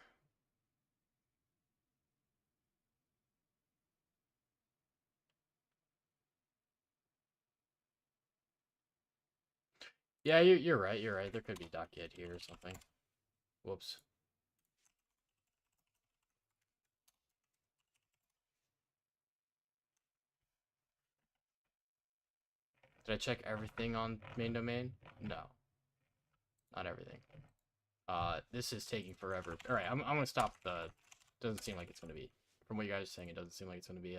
Yeah, you're right. You're right. There could be .get here or something. Whoops. Did I check everything on main domain? No. Not everything. This is taking forever. Alright, I'm gonna stop the... Doesn't seem like it's gonna be... From what you guys are saying, it doesn't seem like it's gonna be,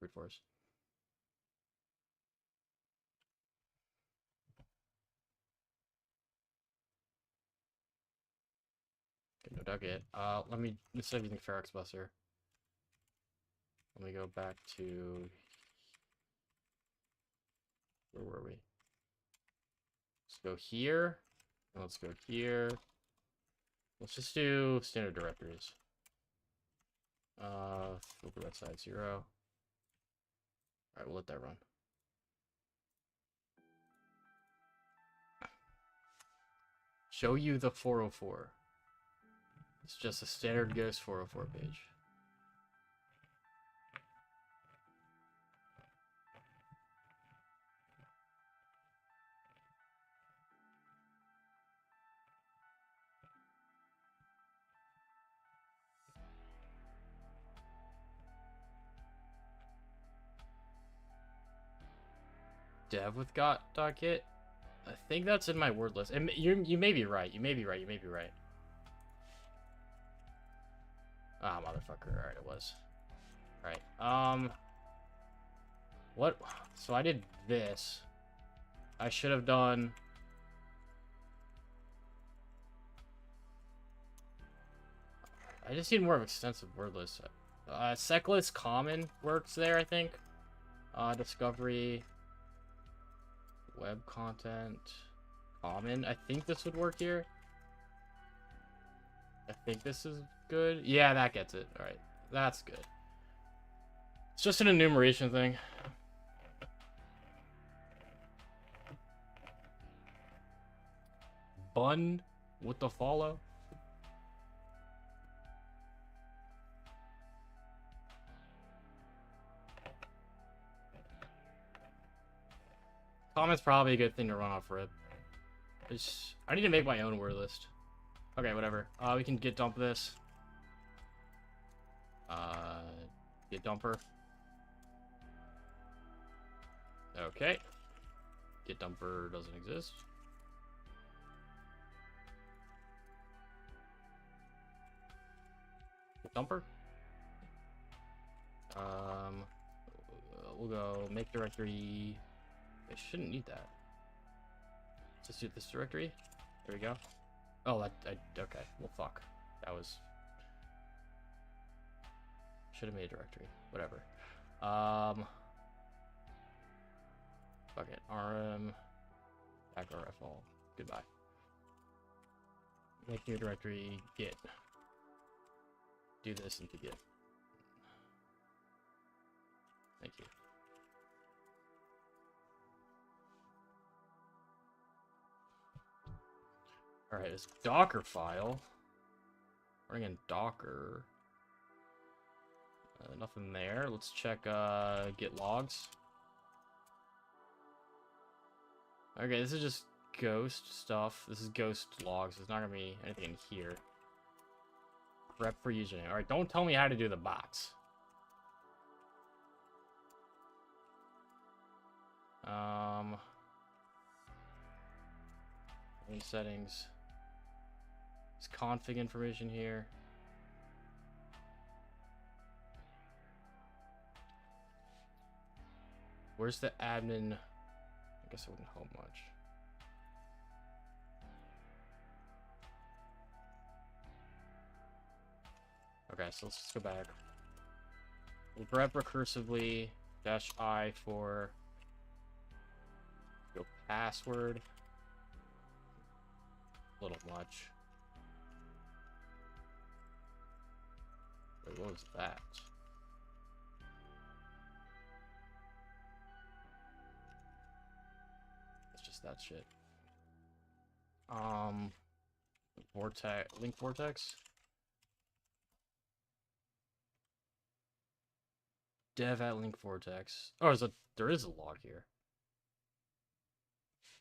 brute force. Okay, no .get. Let me... Instead of using Ferox Busser, let me go back to... Where were we? Let's go here. And let's go here. Let's just do standard directories. We'll go outside 0. Alright, we'll let that run. Show you the 404. It's just a standard Ghost 404 page. dev with got.git. I think that's in my word list. And you may be right. You may be right. You may be right. Ah, motherfucker. All right, it was. All right. What? So I did this. I should have done. I just need more of an extensive word list. Seclist common works there, I think. Discovery. Web content. Common. I think this would work here. I think this is good. Yeah, that gets it. Alright. That's good. It's just an enumeration thing. Bun with the follow. Comment's probably a good thing to run off rip. I need to make my own word list. Okay, whatever. We can git dump this. Git dumper. Okay. Git dumper doesn't exist. Git dumper. We'll go make directory. I shouldn't need that. Just do this directory. There we go. Oh, okay. Well, fuck. That was. Should have made a directory. Whatever. Fuck it. rm. Back rfl. Goodbye. Make new directory. Git. Do this into git. Thank you. Alright, it's Docker file. Running in Docker. Nothing there. Let's check git logs. Okay, this is just ghost stuff. This is ghost logs. There's not gonna be anything in here. Rep for username. Alright, don't tell me how to do the bots. Main settings. There's config information here. Where's the admin? I guess it wouldn't help much. Okay, so let's just go back. We'll grep recursively -I for go password. A little much. Wait, what was that? It's just that shit. Vortex, link vortex. Dev at link vortex. Oh, there is a log here.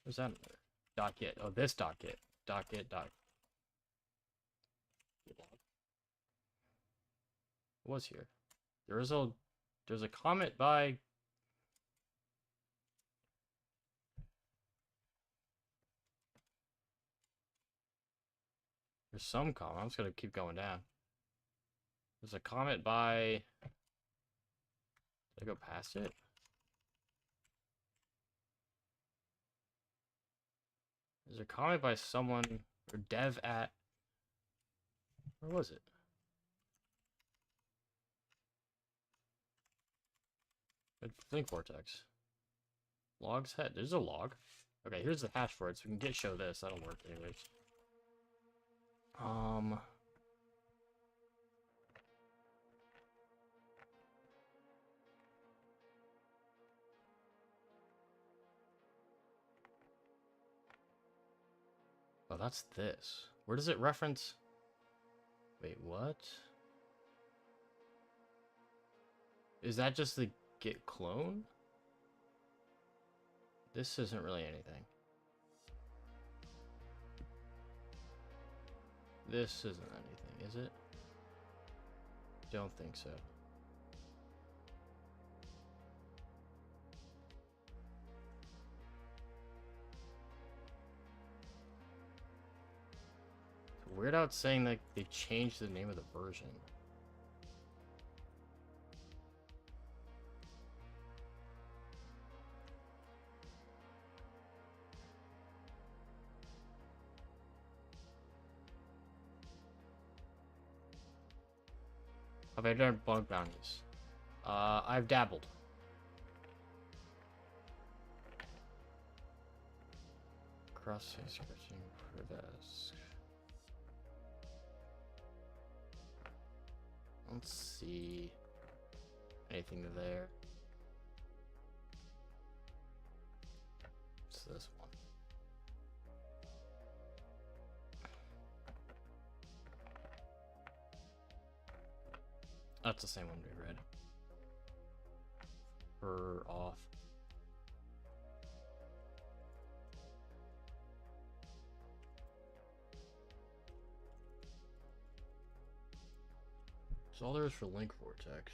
Where's that? .git. Oh, this .git. .git. What was here? There's a comment by. There's some comment. I'm just gonna keep going down. There's a comment by. Did I go past it? There's a comment by someone or dev at. Where was it? Link vortex. Logs head. There's a log. Okay, here's the hash for it, so we can show this. That'll work anyways. Oh, that's this. Where does it reference? Wait, what? Is that just the git clone? This isn't really anything. This isn't anything, is it? Don't think so. weird how it's saying that they changed the name of the version. Have I done bug bounties? I've dabbled. Crossing, scratching, desk. Let's see. Anything there? It's this one. That's the same one we read. For off. That's all there is for link vortex.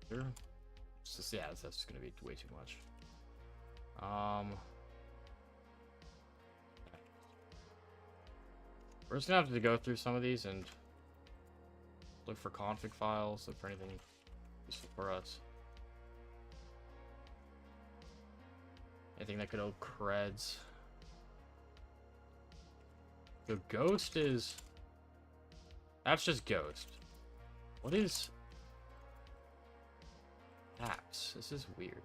Sure. Just, yeah, that's gonna be way too much. We're just gonna have to go through some of these and look for config files, look for anything useful for us. Anything that could owe creds. The ghost is... That's just ghost. What is... apps? This is weird.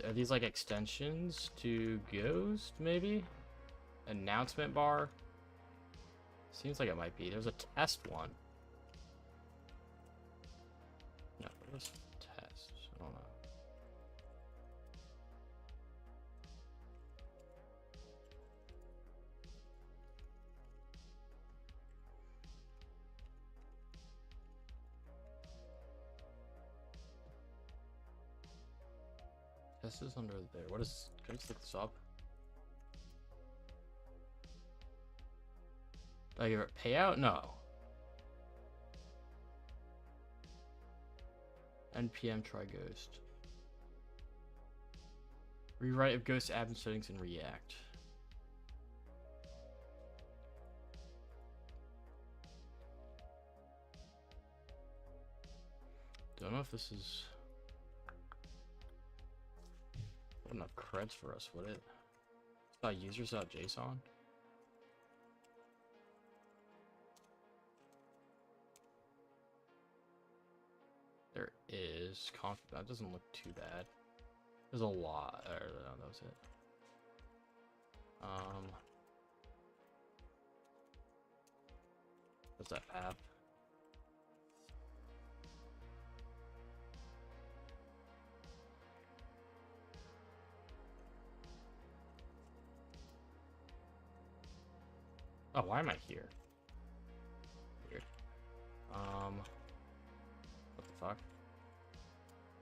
Are these like extensions to Ghost, maybe? Announcement bar? Seems like it might be. There's a test one. No, there's test. I don't know. Test is under there. What is... Can I just look this up? Did I give it payout? No. NPM try Ghost. Rewrite of Ghost admin settings in React. Don't know if this is... Not enough creds for us, would it? It's not users.json. There is config. That doesn't look too bad. There's a lot. No, that was it. What's that path? Oh, why am I here? Weird. What the fuck?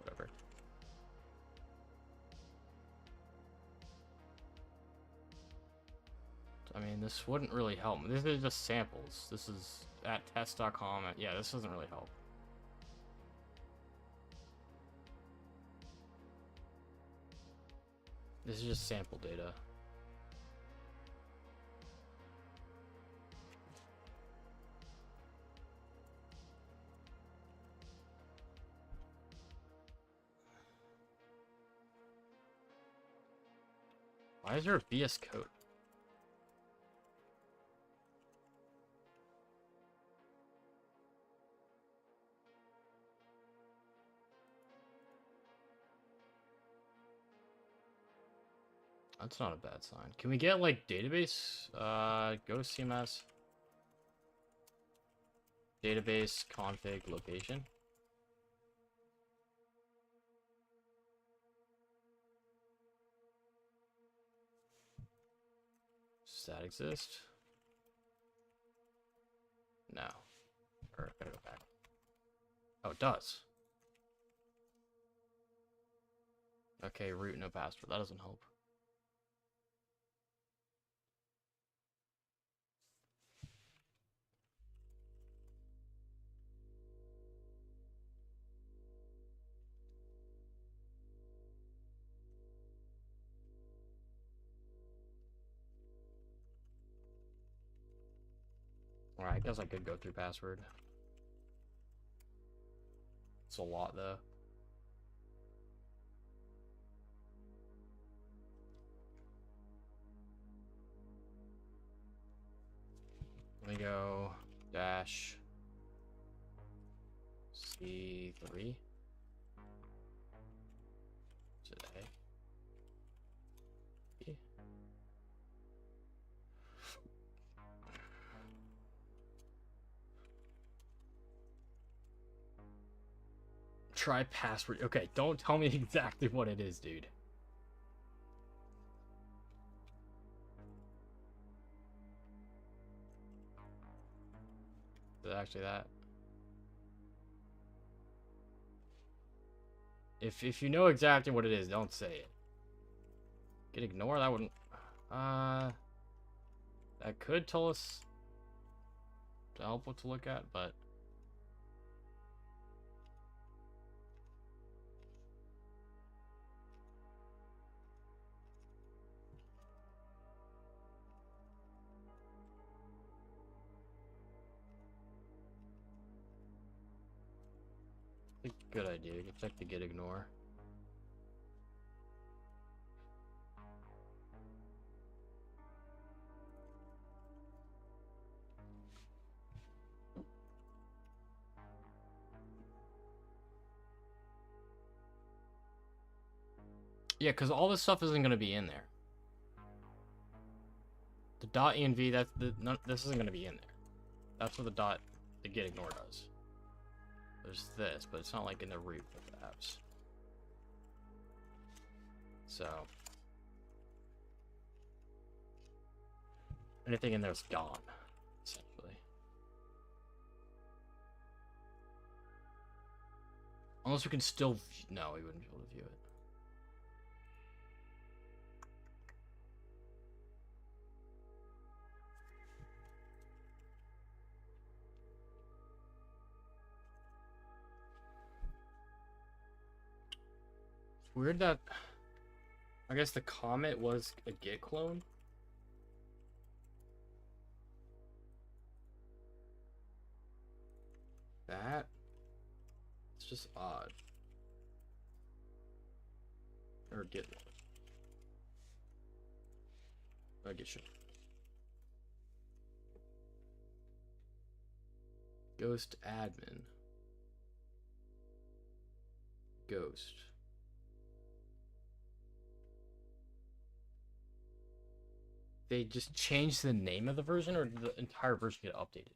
Whatever. I mean, this wouldn't really help. This is just samples. This is at test.com. Yeah, this doesn't really help. This is just sample data. Why is there a VS Code? That's not a bad sign. Can we get like database? Go CMS. Database config location. Does that exist? No. Or I gotta go back. Oh, it does. Okay, root no password. That doesn't help. Alright, I guess I could go through password. It's a lot, though. Let me go dash C3 today. Try password. Okay, don't tell me exactly what it is, dude. Is it actually that? If you know exactly what it is, don't say it. Get ignore, that wouldn't that could tell us to help what to look at, but I think good idea. Check the get ignore. Yeah, because all this stuff isn't going to be in there. The .env, this isn't going to be in there. That's what the get ignore does. There's this, but it's not like in the root of the apps. So anything in there is gone, essentially. Unless we can still no, we wouldn't be able to view it. Weird that I guess the comet was a git clone. That it's just odd. Or git I get shit. Ghost admin. Ghost. They just changed the name of the version, or did the entire version get updated?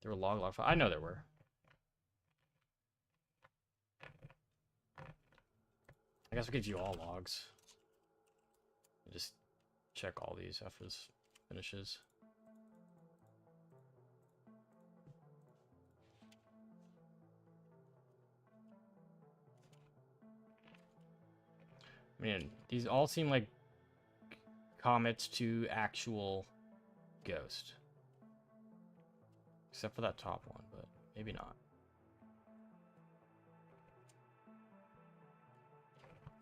There were log files. I know there were. I guess we could view all logs. Just check all these after this finishes. Man, these all seem like comments to actual Ghost. Except for that top one, but maybe not.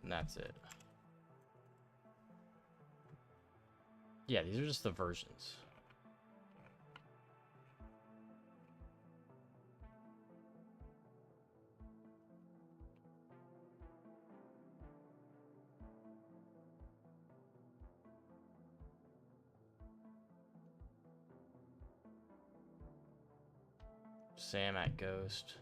And that's it. Yeah, these are just the versions. Sam at Ghost.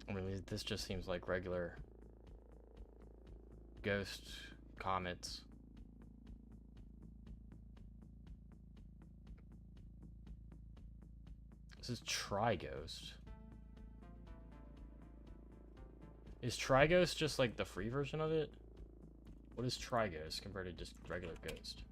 I mean, this just seems like regular Ghost comments. This is Trighost. Is Trighost just like the free version of it? What is Trighost compared to just regular Ghost?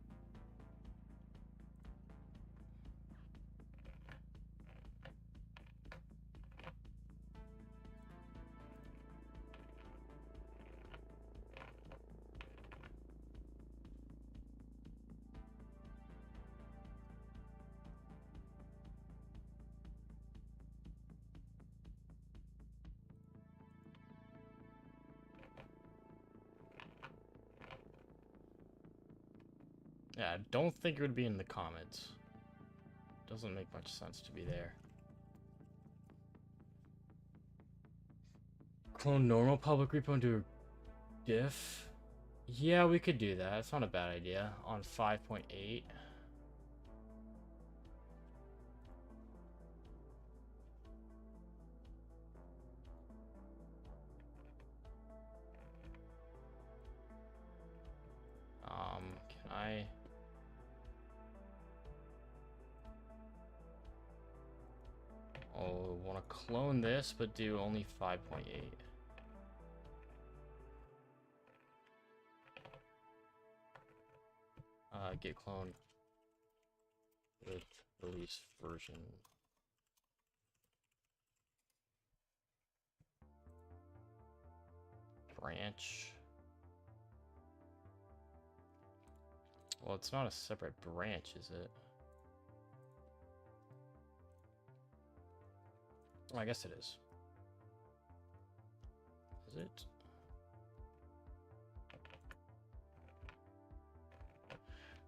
Yeah, I don't think it would be in the comments. Doesn't make much sense to be there. Clone normal public repo and do a diff? Yeah, we could do that. It's not a bad idea. On 5.8. Can I... Oh, want to clone this, but do only 5.8. Git clone with release version. Branch. Well, it's not a separate branch, is it? Oh, I guess it is. Is it?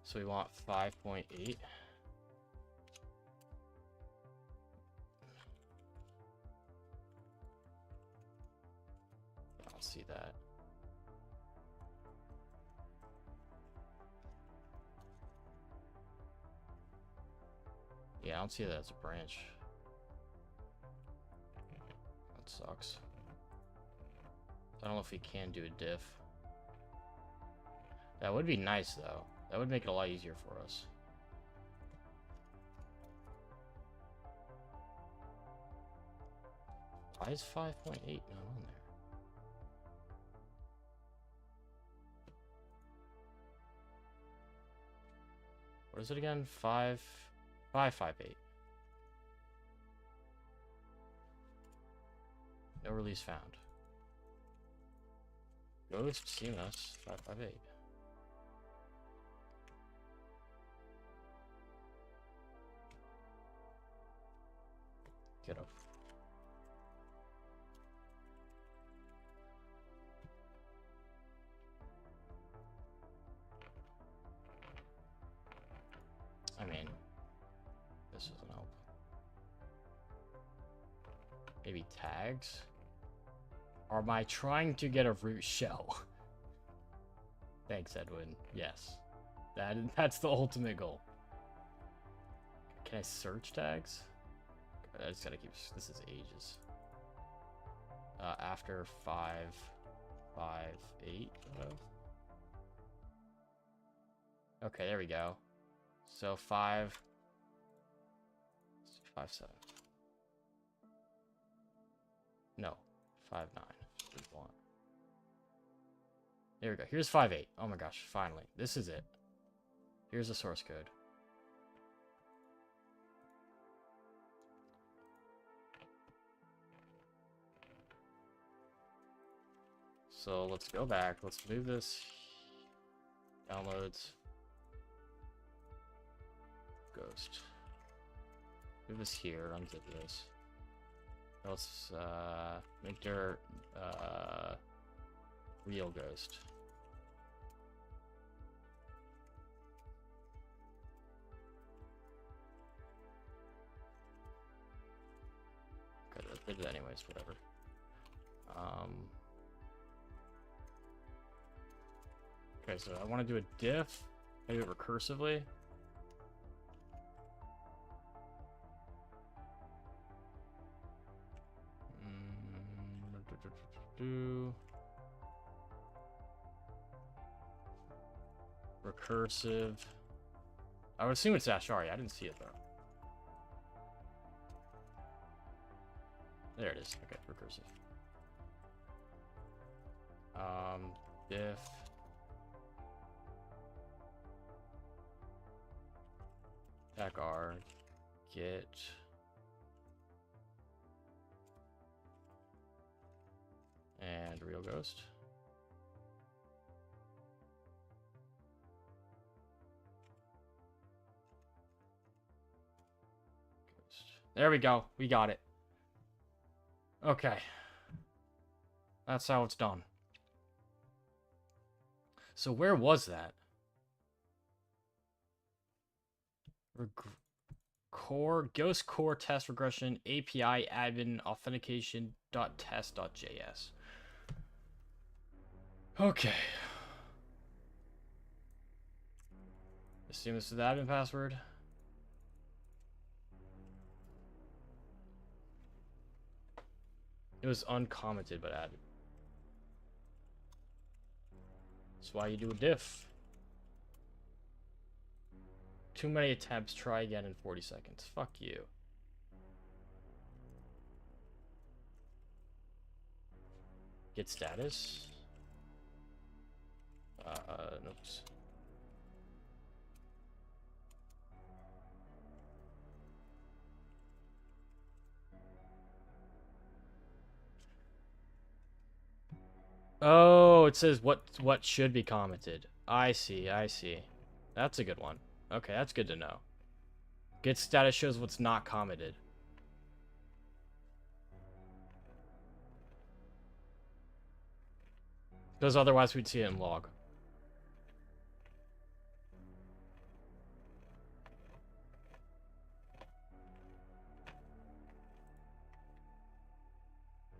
So we want 5.8. I don't see that. Yeah, I don't see that as a branch. That sucks. I don't know if we can do a diff. That would be nice, though. That would make it a lot easier for us. Why is 5.8 not on there? What is it again? 5.5.8. No release found. Ghost CMS 5.5.8. Get up. I mean, this doesn't help. Maybe tags? Or am I trying to get a root shell? Thanks, Edwin. Yes. That's the ultimate goal. Can I search tags? I just gotta keep... This is ages. After 5.5.8. Okay, there we go. So 5.7. No, 5.9. There we go. Here's 5.8. Oh my gosh, finally. This is it. Here's the source code. So let's go back. Let's move this. Downloads. Ghost. Move this here. Unzip this. Let's make dirt real ghost. Okay, I did it anyways. Whatever. Okay, so I want to do a diff. I do it recursively. Recursive. I would assume it's Ashari. I didn't see it though. There it is. Okay, recursive. Diff. Tag R. Get. And real ghost. There we go. We got it. Okay. That's how it's done. So where was that? Core Ghost Core Test Regression API Admin Authentication .test.js. Okay. Assume this is the admin password. It was uncommented but added. That's why you do a diff. Too many attempts, try again in 40 seconds. Fuck you. Get status. Notes. Oh, it says what should be commented. I see, I see. That's a good one. Okay, that's good to know. Get status shows what's not commented. Because otherwise we'd see it in log.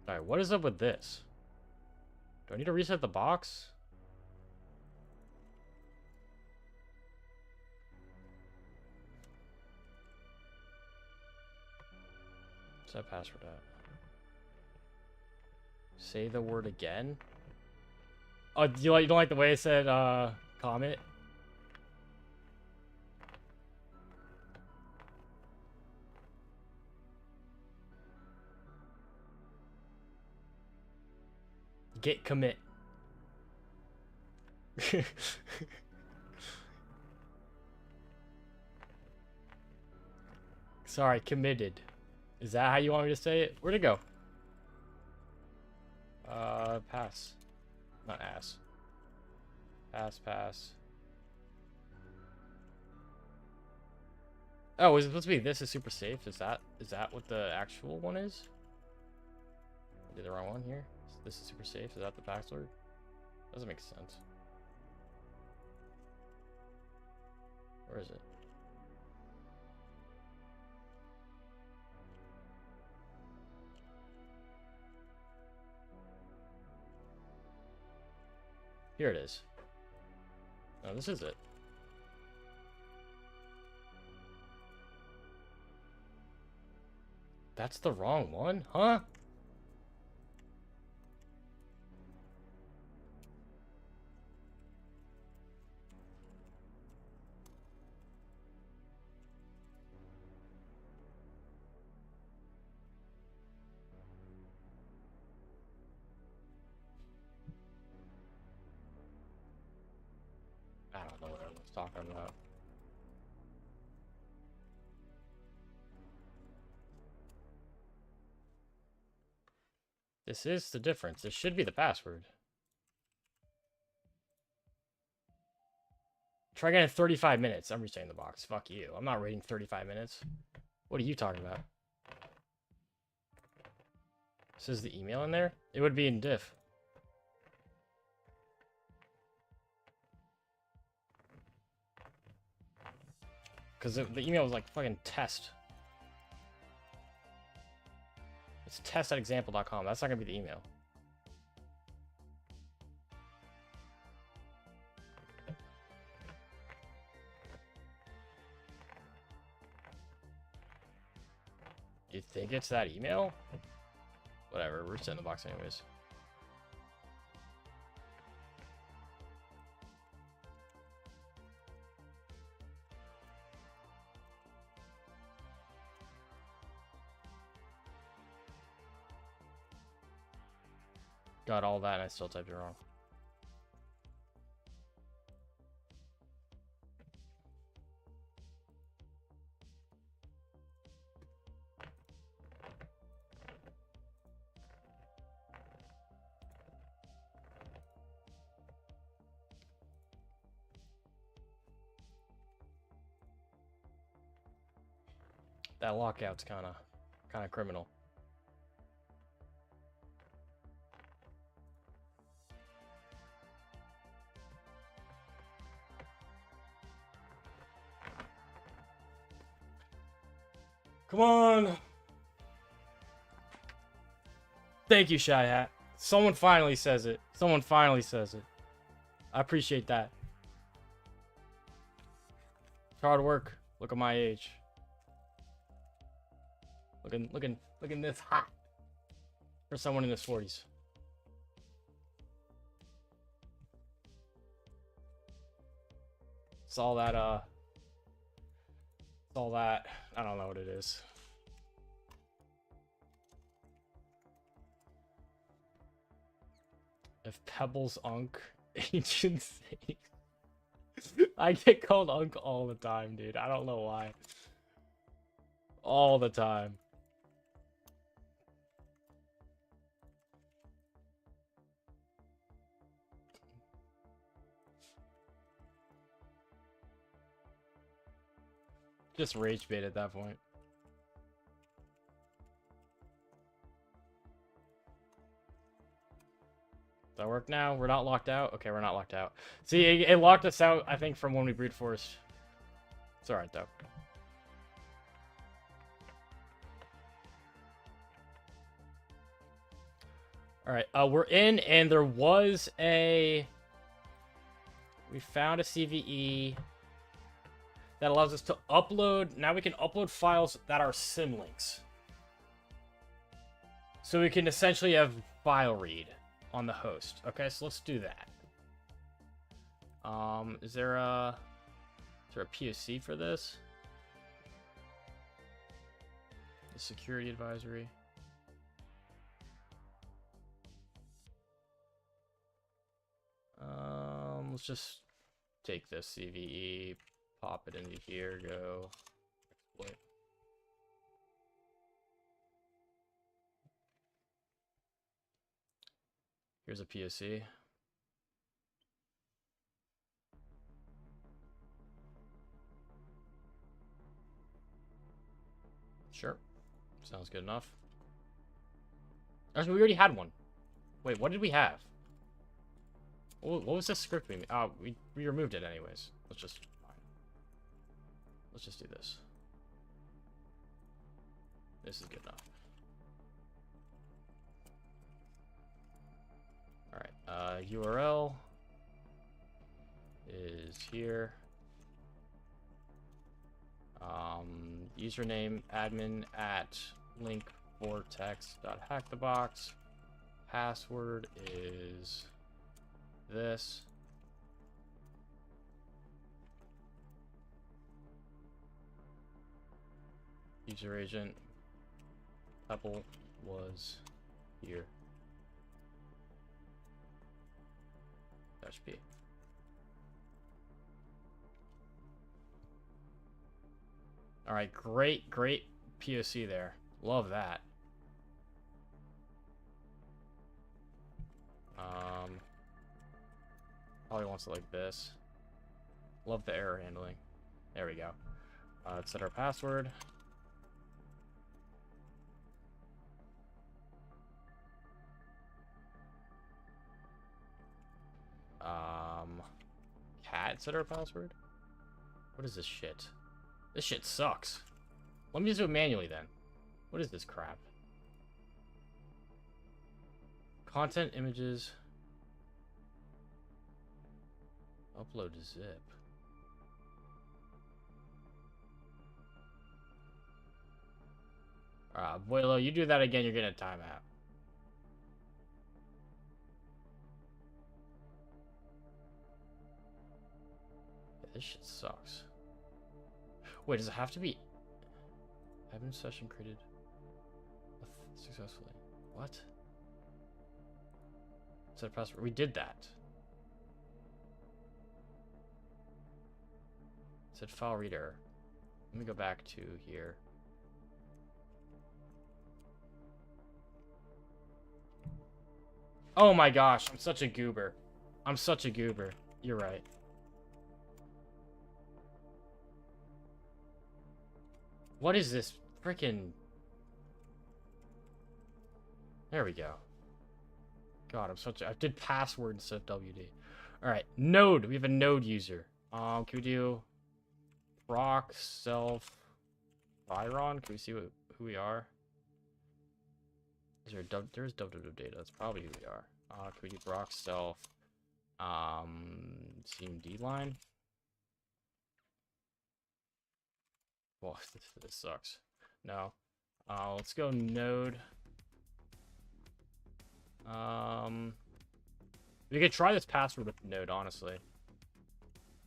Alright, what is up with this? Do I need to reset the box? What's that password at? Say the word again? Oh, you don't like the way it said, comment? Git commit. Sorry, committed. Is that how you want me to say it? Where'd it go? Pass. Not ass. Pass. Oh, is it supposed to be this is super safe? Is that what the actual one is? I did the wrong one here. This is super safe. Is that the password? Doesn't make sense. Where is it? Here it is. No, this is it. That's the wrong one, huh? I don't know what I was talking about. This is the difference. This should be the password. Try again in 35 minutes. I'm resetting the box. Fuck you. I'm not waiting 35 minutes. What are you talking about? This is the email in there? It would be in diff. Because the email was like fucking test. It's test@example.com. That's not going to be the email. You think it's that email? Whatever, we're setting the box anyways. Got all that and I still typed it wrong. That lockout's kind of criminal. Come on. Thank you, Shy Hat. Someone finally says it. Someone finally says it. I appreciate that. It's hard work. Look at my age. Looking this hot for someone in his 40s. It's all that, I don't know what it is. If Pebbles Unk, Ancient Saint. I get called Unk all the time, dude. I don't know why. All the time. Just rage bait at that point. Does that work now? We're not locked out? Okay, we're not locked out. See, it locked us out, I think, from when we brute force. It's alright, though. Alright, we're in, and there was a... We found a CVE that allows us to upload... Now we can upload files that are symlinks. So we can essentially have file read on the host. Okay, so let's do that. Is there a POC for this? The security advisory. Let's just take this CVE, pop it into here, go exploit. Here's a POC. Sure. Sounds good enough. Actually, we already had one. Wait, what did we have? What was this script we made? Oh, we removed it anyways. Let's just do this. This is good enough. Alright, URL is here. Username admin at linkvortex.hackthebox. Password is this. User agent Pebble was here. -p. All right, great POC there. Love that. Probably wants it like this. Love the error handling. There we go. Let's set our password. Cat set our password? What is this shit? This shit sucks. Let me just do it manually then. What is this crap? Content images. Upload to zip. Boilo, you do that again, you're getting a timeout. Yeah, this shit sucks. Wait, does it have to be... Admin session created successfully. What? Set a password. We did that. Said file read error. Let me go back to here. Oh my gosh, I'm such a goober. I'm such a goober. You're right. What is this freaking... There we go. God, I'm such a... I did password instead of WD. Alright, node. We have a node user. Can we do proc self Byron? Can we see who we are? Is there there's www data. That's probably who we are. Can we do Brock self? CMD line. Well, this sucks. No. Let's go node. We could try this password with node, honestly.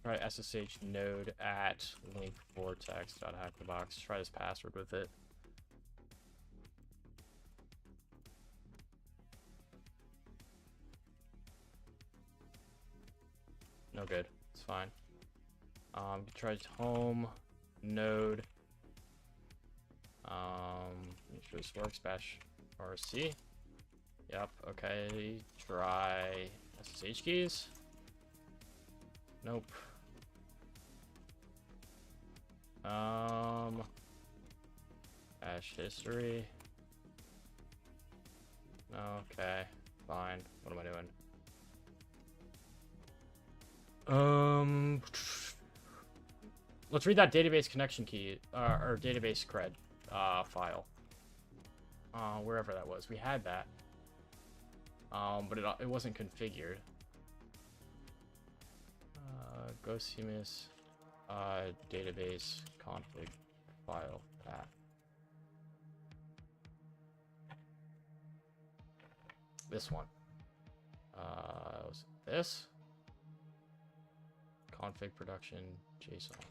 Try SSH node at link vortex.hackthebox. Try this password with it. No good. It's fine. Try home node. Make sure this works. Bash RC. Yep. Okay. Try SSH keys. Nope. Bash history. Okay. Fine. What am I doing? Let's read that database connection key, or database cred, file. Wherever that was. We had that. But it wasn't configured. Go CMS, database config file path. This one. Was it this? Config production JSON.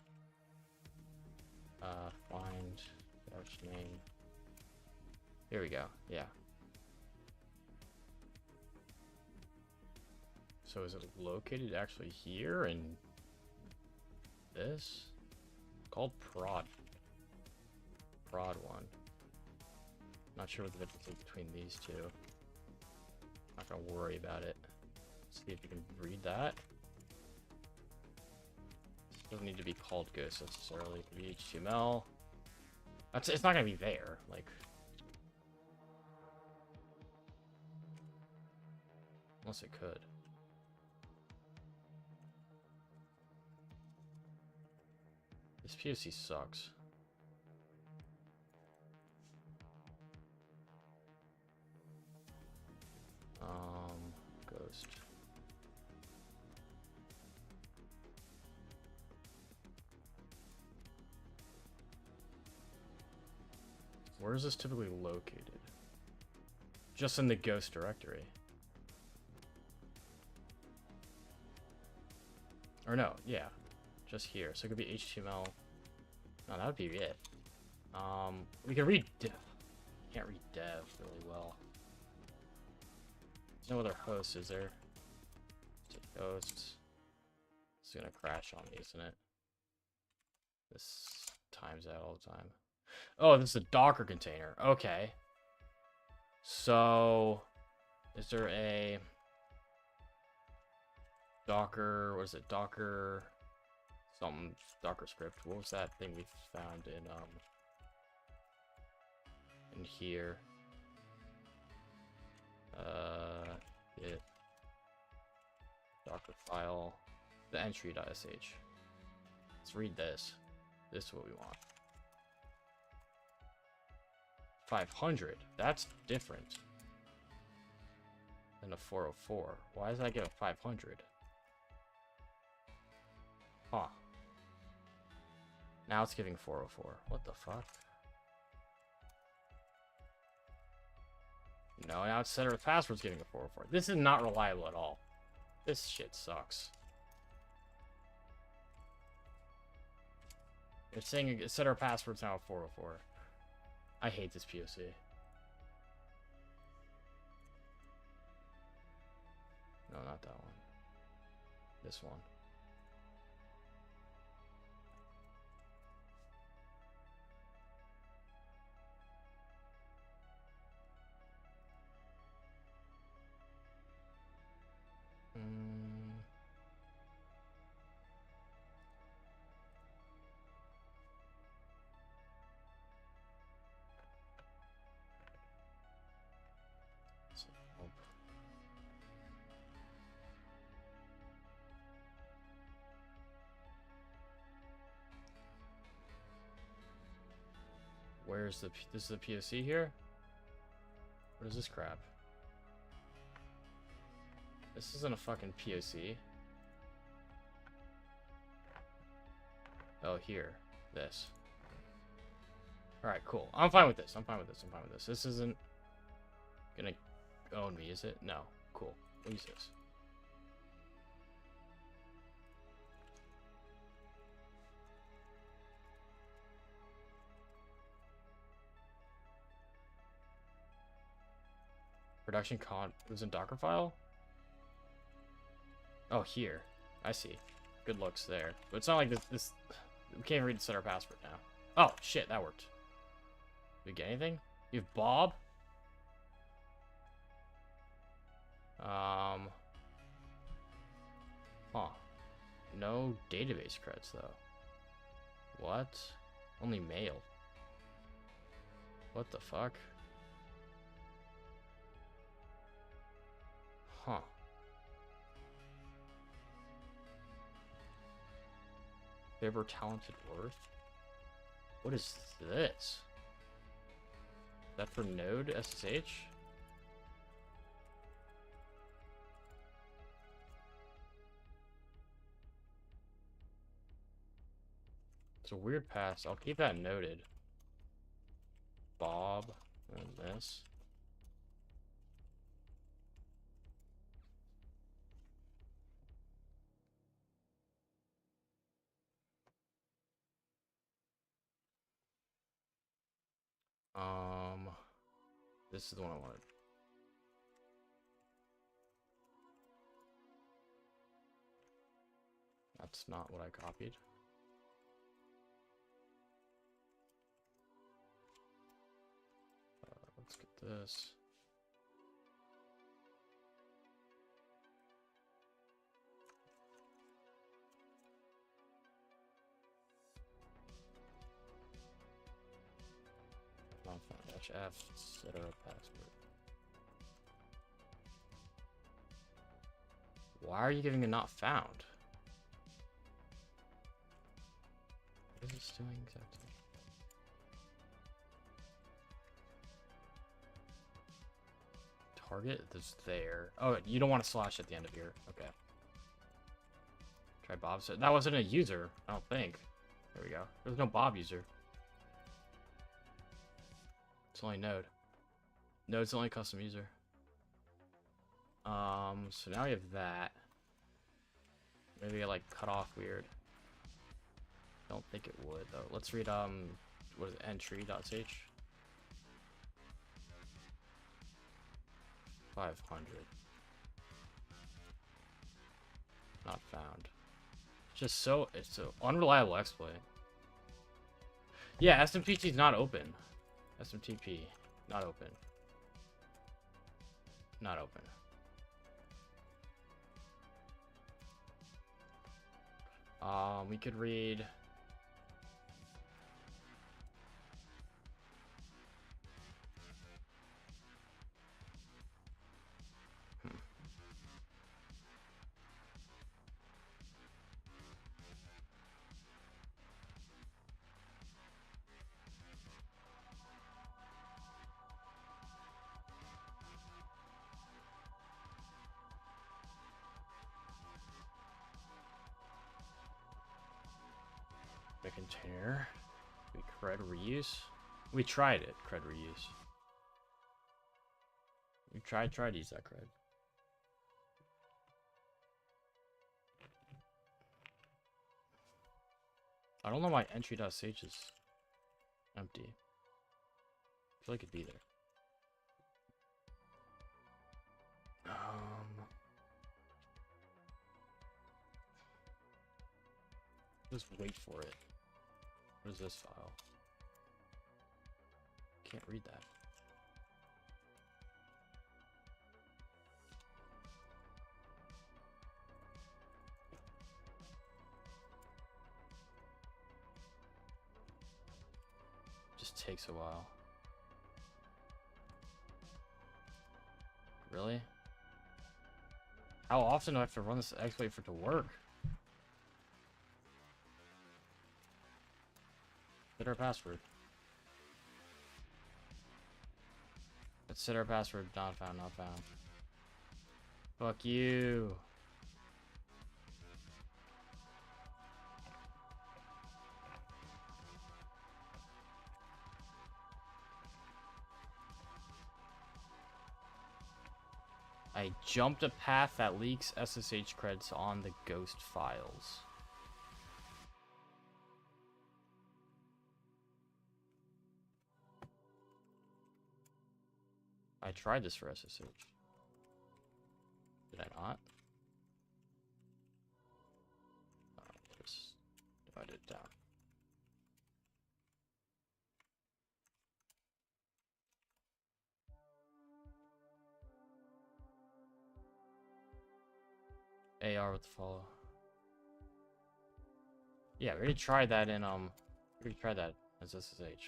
Find dash name. Here we go. Yeah. So is it located actually here in this? It's called prod. Prod one. Not sure what the difference is between these two. Not gonna worry about it. See if you can read that. Doesn't need to be called Ghost necessarily. It could be HTML. It's not gonna be there. Like, unless it could. This POC sucks. Ghost. Where is this typically located? Just in the Ghost directory. Or no, yeah. Just here. So it could be HTML. No, that would be it. We can read dev. Can't read dev really well. There's no other host, is there? Hosts. It's gonna crash on me, isn't it? This times out all the time. Oh, this is a Docker container. Okay. So, is there a Docker? What is it? Docker. Some Docker script. What was that thing we found in here? It Docker file, the entry.sh. Let's read this. This is what we want. 500. That's different than a 404. Why does that get a 500? Huh. Now it's giving 404. What the fuck? No, now it's setter with password's giving a 404. This is not reliable at all. This shit sucks. It's saying setter password's now a 404. I hate this POC. No, not that one. This one. Where's the... This is the POC here? What is this crap? This isn't a fucking POC. Oh, here. This. Alright, cool. I'm fine with this. I'm fine with this. I'm fine with this. This isn't gonna own me, is it? No. Cool. We'll use this. Production was in Docker file? Oh, here. I see. Good looks there. But it's not like this we can't read the set our password now. Oh, shit, that worked. Did we get anything? You have Bob? Huh. No database creds, though. What? Only mail. What the fuck? Huh. Favor talented worth? What is this? Is that for node SSH? It's a weird pass. I'll keep that noted. Bob and this. This is the one I wanted. That's not what I copied. Let's get this. F, set our password. Why are you giving a not found? What is this doing exactly? Target is there. Oh, you don't want to slash at the end of here. Okay. Try Bob. That wasn't a user, I don't think. There we go. There's no Bob user. It's only node. Node's only custom user. So now we have that. Maybe I like cut off weird. Don't think it would though. Let's read what is it, entry.sh. 500. Not found. Just so it's an unreliable exploit. Yeah, SMTP is not open. SMTP, not open. Not open. We could read. The container. We cred reuse. We tried it. Cred reuse. We tried to use that cred. I don't know why entry.sh is empty. I feel like it'd be there. Just wait for it. What is this file? Can't read that. Just takes a while. Really? How often do I have to run this exploit for it to work? Hit our password. Set our password. Not found. Not found. Fuck you. I jumped a path that leaks SSH credits on the ghost files. I tried this for SSH. Did I not? Just divide it down. AR with the follow. Yeah, we already tried that in we already tried that as SSH.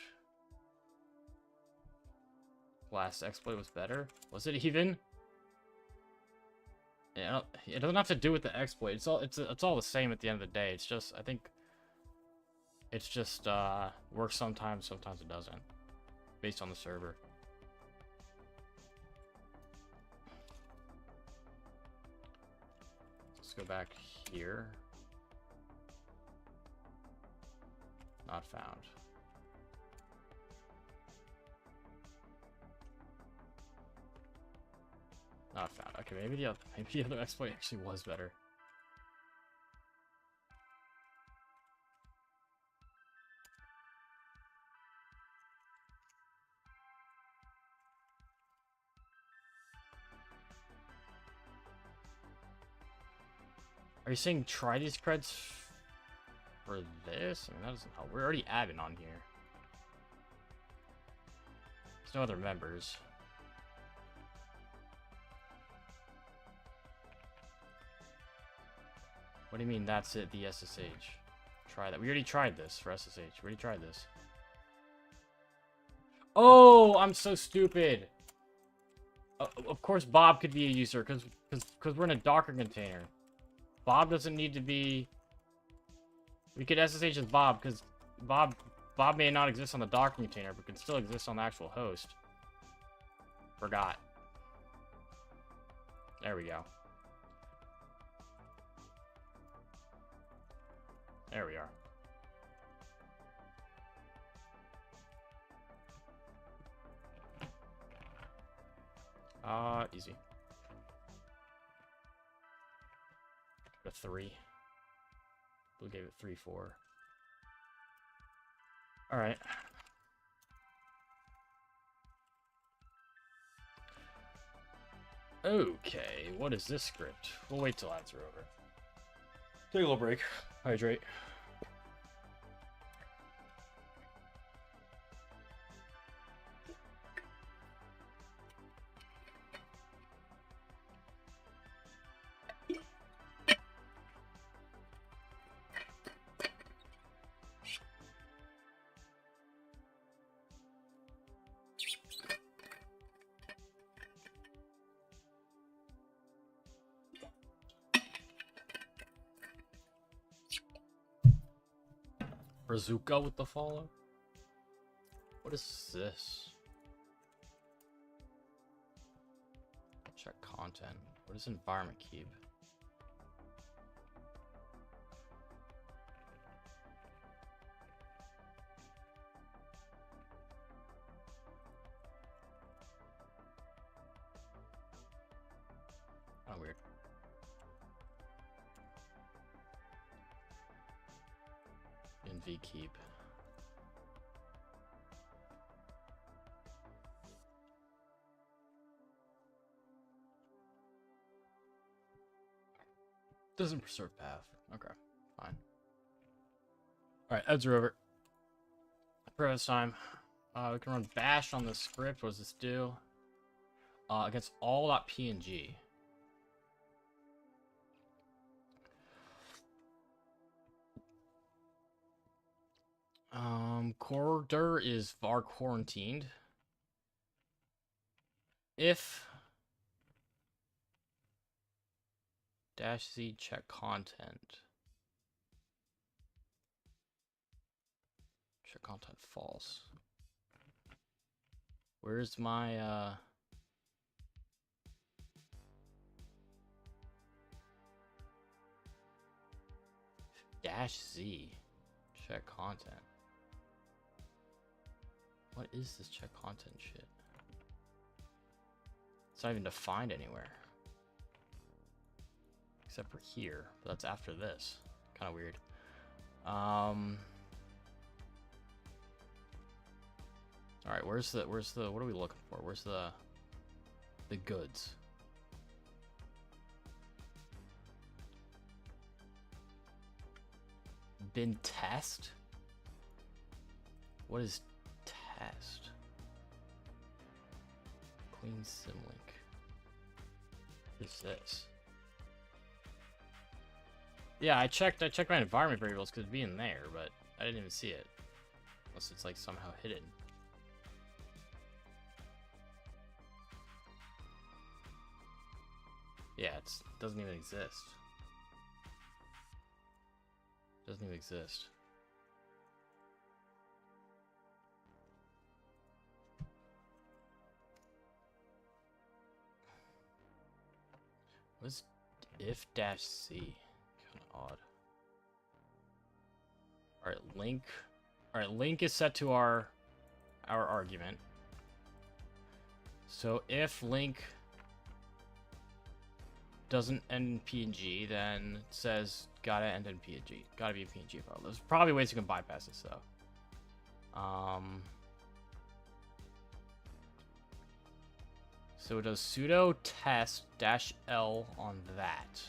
Last exploit was better. Was it even? Yeah, it doesn't have to do with the exploit. It's all the same at the end of the day. It's just I think it's just works sometimes, sometimes it doesn't, based on the server. Let's go back here. Not found. Not found. Okay, maybe the other exploit actually was better. Are you saying try these creds for this? I mean, that doesn't help. We're already admin on here. There's no other members. What do you mean that's it, the SSH? Try that. We already tried this for SSH. We already tried this. Oh, I'm so stupid. Of course Bob could be a user because we're in a Docker container. Bob doesn't need to be... We could SSH as Bob because Bob may not exist on the Docker container but can still exist on the actual host. Forgot. There we go. There we are. Easy. A 3. Blue gave it 3-4. Alright. Okay, what is this script? We'll wait till ads are over. Take a little break. Hydrate. Bazooka with the follow? What is this? Check content. What is environment keep? Oh, weird. NV keep. Doesn't preserve path. Okay, fine. Alright, ads are over. Previous time. We can run bash on the script. What does this do? Against all.png. Corridor is var quarantined. If -z check content. Check content false. Where's my -z. Check content. What is this check content shit? It's not even defined anywhere. Except for here. But that's after this. Kind of weird. Alright, where's the, what are we looking for? Where's the goods? Bin test? What is test? Clean symlink. What is this? Yeah, I checked my environment variables because it'd be in there, but I didn't even see it. Unless it's like somehow hidden. Yeah, it doesn't even exist. Doesn't even exist. What's if-c? Kind of odd. Alright, link. Alright, link is set to our argument. So if link doesn't end in PNG, then it says gotta end in PNG. Gotta be a PNG file. There's probably ways you can bypass this though. So it does sudo test -l on that.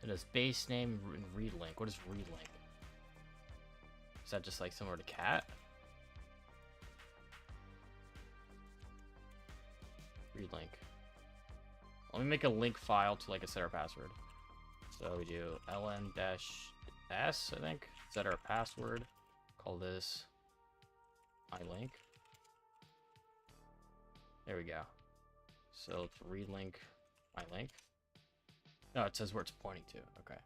It does base name and read link. What is read link? Is that just like similar to cat? Read link. Let me make a link file to like a set our password. So we do ln-s, I think. Set our password. Call this ilink. There we go. So let's read link ilink. No, it says where it's pointing to. Okay.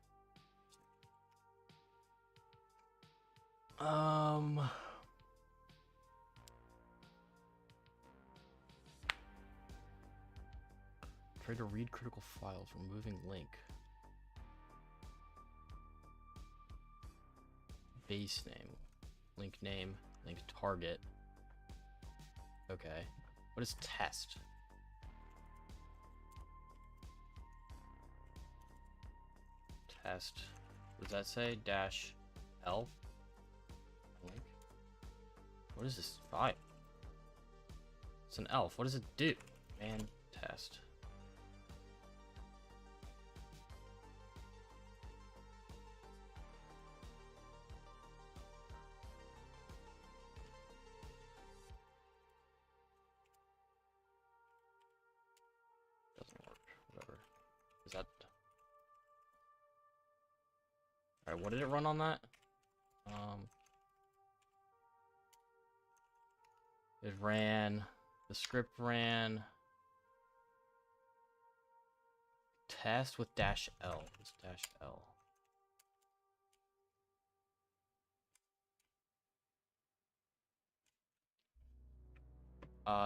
Try to read critical files, removing link. Base name, link target. Okay. What is test? Test. What does that say? -l? Link. What is this file? It's an elf. What does it do? Man, test. Doesn't work. Whatever. Is that... Alright, what did it run on that? It ran... The script ran... Test with -l. What's -l?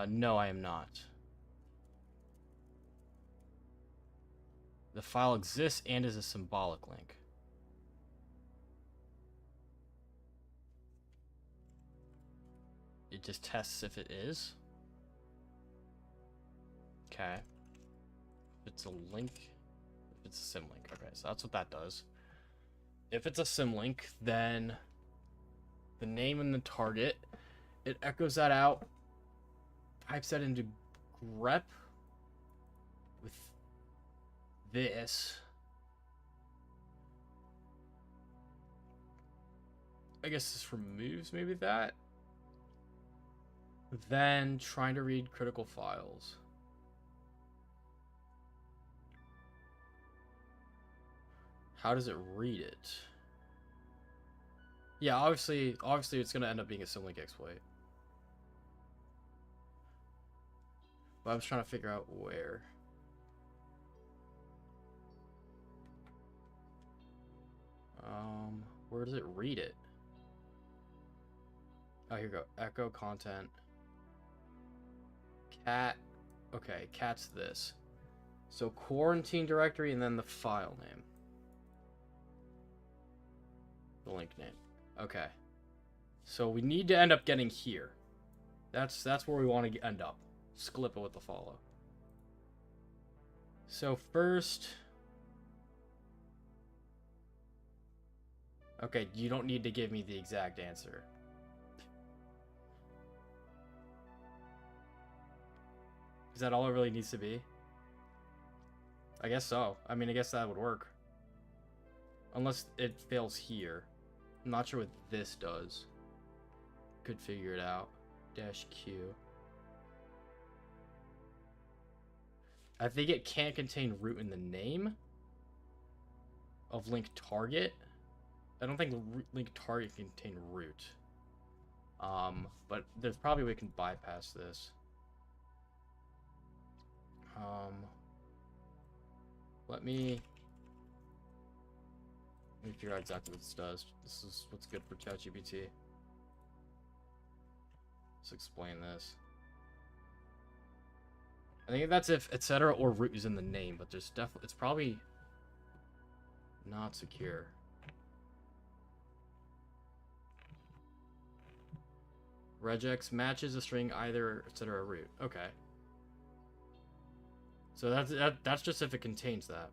No, I am not. The file exists and is a symbolic link. It just tests if it is. Okay. If it's a link, if it's a symlink. Okay, so that's what that does. If it's a symlink, then the name and the target, it echoes that out, types that into grep with this. I guess this removes maybe that. Then trying to read critical files. How does it read it? Yeah, obviously it's gonna end up being a symlink exploit. But I was trying to figure out where. Where does it read it? Oh, here we go. Echo content. Cat. Okay, cat's this. So quarantine directory and then the file name. the link name. Okay. So we need to end up getting here. That's where we want to end up. Clip it with the follow. So first... Okay, you don't need to give me the exact answer. Is that all it really needs to be? I guess so. I mean, I guess that would work. Unless it fails here. I'm not sure what this does. Could figure it out. -Q. I think it can't contain root in the name of link target. I don't think link target can contain root. But there's probably a way we can bypass this. Let me figure out exactly what this does. This is what's good for ChatGPT. Let's explain this. I think that's if etc. or root is in the name, but there's definitely it's probably not secure. Regex matches a string either etc. or root. Okay. So that's just if it contains that.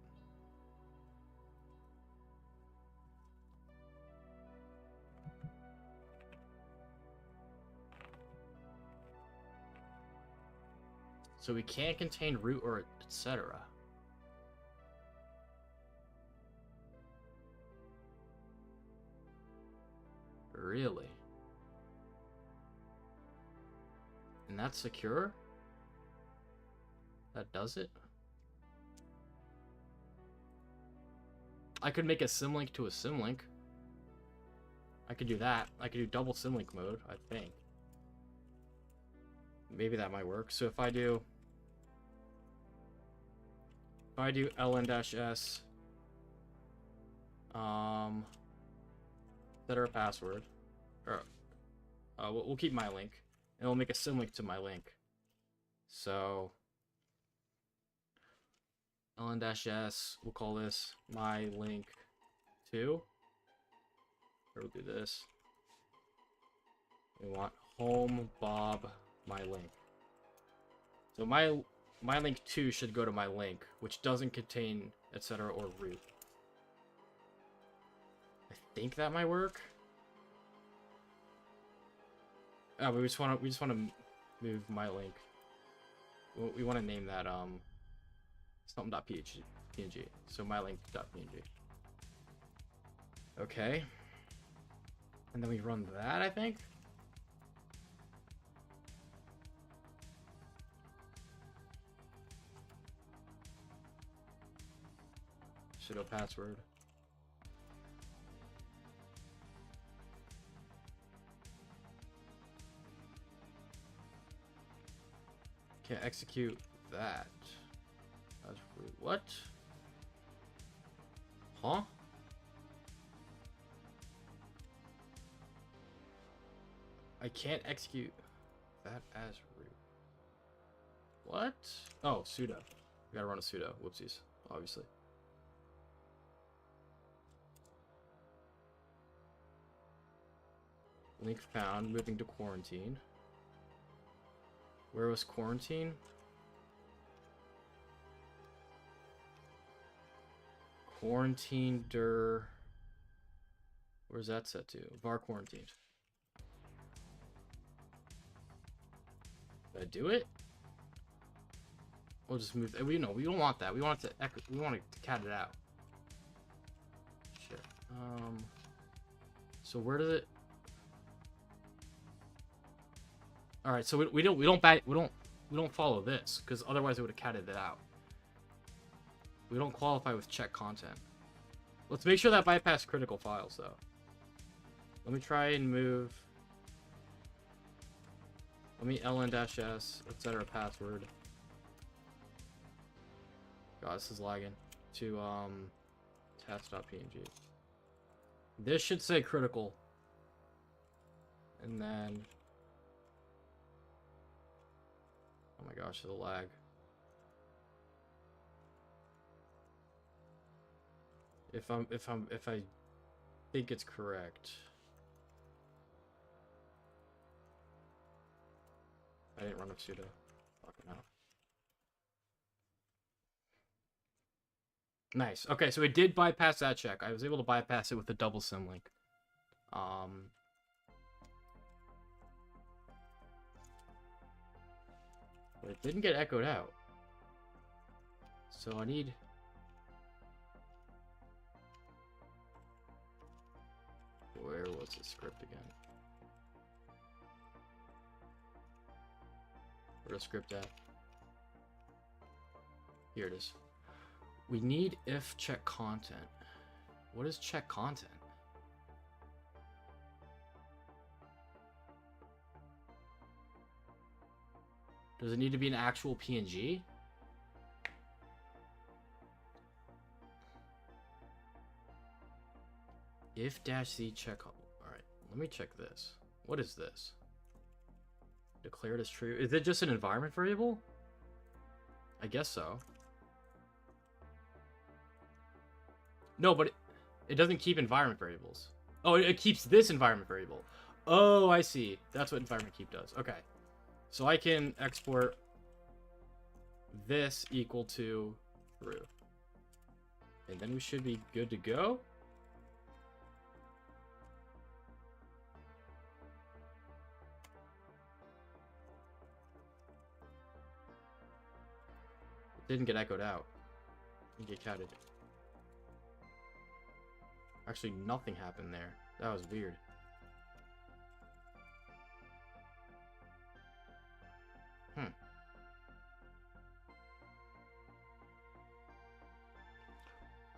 So we can't contain root or etc. Really? And that's secure? That does it? I could make a symlink to a symlink. I could do that. I could do double symlink mode, I think. Maybe that might work. So if I do ln-s set our password, or we'll keep my link, and we'll make a symlink to my link. So ln-s, we'll call this my link 2, or we'll do this. We want home Bob my link. So my link 2 should go to my link, which doesn't contain etc. or root. I think that might work. Oh, but we just want to move my link. We want to name that something.png. So my link.png. Okay. And then we run that, I think. Sudo password. Can't execute that. That's rude. What? Huh? I can't execute that as root. What? Oh, sudo. We gotta run a sudo. Whoopsies. Obviously. Link found. Moving to quarantine. Where was quarantine? Quarantine dir. Where's that set to? Var quarantined. Did I do it? We'll just move. We don't want that. We want it to. We want to cat it out. Shit. So where does it? All right. So we don't follow this because otherwise it would have catted it out. We don't qualify with check content. Let's make sure that bypass critical files though. Let me try and move. Let me ln-s, etc. password. God, this is lagging. To test.png. This should say critical. And then oh my gosh, the lag. If I think it's correct. I didn't run a pseudo. Fucking hell. Nice. Okay, so it did bypass that check. I was able to bypass it with a double symlink. But it didn't get echoed out. So I need... Where was the script again? Where's the script at? Here it is. We need if check content. What is check content? Does it need to be an actual PNG? If dash z check. Alright, let me check this. What is this? Declared as true. Is it just an environment variable? I guess so. No, but it doesn't keep environment variables. Oh, it keeps this environment variable. Oh, I see. That's what environment keep does. Okay. So I can export this equal to true. And then we should be good to go. It didn't get echoed out. It didn't get counted. Actually, nothing happened there. That was weird.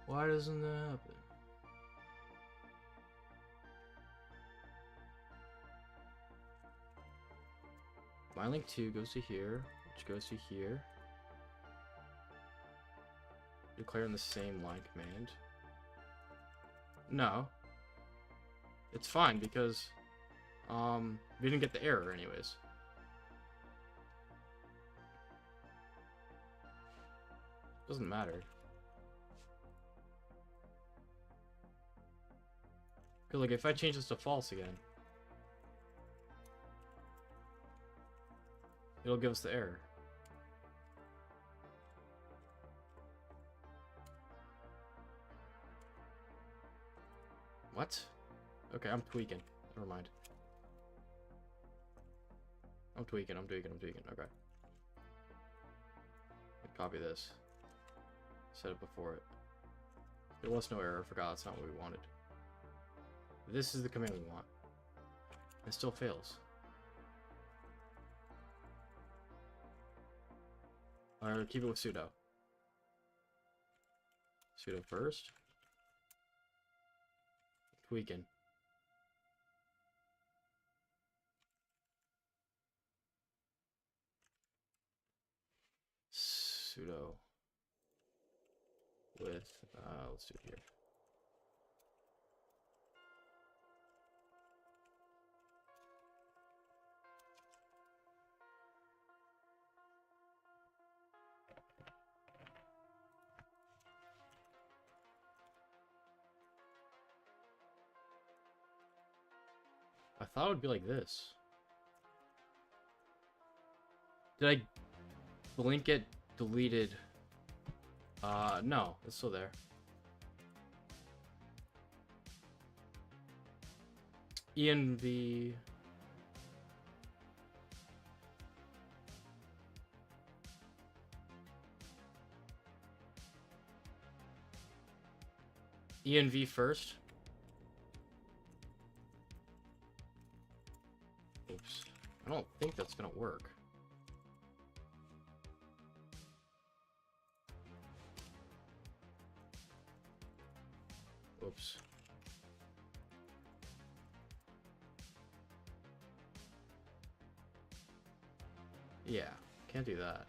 Why doesn't that happen? My link 2 goes to here, which goes to here. Declare in the same line command. No. It's fine because we didn't get the error anyways. Doesn't matter. Cause like if I change this to false again, it'll give us the error. What? Okay, I'm tweaking. Never mind. I'm tweaking. Okay. Copy this. Set it before it. There was no error. I forgot. That's not what we wanted. This is the command we want. It still fails. Alright, keep it with sudo. Sudo first. Tweaking. Sudo with let's do it here. I thought it would be like this. Did I blink it deleted? No, it's still there. env env first. Oops. I don't think that's gonna work. Oops. Yeah, can't do that.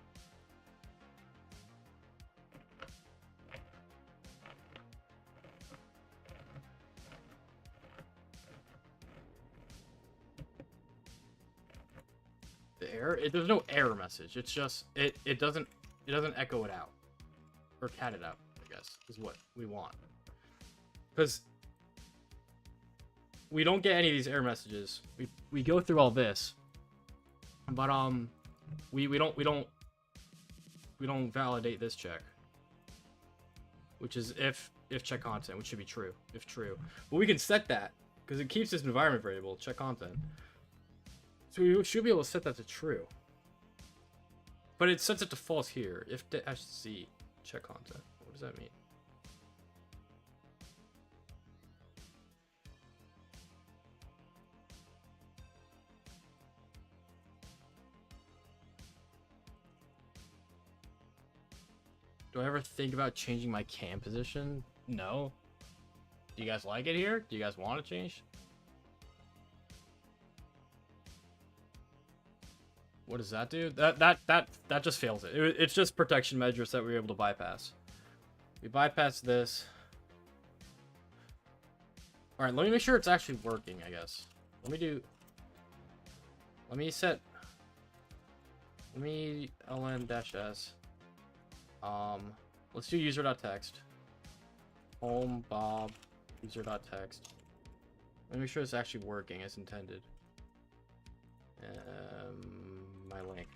The error? There's no error message. It's just it doesn't echo it out or cat it out, I guess, is what we want. Because we don't get any of these error messages. We go through all this, but we don't validate this check, which is if check content, which should be true, if true. But we can set that because it keeps this environment variable check content, so we should be able to set that to true. But it sets it to false here. If -c check content, what does that mean? Do I ever think about changing my cam position? No. Do you guys like it here? Do you guys want to change? What does that do? That just fails it. It's just protection measures that we're able to bypass. We bypass this. All right, let me make sure it's actually working, I guess. Let me set ln-s. Let's do user.text. Home Bob user.text. Let me make sure it's actually working as intended. My link.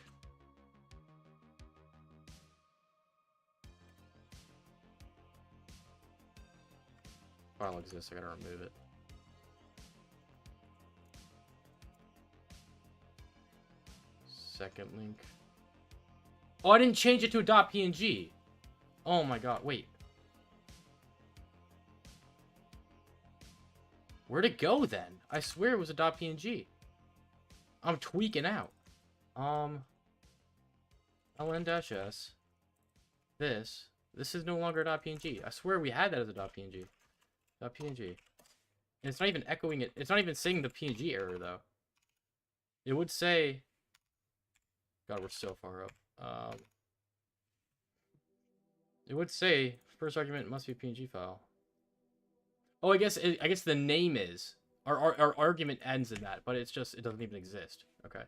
File exists, I gotta remove it. Second link. Oh, I didn't change it to a .png. Oh my god, wait. Where'd it go then? I swear it was a .png. I'm tweaking out. ln-s. This is no longer a .png. I swear we had that as a .png. .png. And it's not even echoing it. It's not even saying the PNG error though. It would say. God, we're so far up. It would say first argument must be a PNG file. Oh, I guess the name is our argument ends in that, but it's just it doesn't even exist. Okay.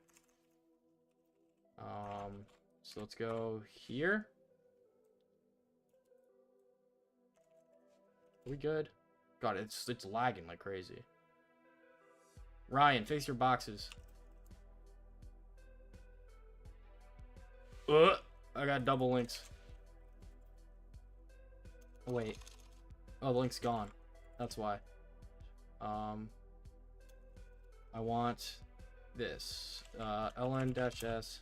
So let's go here. Are we good? God, it's lagging like crazy. Ryan, fix your boxes. I got double links. Oh, wait. Oh, the link's gone. That's why. I want this. ln-s.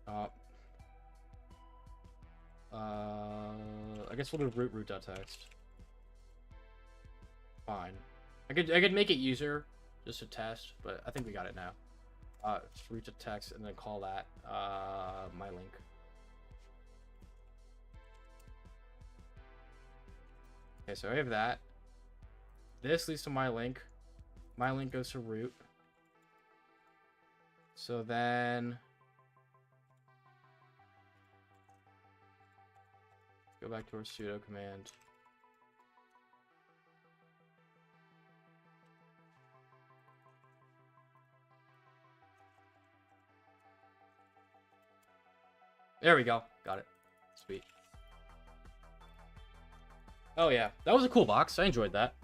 I guess we'll do root.text. Fine. I could make it user just to test, but I think we got it now. Root.text and then call that my link. Okay, so I have that. This leads to my link. My link goes to root. So then go back to our sudo command. There we go. Got it. Sweet. Oh yeah, that was a cool box. I enjoyed that.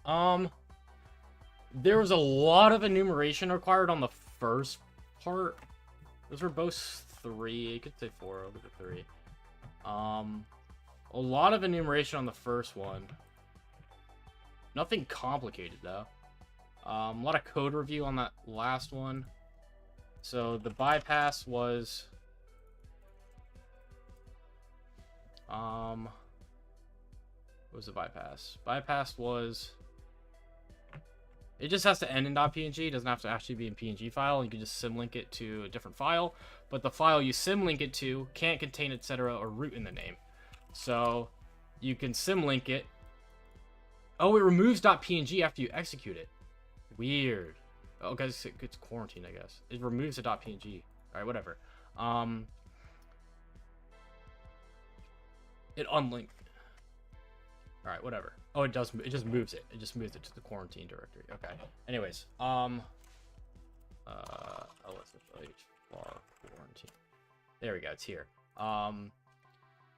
There was a lot of enumeration required on the first part. Those were both 3. You could say 4. I'll give it 3. A lot of enumeration on the first one. Nothing complicated though. A lot of code review on that last one. So the bypass was what was the bypass? Bypass was it just has to end in .png. It doesn't have to actually be in PNG file. You can just symlink it to a different file, but the file you symlink it to can't contain etc. or root in the name. So you can symlink it. Oh, it removes .png after you execute it. Weird. Oh, guys, it's quarantine, I guess. It removes the .png. All right, whatever. It unlinked. All right, whatever. Oh, it does. It just moves it. It just moves it to the quarantine directory. Okay. Anyways, LSH bar quarantine. There we go. It's here.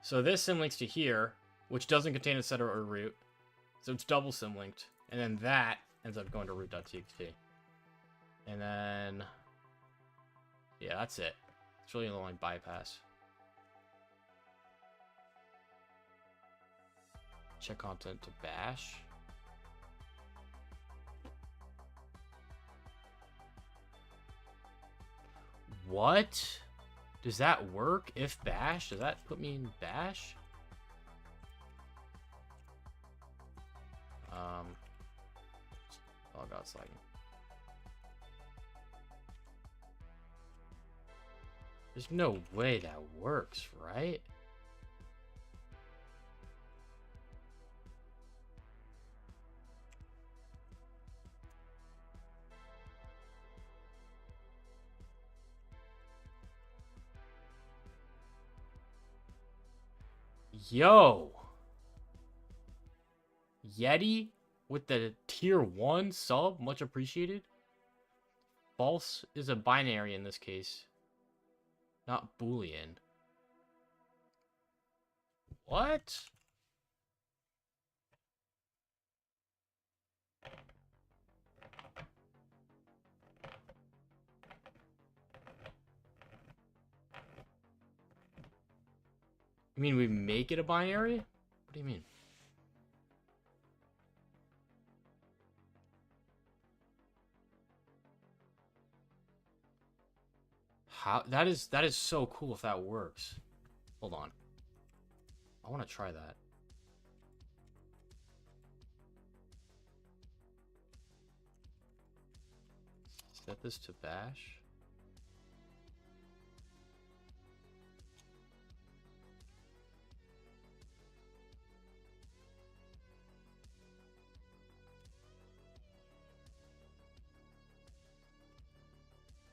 So this symlinks to here, which doesn't contain etc. or root, so it's double symlinked, and then that ends up going to root.txt. And then, yeah, that's it. It's really only bypass. Check content to bash. What? Does that work? If bash? Does that put me in bash? Oh god, it's lagging. There's no way that works, right? Yo! Yeti with the tier 1 sub, much appreciated. False is a binary in this case, not Boolean. What? You mean we make it a binary? What do you mean? How that is so cool if that works. Hold on. I want to try that. Set this to bash.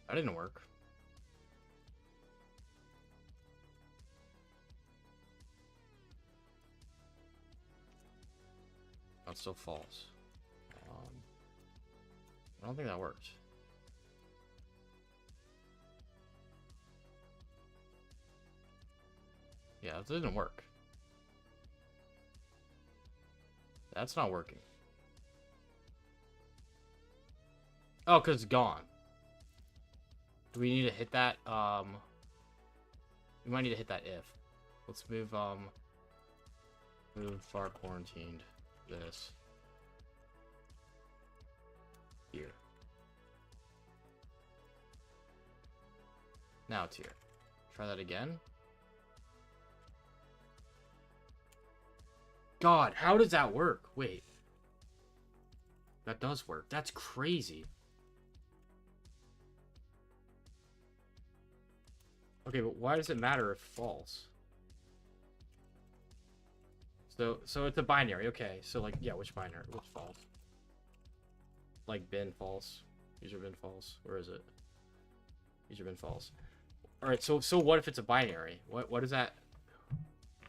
That didn't work. That's still false. I don't think that worked. Yeah, it didn't work. That's not working. Oh, because it's gone. Do we need to hit that? We might need to hit that if. Let's move far quarantined this here. Now it's here. Try that again. God, how does that work? Wait. That does work. That's crazy. Okay, but why does it matter if false? So it's a binary. Okay, so like, yeah, which binary? Which false? Like bin false. User bin false. Where is it? User bin false. All right. So what if it's a binary? What is that?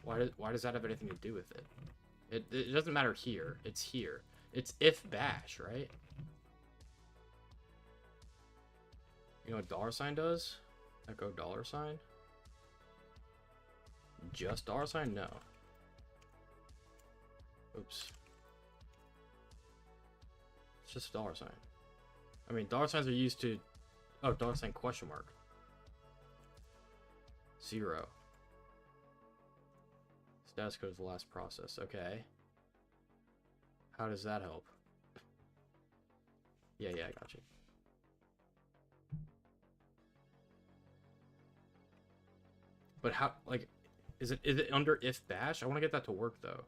Why does that have anything to do with it? It doesn't matter here. It's here. It's if bash, right? You know what $sign does? Echo $sign. Just $sign? No. Oops. It's just $sign. I mean, $signs are used to... Oh, $sign question mark. 0. Status code is the last process. Okay. How does that help? Yeah, I got you. But how, like, is it under if bash? I want to get that to work though.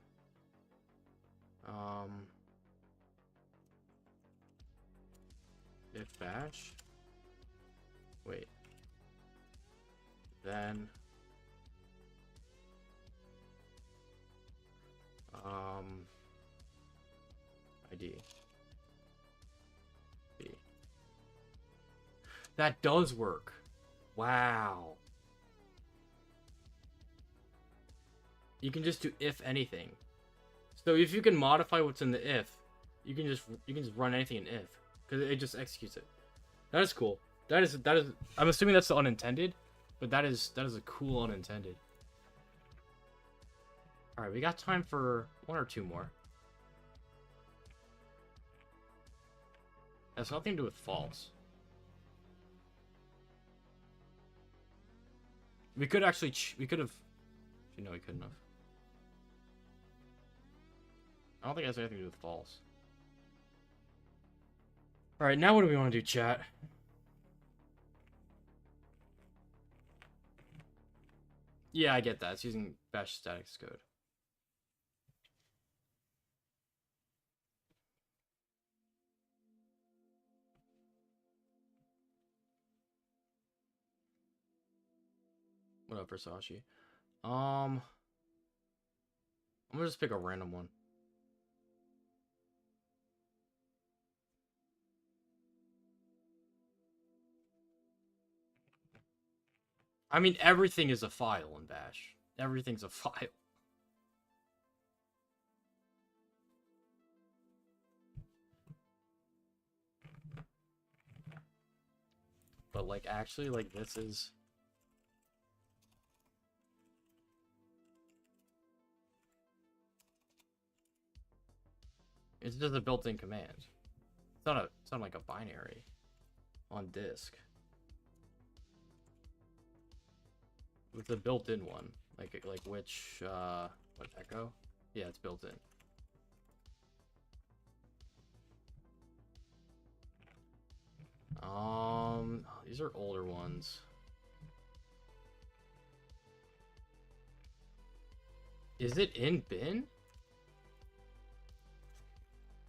If bash. Wait. Then ID. B. That does work. Wow. You can just do if anything. So if you can modify what's in the if, you can just run anything in if, because it just executes it. That is cool. That is I'm assuming that's the unintended, but that is a cool unintended. All right, we got time for one or two more. Has nothing to do with false. We could actually, we could have, you know, we couldn't have. I don't think it has anything to do with false. Alright, now what do we want to do, chat? Yeah, I get that. It's using bash statics code. What up, Versace? I'm gonna just pick a random one. I mean, everything is a file in bash. Everything's a file. But, like, actually, like, this is... It's just a built-in command. It's not like a binary on disk. With a built-in one. Like which, what, echo? Yeah, it's built in. These are older ones. Is it in bin?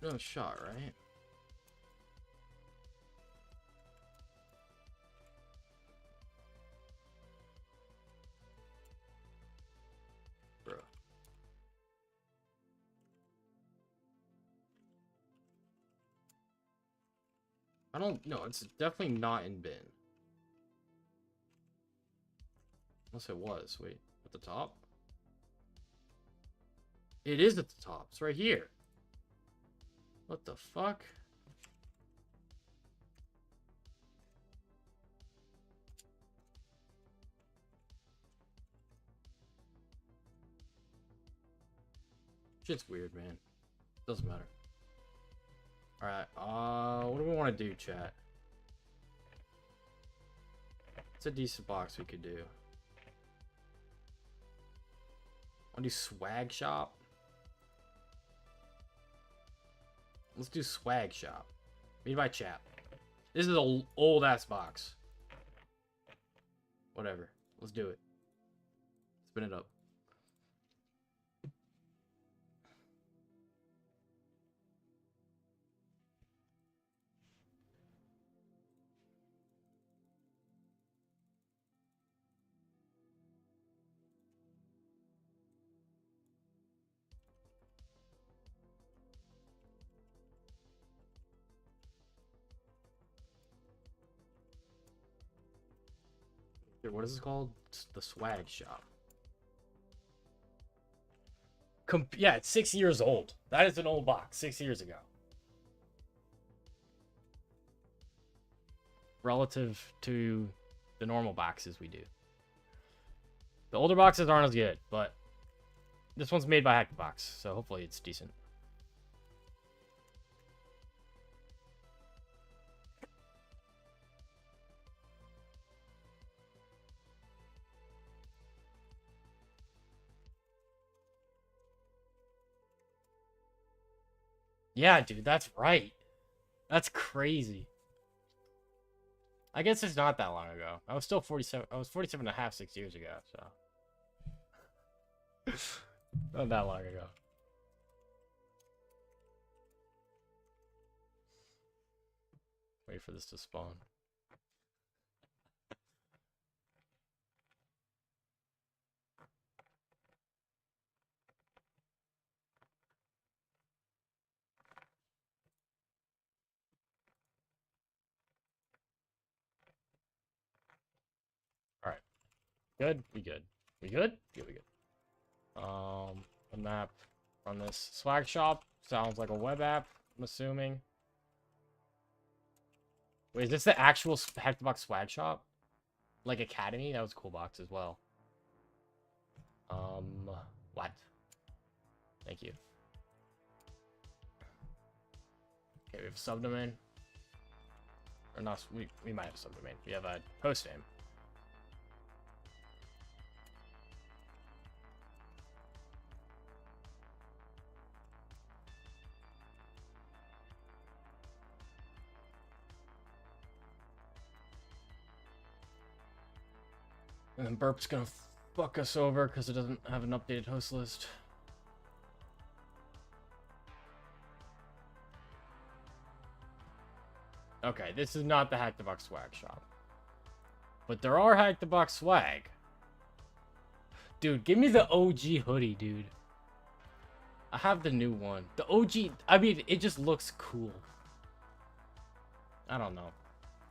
No shot, right? Bro. I don't know. It's definitely not in bin. Unless it was. Wait, at the top? It is at the top. It's right here. What the fuck? Shit's weird, man. Doesn't matter. Alright, what do we want to do, chat? It's a decent box we could do. Want to do swag shop? Let's do swag shop. Made by chat. This is an old ass box. Whatever. Let's do it. Spin it up. Here, what is this called? It's the swag shop. Yeah, it's 6 years old. That is an old box. 6 years ago. Relative to the normal boxes we do. The older boxes aren't as good, but this one's made by Hackbox, so hopefully it's decent. Yeah, dude, that's right. That's crazy. I guess it's not that long ago. I was still 47. I was 47 and a half 6 years ago, so. Not that long ago. Wait for this to spawn. Alright. Good? We good. We good? Yeah, we good. The map from this swag shop sounds like a web app, I'm assuming. Wait, is this the actual Hackbox swag shop? Like Academy? That was a cool box as well. What? Thank you. Okay, we have subdomain. Or not, we might have subdomain. We have a host name. And then Burp's gonna fuck us over because it doesn't have an updated host list. Okay, this is not the Hack the Box swag shop. But there are Hack the Box swag. Dude, give me the OG hoodie, dude. I have the new one. The OG, I mean, it just looks cool. I don't know.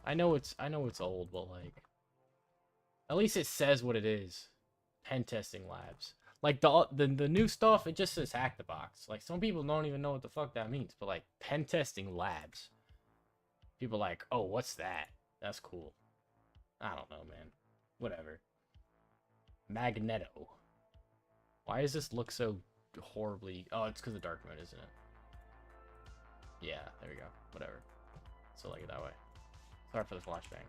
I know it's old, but like, at least it says what it is. Pen testing labs. Like the new stuff, it just says Hack the Box. Like some people don't even know what the fuck that means, but like pen testing labs. People are like, oh, what's that? That's cool. I don't know, man. Whatever. Magneto. Why does this look so horribly... Oh, it's because of dark mode, isn't it? Yeah, there we go. Whatever. So like it that way. Sorry for the flashbang.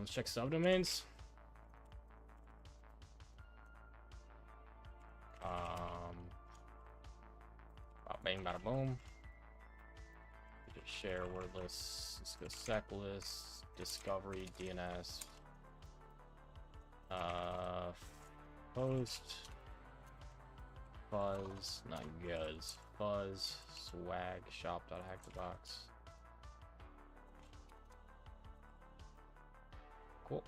Let's check subdomains. Bing, bada boom. Share wordless. Let's go secless. Discovery DNS. Post. Fuzz. Not Guzz. Fuzz. Swag. Shop.hackthebox. Cool.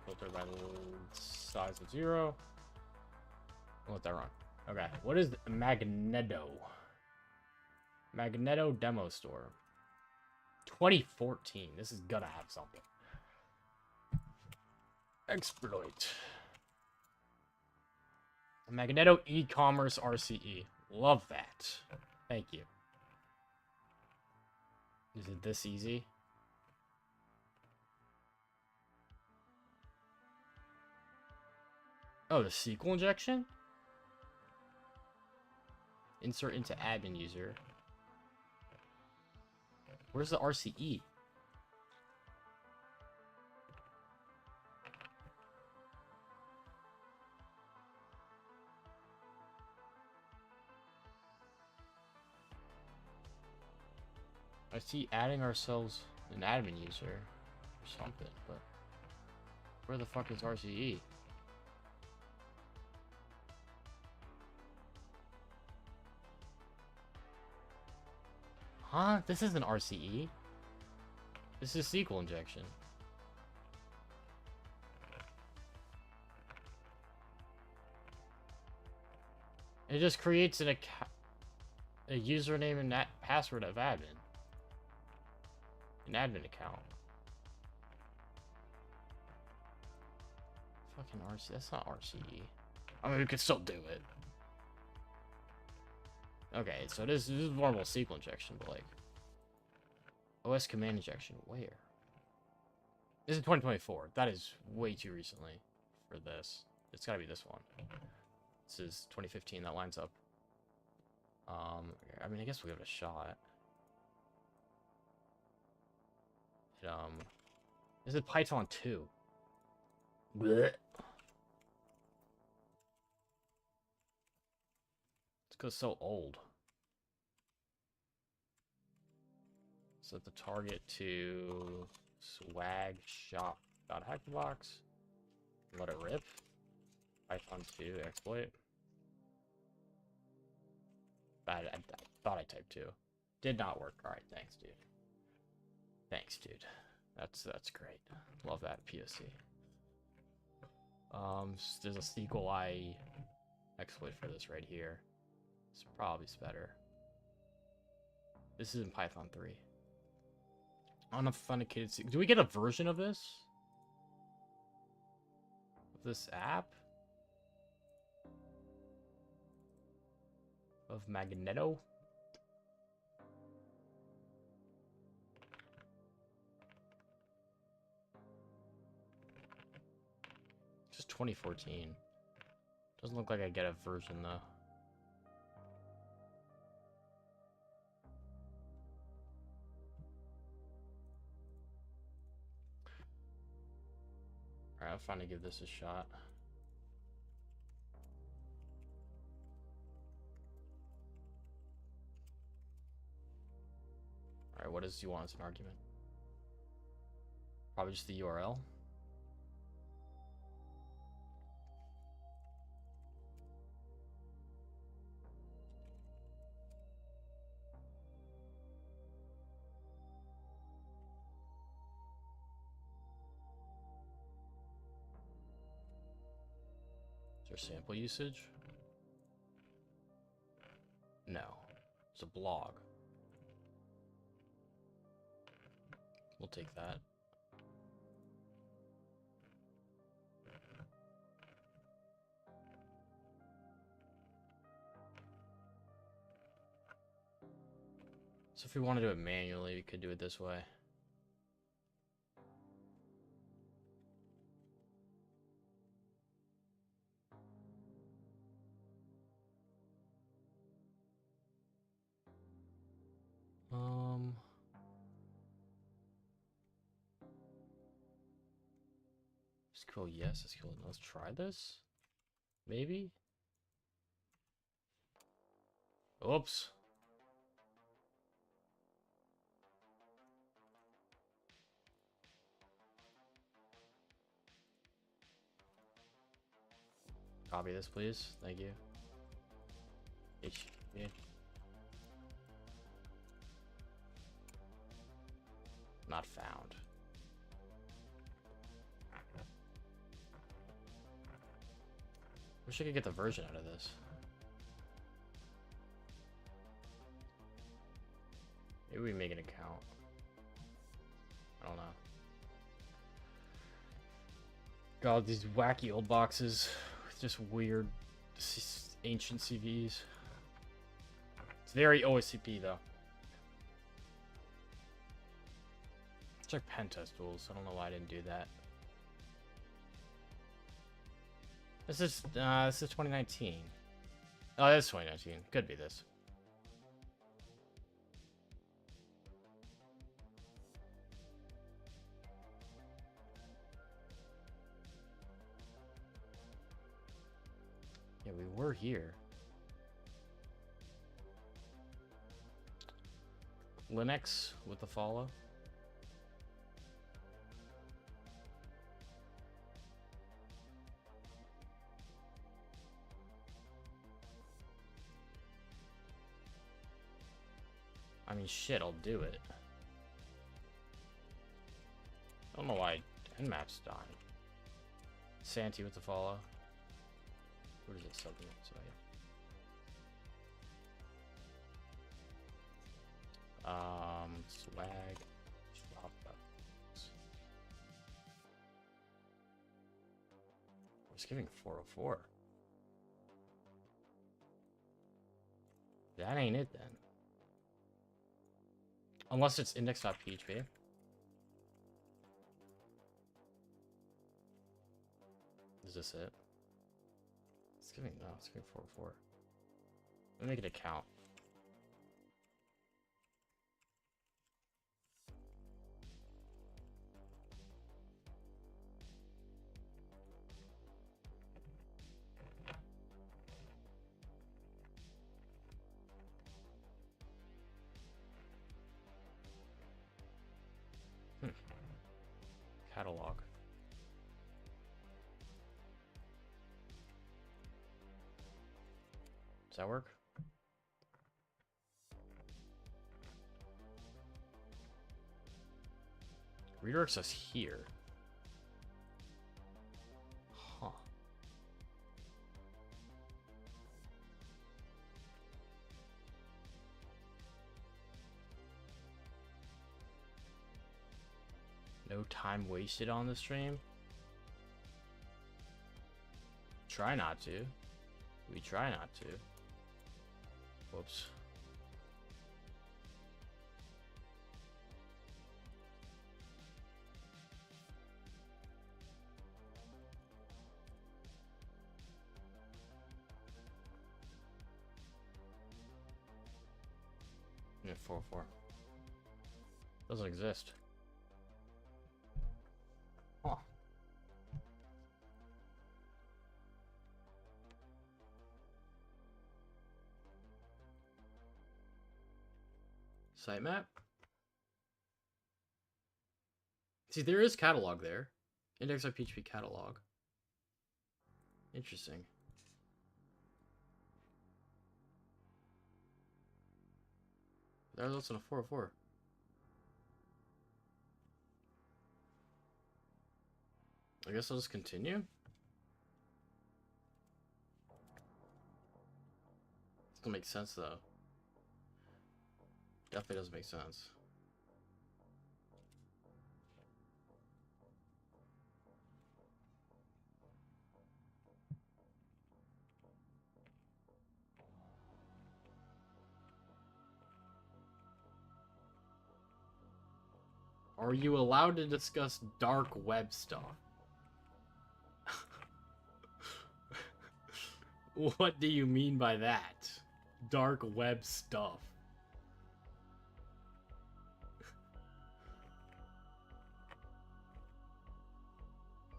Filter by the size of 0. I'll let that run. Okay. What is Magneto? Magneto Demo Store. 2014. This is gonna have something. Exploit. Magneto e-commerce RCE. Love that. Thank you. Is it this easy? Oh, the SQL injection? Insert into admin user. Where's the RCE? I see adding ourselves an admin user or something, but where the fuck is RCE? Huh? This isn't RCE. This is SQL injection. It just creates a username and that password of admin. An admin account. Fucking RCE. That's not RCE. I mean, we could still do it. Okay, so this is normal SQL injection, but like OS command injection, where? This is 2024. That is way too recently for this. It's gotta be this one. This is 2015. That lines up. I mean, I guess we'll give it a shot. This is Python 2. Blech. It's so old. Set the target to swag shop.hackthebox. Let it rip. Python 2 exploit. I thought I typed 2. Did not work. Alright, thanks, dude. Thanks, dude. That's great. Love that POC. There's a SQLi exploit for this right here. It's probably better. This is in Python 3. Unauthenticated. Do we get a version of this? Of this app? Of Magneto? Just 2014. Doesn't look like I get a version though. Alright, I'll finally give this a shot. Alright, what does you want as an argument? Probably just the URL. Is there sample usage? No. It's a blog. We'll take that. So if we want to do it manually, we could do it this way. SQL yes, SQL no. Let's try this. Maybe? Oops. Copy this, please. Thank you. Yeah. Not found. Wish I could get the version out of this. Maybe we make an account. I don't know. God, these wacky old boxes with just weird ancient CVs. It's very OSCP though. Check pen test tools. I don't know why I didn't do that. This is 2019. Oh, that's 2019. Could be this. Yeah, we were here. Linux with the follow. I mean, shit, I'll do it. I don't know why Nmap's dying. Santi with the follow. Where does it submit? So yeah. Swag. It's giving 404. That ain't it then. Unless it's index.php. Is this it? It's giving, no, it's giving 404. Let me make an account. Catalog. Does that work? Redirects us here. Huh. No time wasted on the stream. Try not to. We try not to. Whoops. Yeah, 404. Doesn't exist. Huh. Sitemap? See, there is catalog there. Index.php catalog. Interesting. There's also a 404. I guess I'll just continue. Doesn't make sense though. Definitely doesn't make sense. Are you allowed to discuss dark web stuff? What do you mean by that? Dark web stuff.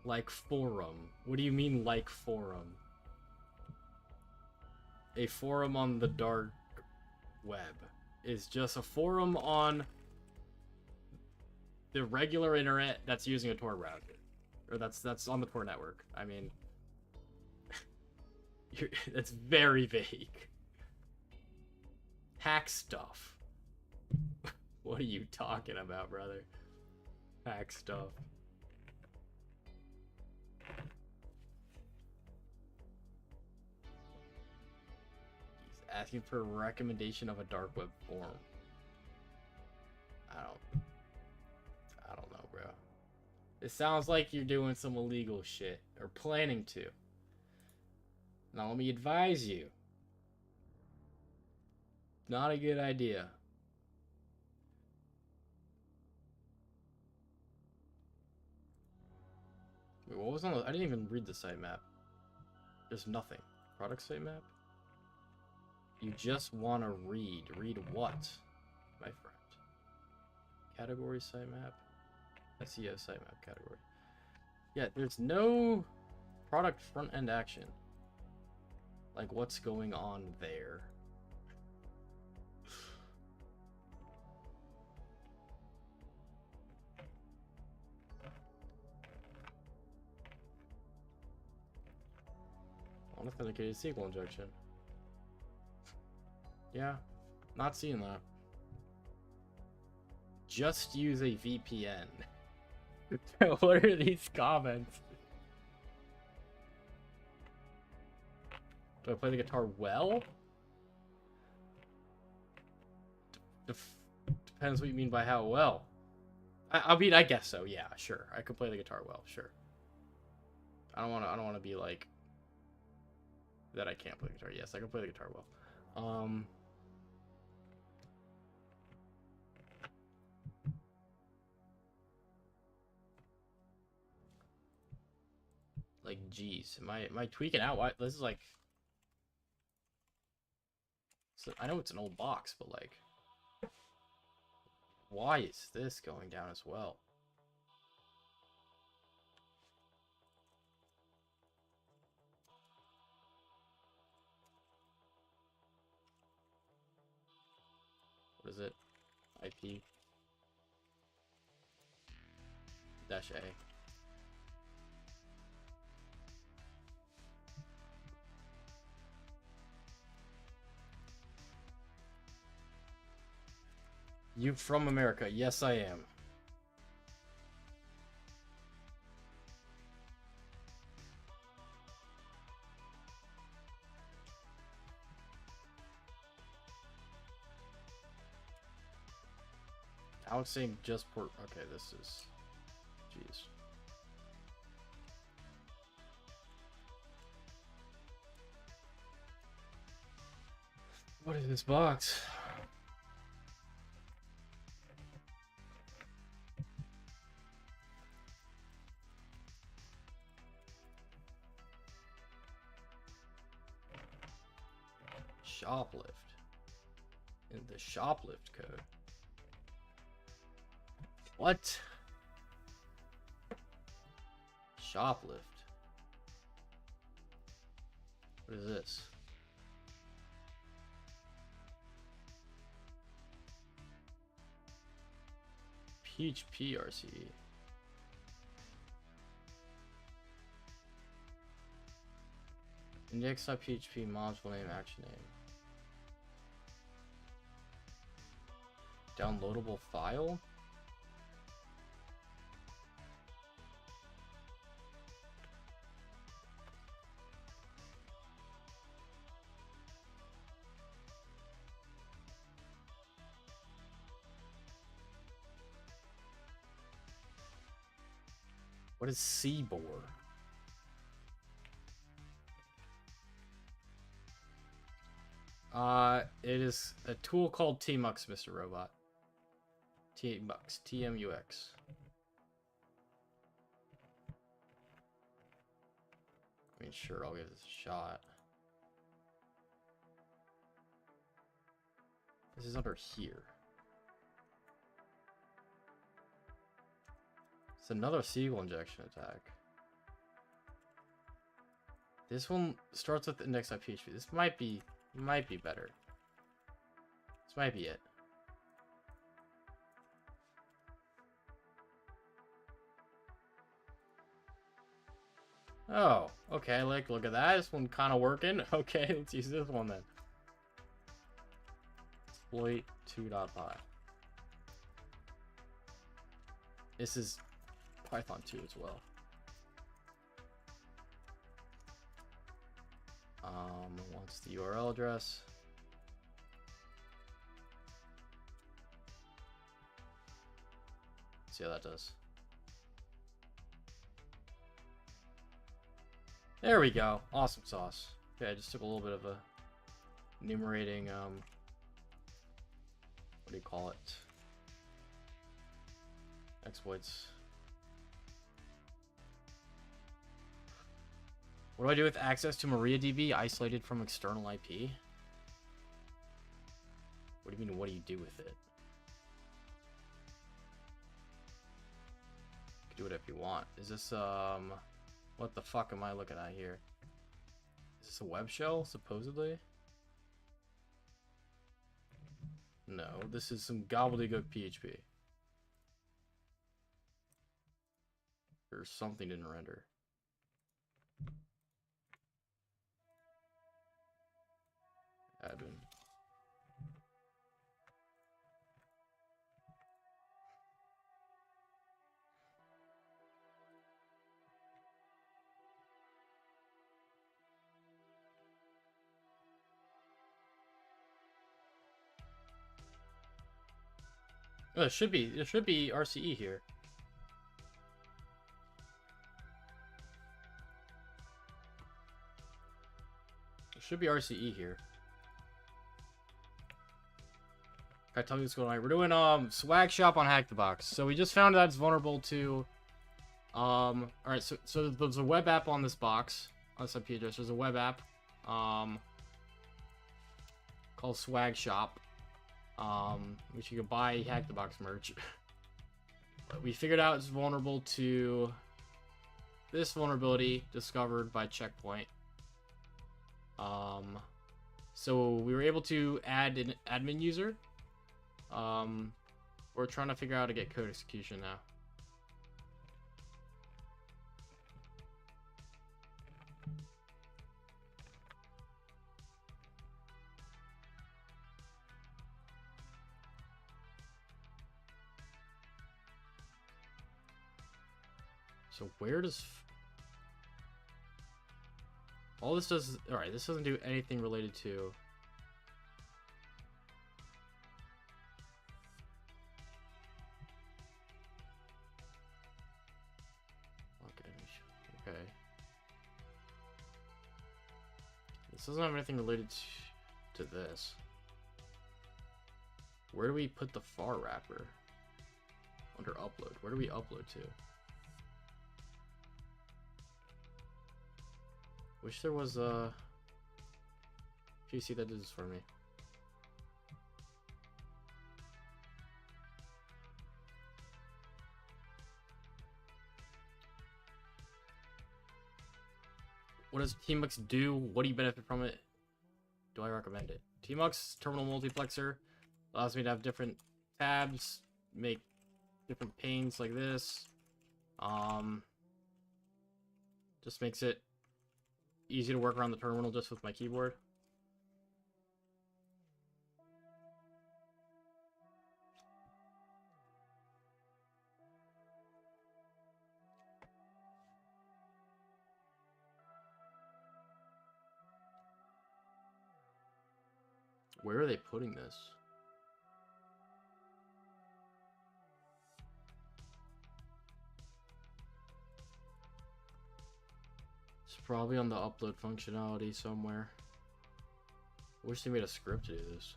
Like forum. What do you mean like forum? A forum on the dark web is just a forum on the regular internet that's using a Tor browser. Or that's on the Tor network. I mean, that's very vague. Hack stuff. What are you talking about, brother? Hack stuff. He's asking for a recommendation of a dark web forum. I don't know, bro. It sounds like you're doing some illegal shit, or planning to. Now let me advise you. Not a good idea. Wait, what was on the... I didn't even read the sitemap. There's nothing. Product sitemap? You just want to read. Read what, my friend? Category sitemap? SEO sitemap category. Yeah, there's no product front-end action. Like, what's going on there? Unauthenticated SQL injection. Yeah, not seeing that. Just use a VPN. What are these comments? Do I play the guitar well? Depends what you mean by how well. I mean, I guess so. Yeah, sure. I could play the guitar well. Sure. I don't want to be like that. I can't play the guitar. Yes, I can play the guitar well. Like, geez, am I tweaking out? Why this is like. So I know it's an old box, but like, why is this going down as well? What is it? IP -A. You from America? Yes, I am. I was saying just port. Okay, this is. Jeez. What is this box? Shoplift. In the shoplift code. What? Shoplift. What is this? PHP RCE. Index.php module name action name. Downloadable file? What is CBOR? It is a tool called TMUX, Mr. Robot. TMUX, TMUX. I mean, sure, I'll give this a shot. This is under here. It's another SQL injection attack. This one starts with index.php. This might be better. This might be it. Oh, okay, like, look at that. This one kind of working. Okay, let's use this one then. Exploit 2.py. This is Python 2 as well. Wants the URL address. See how that does. There we go. Awesome sauce. Okay, I just took a little bit of a enumerating, what do you call it? Exploits. What do I do with access to MariaDB isolated from external IP? What do you mean, what do you do with it? You can do whatever you want. Is this, what the fuck am I looking at here? Is this a web shell, supposedly? No, this is some gobbledygook PHP. Or something didn't render. Admin. Oh, it should be RCE here. There should be RCE here. Can I tell you what's going on? We're doing swag shop on Hack the Box. So we just found that it's vulnerable to alright, so there's a web app on this box. On this IP address, there's a web app called Swag Shop. Which you can buy Hack the Box merch. But we figured out it's vulnerable to this vulnerability discovered by Checkpoint. So we were able to add an admin user. We're trying to figure out how to get code execution now. So where does all this does? All right, this doesn't do anything related to. Okay. This doesn't have anything related to this. Where do we put the far wrapper? Under upload. Where do we upload to? Wish there was a PC that did this for me. What does TMUX do? What do you benefit from it? Do I recommend it? TMUX terminal multiplexer allows me to have different tabs, make different panes like this. Just makes it easy to work around the terminal just with my keyboard. Where are they putting this? It's probably on the upload functionality somewhere. I wish they made a script to do this.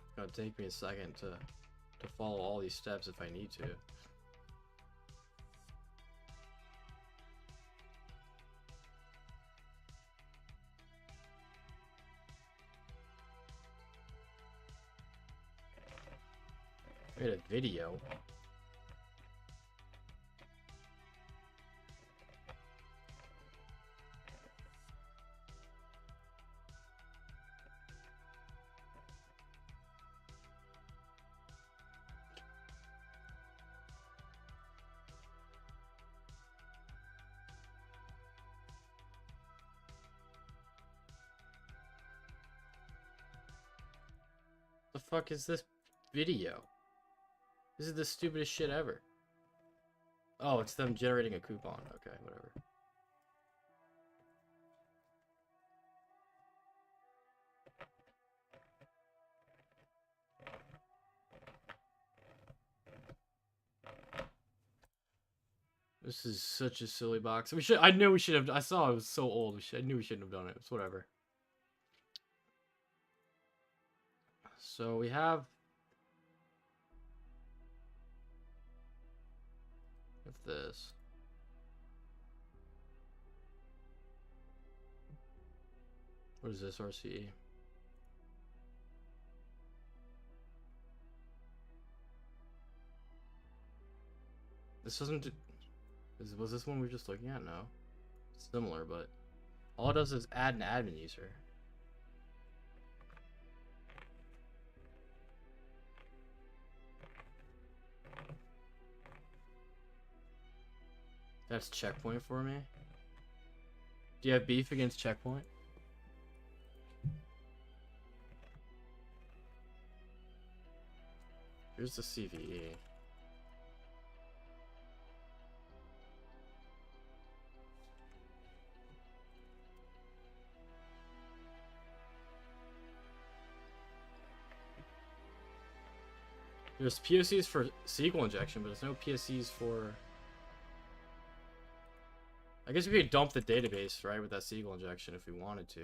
It's gonna take me a second to follow all these steps if I need to. Made a video. The fuck is this video? This is the stupidest shit ever. Oh, it's them generating a coupon. Okay, whatever. This is such a silly box. I knew we should have. I saw it was so old. I knew we shouldn't have done it. It's whatever. So we have this. What is this RCE? This doesn't do... Was this one we were just looking at? No. It's similar, but all it does is add an admin user. That's Checkpoint for me. Do you have beef against Checkpoint? Here's the CVE. There's POCs for SQL injection, but there's no POCs for... I guess we could dump the database, right, with that SQL injection if we wanted to.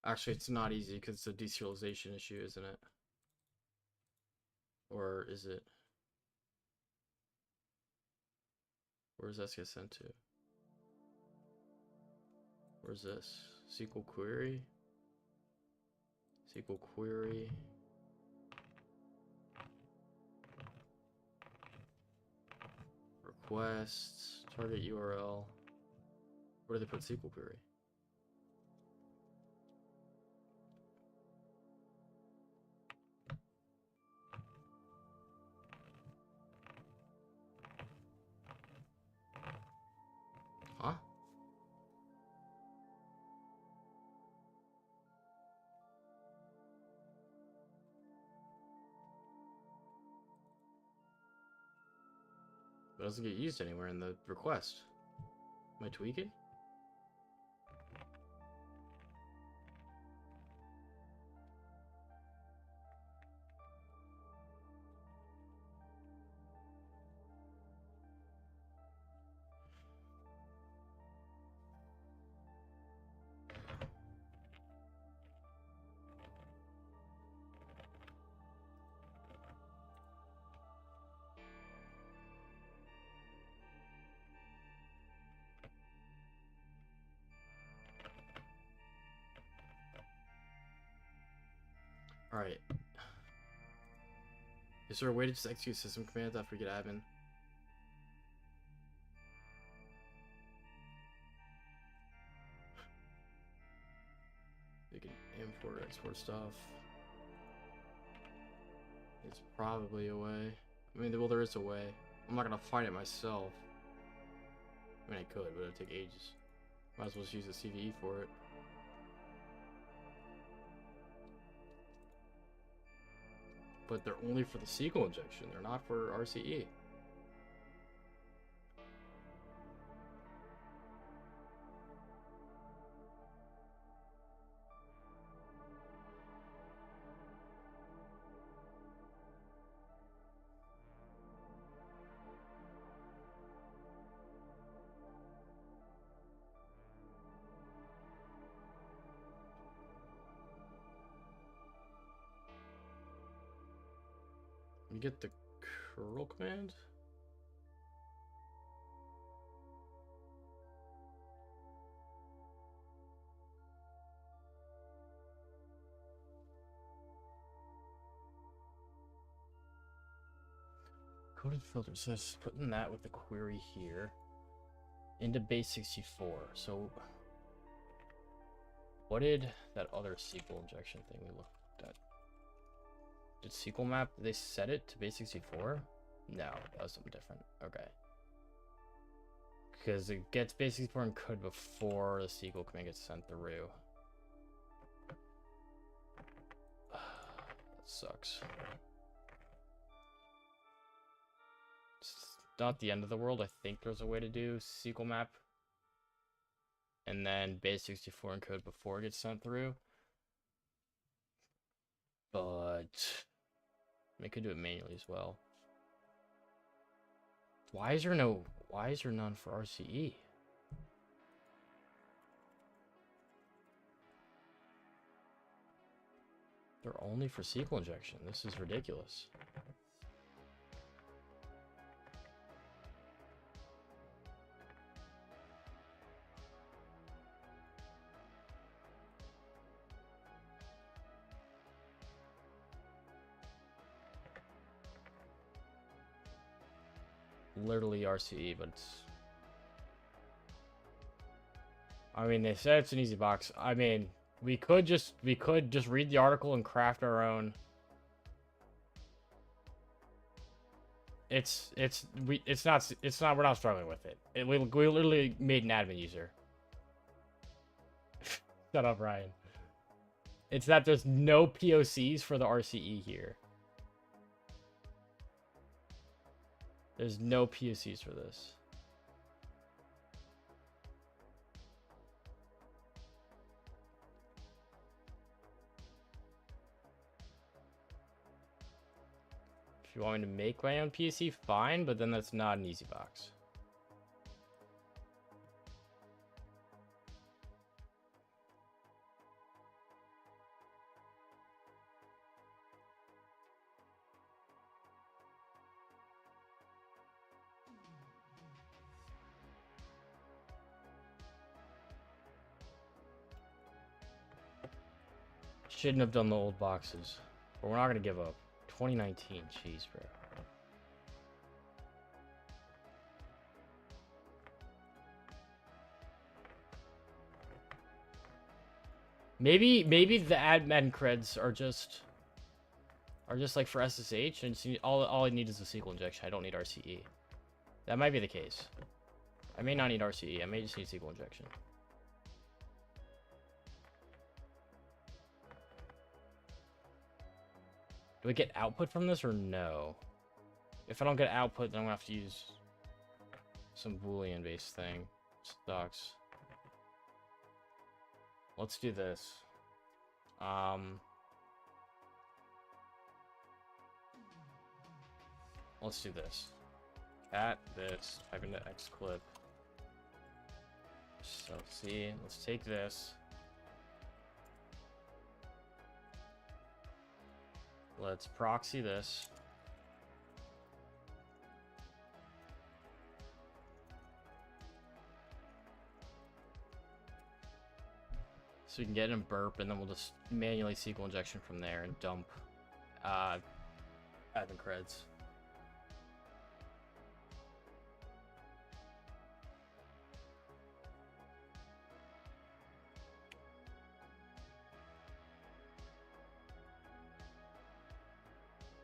Actually, it's not easy because it's a deserialization issue, isn't it? Or is it? Where does that get sent to? Where's this? SQL query? SQL query. Requests. Target URL. Where do they put SQL query? Huh? It doesn't get used anywhere in the request. Am I tweaking? Alright. Is there a way to just execute system commands after we get admin? Import, export stuff. It's probably a way. I mean, well, there is a way. I'm not gonna find it myself. I mean, I could, but it'd take ages. Might as well just use the CVE for it. But they're only for the SQL injection. They're not for RCE. You get the curl command? Coded filter says putting that with the query here into base64. So what did that other SQL injection thing we looked at? Did SQL map, did they set it to base64? No, that was something different. Okay. Because it gets base64 and code before the SQL command gets sent through. That sucks. It's not the end of the world. I think there's a way to do SQL map and then base64 encode before it gets sent through. But we could do it manually as well. Why is there none for RCE? They're only for SQL injection. This is ridiculous. Literally RCE, but it's... I mean, they said it's an easy box. I mean, we could just read the article and craft our own. We're not struggling with it. We literally made an admin user. Shut up, Ryan. It's that there's no POCs for the RCE here. There's no POCs for this. If you want me to make my own POC, fine, but then that's not an easy box. Shouldn't have done the old boxes, but we're not gonna give up. 2019, jeez, bro. Maybe the admin creds are just like for SSH, and all I need is a SQL injection. I don't need RCE. That might be the case. I may not need RCE. I may just need SQL injection. Do I get output from this or no? If I don't get output, then I'm gonna have to use some Boolean based thing. Sucks. Let's do this. Let's do this. Cat this, type into xclip. So see, let's take this. Let's proxy this. So we can get in burp, and then we'll just manually SQL injection from there and dump admin creds.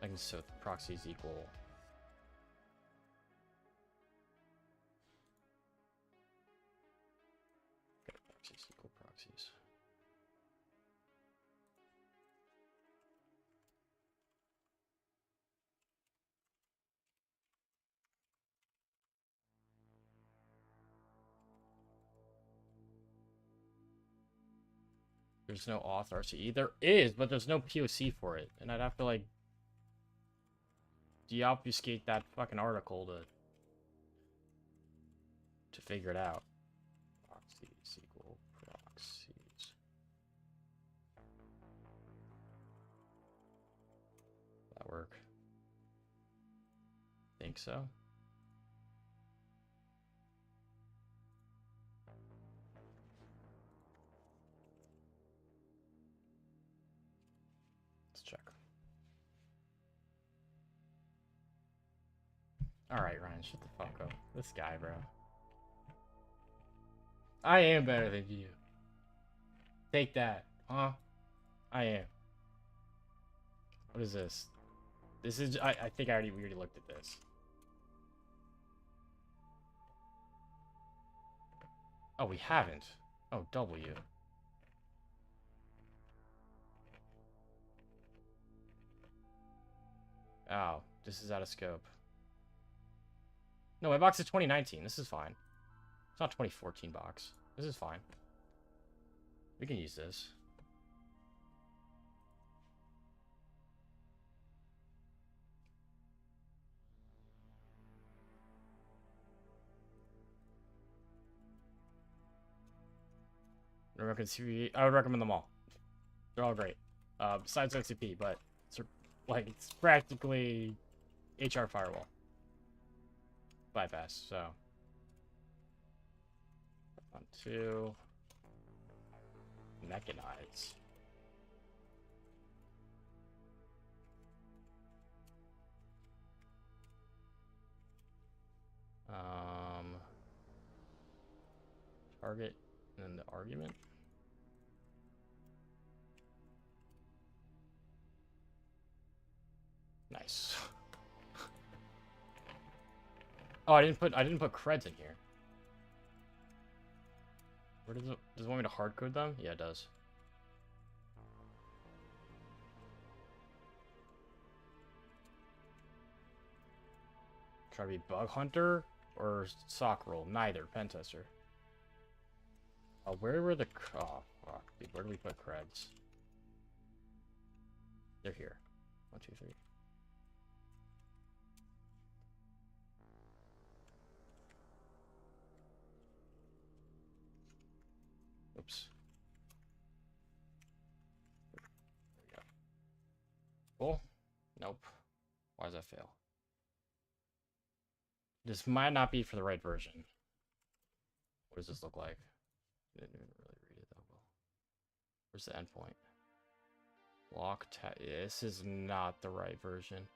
I can so proxies equal. Okay, proxies equal proxies. There's no auth RCE. There is, but there's no POC for it. And I'd have to, like, deobfuscate that fucking article to figure it out. Proxies equal proxies. That work? Think so. Let's check. Alright, Ryan, shut the fuck up. This guy, bro. I am better than you. Take that. Huh? I am. What is this? This is... I think we already looked at this. Oh, we haven't. Oh, W. Oh, this is out of scope. No, my box is 2019. This is fine. It's not 2014 box. This is fine. We can use this. I would recommend them all. They're all great. Besides OCP, but it's practically HR firewall bypass. So on two mechanize. Target and then the argument. Nice. Oh, I didn't put creds in here. Where does it want me to hard code them? Yeah, it does. Try to be bug hunter or sock roll? Neither. Pen tester. Where were the... Oh, fuck, dude. Where do we put creds? They're here. 1, 2, 3. Oops. There we go. Cool. Nope. Why does that fail? This might not be for the right version. What does this look like? I didn't even really read it that well. Where's the endpoint? Lock tab. This is not the right version.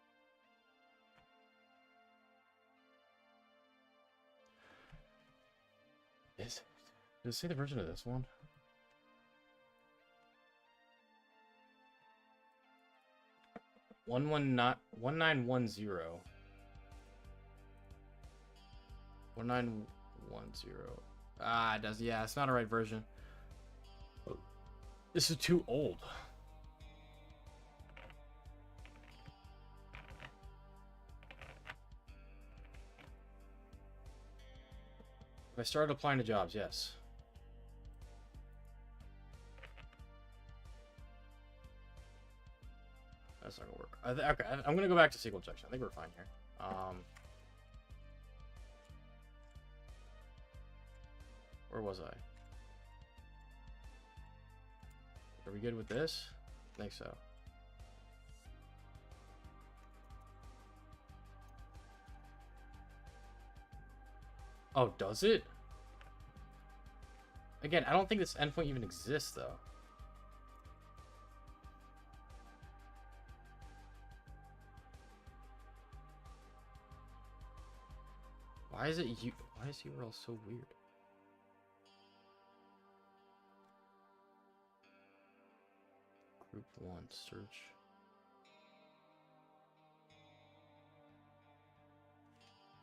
Does it say the version of this one? One not 1910. 1910. Ah, it does. Yeah, it's not a right version. This is too old. If I started applying to jobs, yes. That's not gonna work. Okay, I'm gonna go back to SQL injection. I think we're fine here. Where was I? Are we good with this? I think so. Oh, does it? Again, I don't think this endpoint even exists, though. Why is URL so weird? Group 1 search.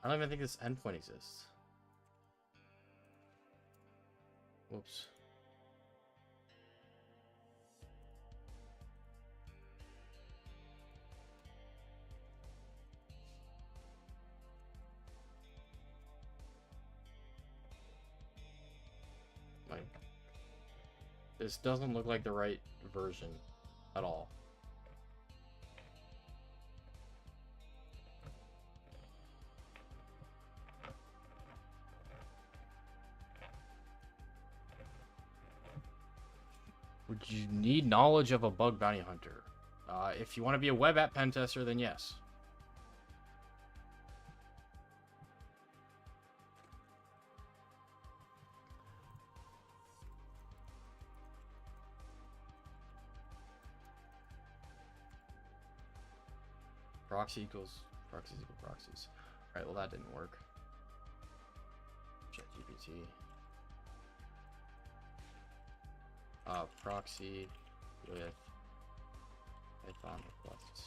I don't even think this endpoint exists. Whoops. Like, this doesn't look like the right version at all. Would you need knowledge of a bug bounty hunter? If you want to be a web app pen tester, then yes. Proxy equals proxies equal proxies. Alright, well that didn't work. ChatGPT. Proxy with Python requests.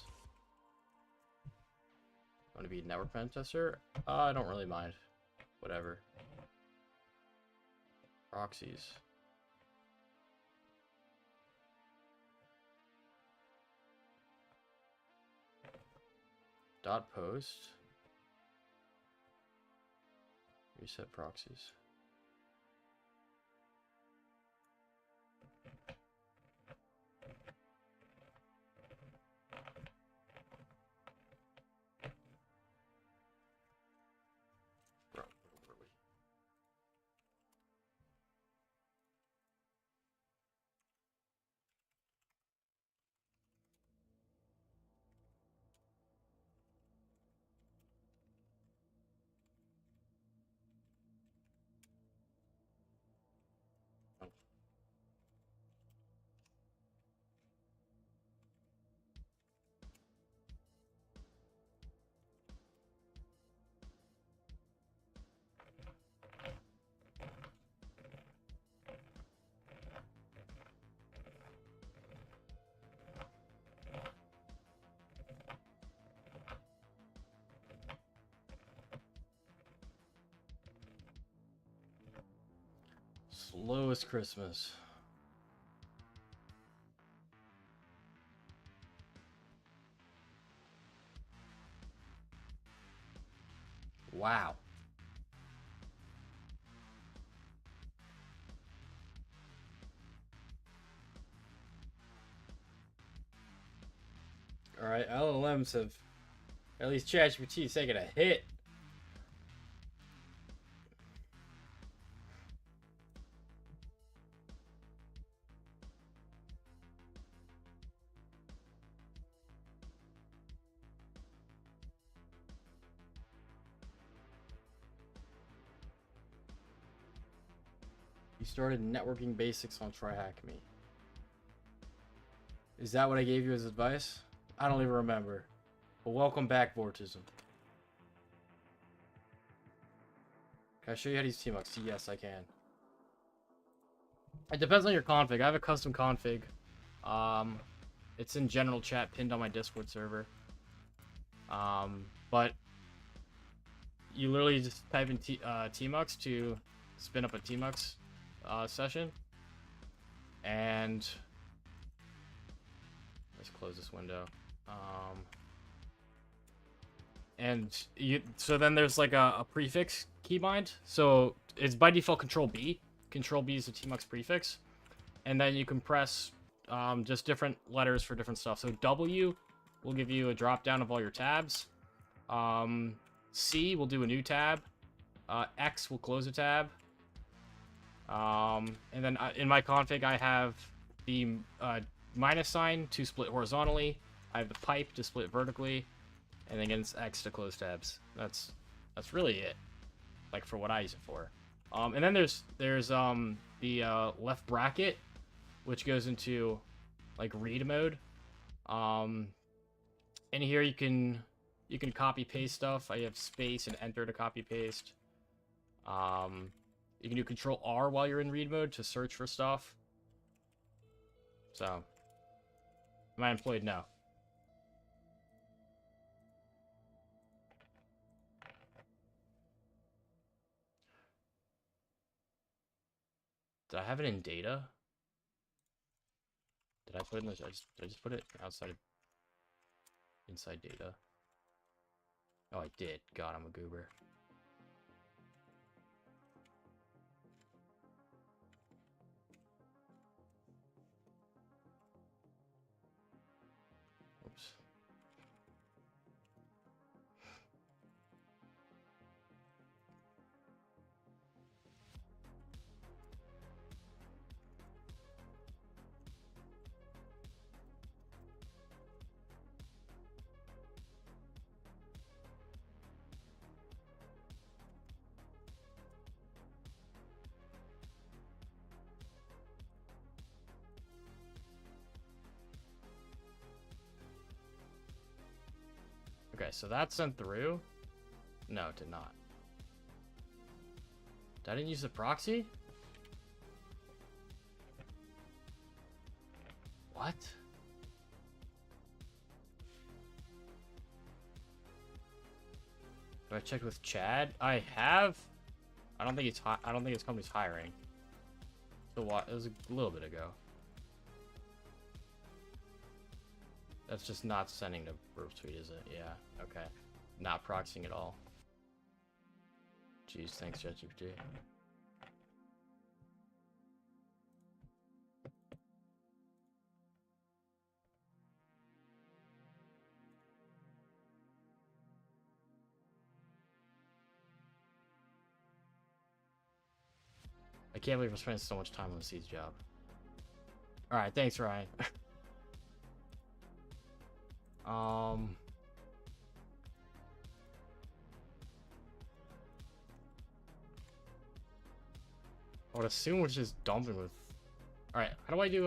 Want to be a network pen tester? I don't really mind. Whatever. Proxies. Dot post. Reset proxies. Slow as Christmas. Wow. Alright, LLMs have, at least ChatGPT is taking a hit. You started networking basics on Try Hack Me. Is that what I gave you as advice? I don't even remember. But welcome back, Vortism. Can I show you how to use TMUX? Yes, I can. It depends on your config. I have a custom config. It's in general chat pinned on my Discord server. But you literally just type in TMUX to spin up a TMUX session. And let's close this window. So then there's like a prefix keybind. So it's by default Control B. Control B is the TMUX prefix. And then you can press just different letters for different stuff. So W will give you a drop down of all your tabs. C will do a new tab. X will close a tab. And then in my config, I have the minus sign to split horizontally. I have the pipe to split vertically. And then again, it's X to close tabs. That's really it. Like for what I use it for. And then there's the left bracket, which goes into like read mode. And here you can copy paste stuff. I have space and enter to copy paste. You can do Control R while you're in read mode to search for stuff. So, am I employed? No. Did I have it in data? Did I put it in the... Did I just put it outside of... Inside data? Oh, I did. God, I'm a goober. Oops. Okay, so that sent through? No, it did not. I didn't use the proxy? What? Do I check with Chad? I have. I don't think it's I don't think his company's hiring. So what? It was a little bit ago. That's just not sending to burp tweet, is it? Yeah. Okay. Not proxying at all. Jeez, thanks, ChatGPT. I can't believe I'm spending so much time on C's job. Alright, thanks, Ryan. I would assume we're just dumping with... Alright, how do I do,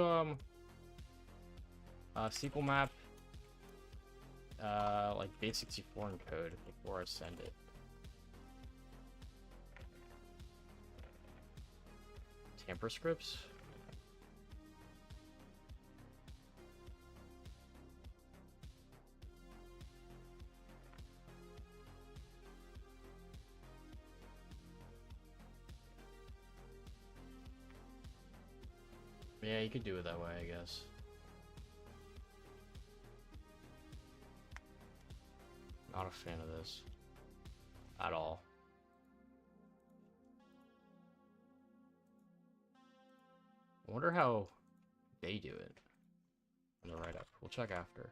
SQL map, like base64 encode before I send it? Tamper scripts? Yeah, you could do it that way, I guess. Not a fan of this. At all. I wonder how they do it on the write-up. We'll check after.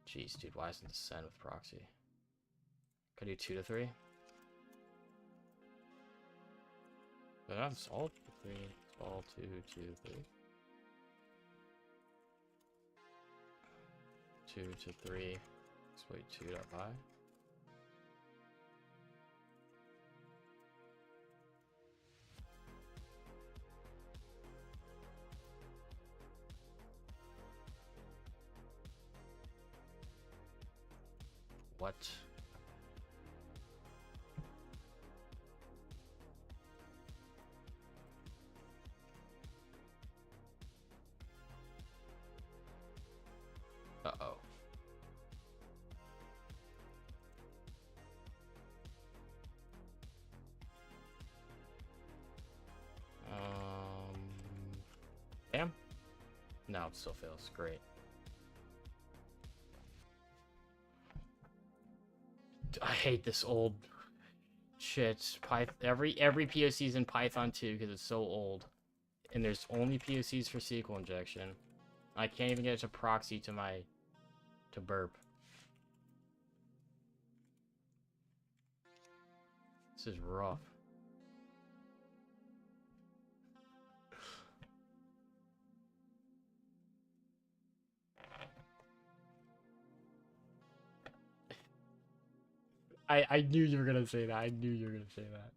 Jeez, dude, why isn't the send with proxy? Could I do 2 to 3? But I'm solid 3, solid 2, 2, 3. 2 to 3, exploit 2.py. What? Uh-oh. Damn. No, it still fails. Great. I hate this old shit. Every POC is in Python 2 because it's so old, and there's only POCs for SQL injection. I can't even get it to proxy to burp. This is rough. I knew you were gonna say that. I knew you were gonna say that.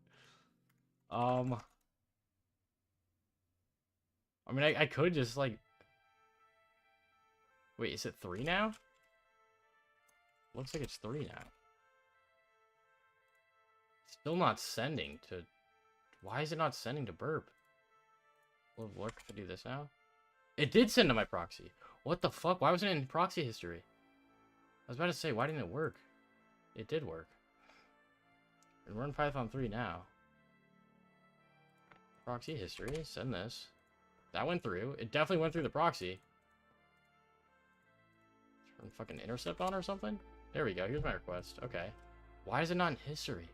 I mean, I could just like... Wait, is it 3 now? Looks like it's 3 now. Still not sending to... Why is it not sending to burp? Well, what if I do this now? It did send to my proxy. What the fuck? Why wasn't it in proxy history? I was about to say, why didn't it work? It did work. And we're in Python 3 now. Proxy history, send this. That went through. It definitely went through the proxy. Turn fucking intercept on or something? There we go, here's my request. Okay. Why is it not in history?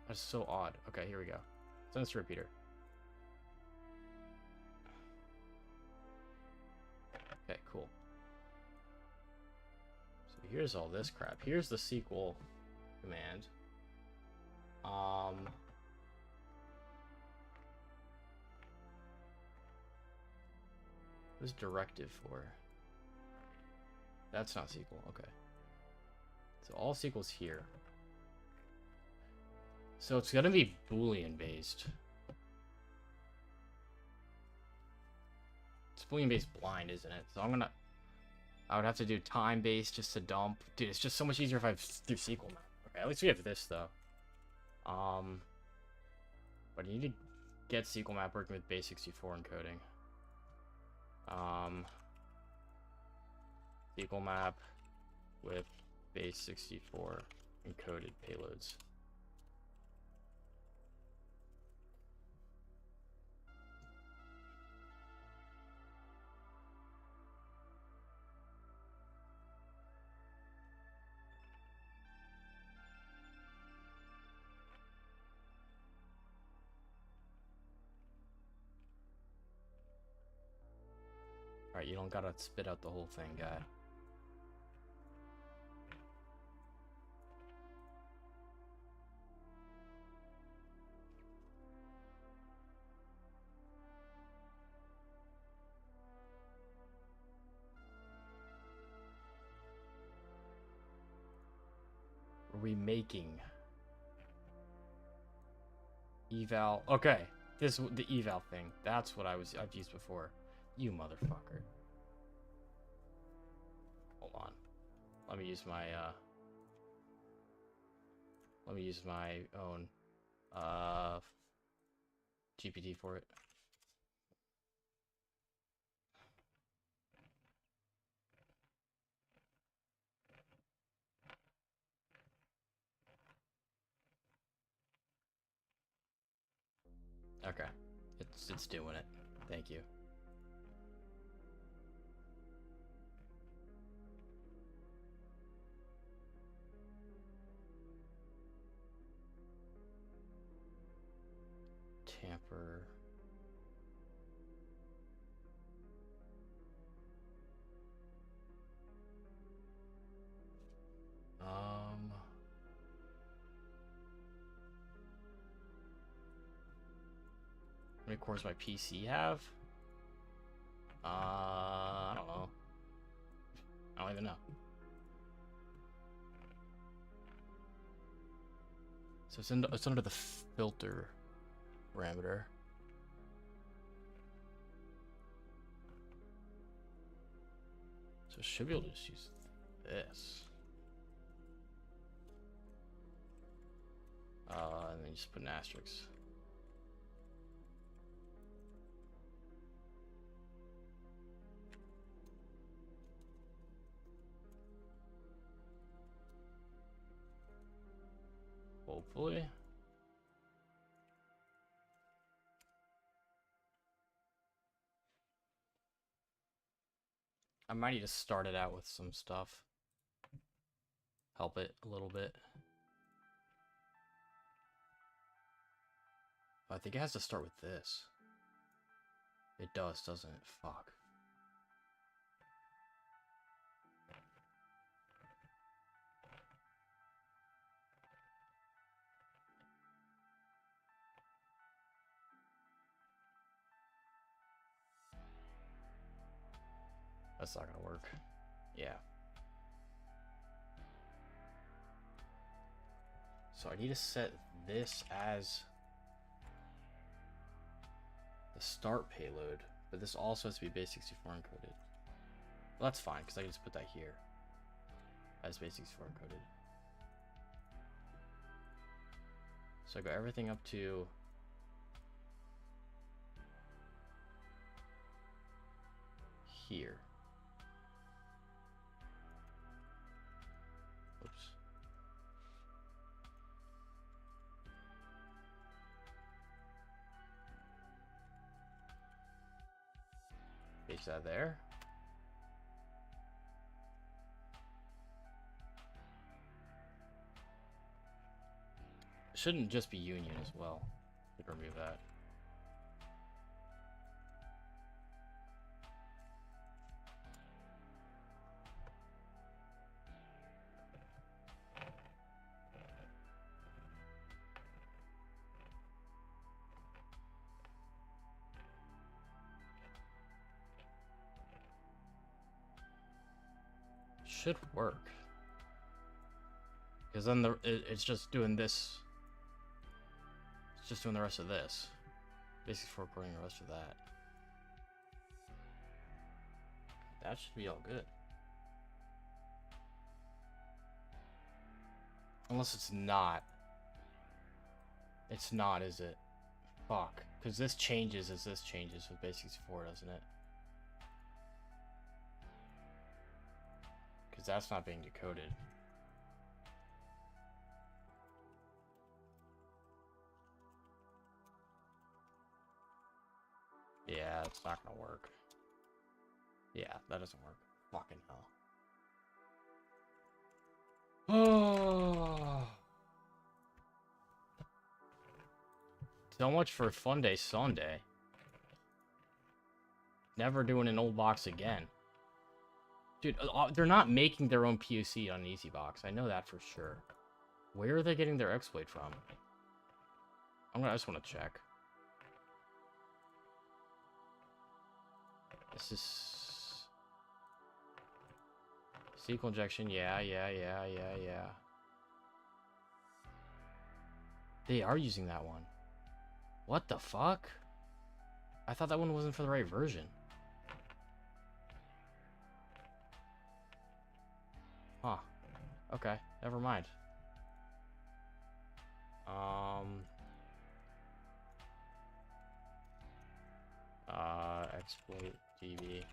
That's so odd. Okay, here we go. Send this to repeater. Okay, cool. So here's all this crap. Here's the SQL command. What's directive for? That's not SQL. Okay. So all SQL's here. So it's gonna be Boolean based. It's Boolean based blind, isn't it? So I would have to do time based just to dump. Dude, it's just so much easier if I do SQL now. Okay, at least we have this though. But you need to get SQL map working with base64 encoding. SQL map with base64 encoded payloads. Alright, you don't gotta spit out the whole thing, guy. Remaking. Eval. Okay, the eval thing. That's what I've used before. You motherfucker. Hold on. Let me use my own GPT for it. Okay. It's doing it. Thank you. Tamper. How many cores my PC have? I don't know. I don't even know. So it's under the filter parameter. So should be able to just use this. And then just put an asterisk. Hopefully. I might need to start it out with some stuff. Help it a little bit. I think it has to start with this. It does, doesn't it? Fuck. That's not gonna work. Yeah. So I need to set this as the start payload, but this also has to be base64 encoded. Well, that's fine, because I can just put that here as base64 encoded. So I got everything up to here. Oops. Change that there. Shouldn't just be union as well. We can remove that. Should work. Because then it's just doing this. It's just doing the rest of this. Basically for recording the rest of that. That should be all good. Unless it's not. It's not, is it? Fuck. Because this changes as this changes with Basics 4, doesn't it? Because that's not being decoded. Yeah, it's not gonna work. Yeah, that doesn't work. Fucking hell. Oh. So much for FunDay Sunday. Never doing an old box again. Dude, they're not making their own POC on an easy box. I know that for sure. Where are they getting their exploit from? I just want to check. This is SQL injection. Yeah. They are using that one. What the fuck? I thought that one wasn't for the right version. Huh. Okay, never mind. Exploit DB.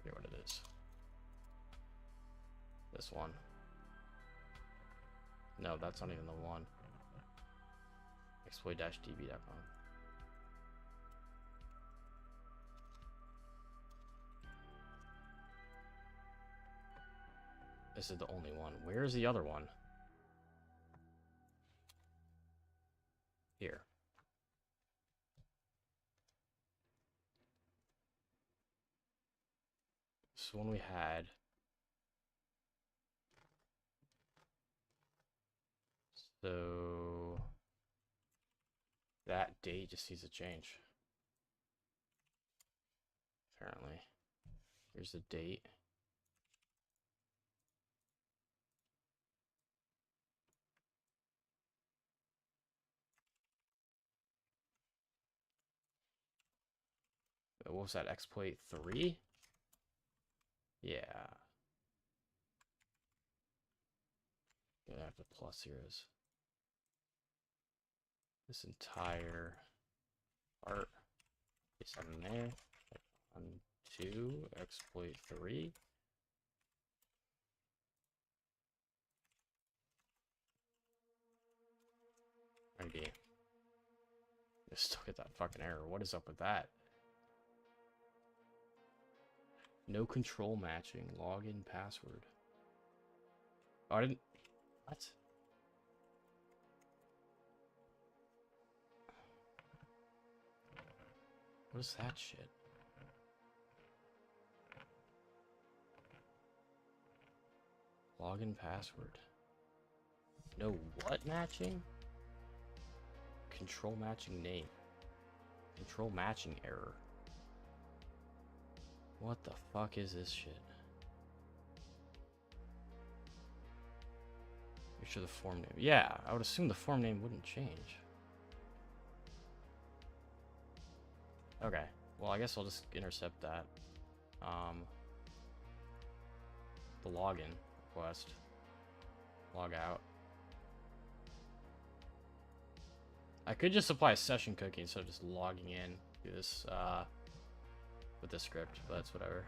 Here, what it is. This one. No, that's not even the one. Exploit-db.com. This is the only one. Where's the other one? Here. This one we had. So that date just needs to change. Apparently. Here's the date. What was that? Exploit 3? Yeah. Gonna have the plus here is this entire part is on there. On 2, exploit 3. Maybe. I still get that fucking error. What is up with that? No control matching. Login password. Oh, I didn't. What? What is that shit? Login password. No what matching? Control matching name. Control matching error. What the fuck is this shit? Make sure the form name. Yeah, I would assume the form name wouldn't change. Okay, well I guess I'll just intercept that. The login request. Log out. I could just apply a session cookie instead of just logging in. Do this with this script, but that's whatever.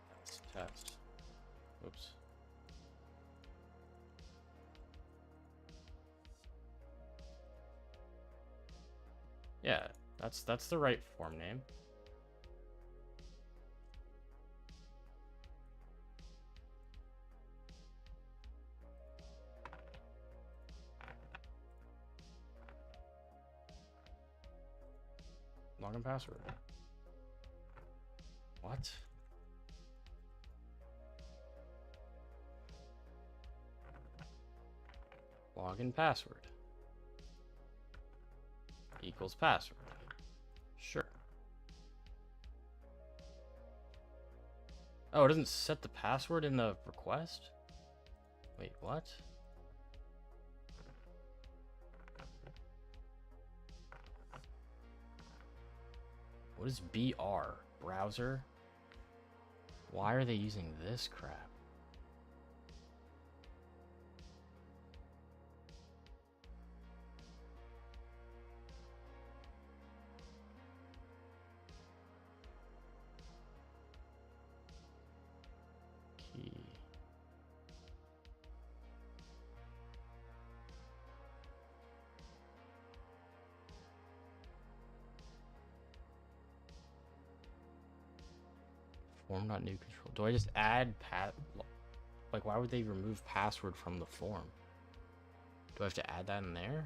Let's test. Oops. Yeah, That's the right form name. Login password. What? Login password equals password. Sure. Oh, it doesn't set the password in the request? Wait, what? What is BR? Browser? Why are they using this crap? Key. Form not new control. Do I just add like, why would they remove password from the form? Do I have to add that in there?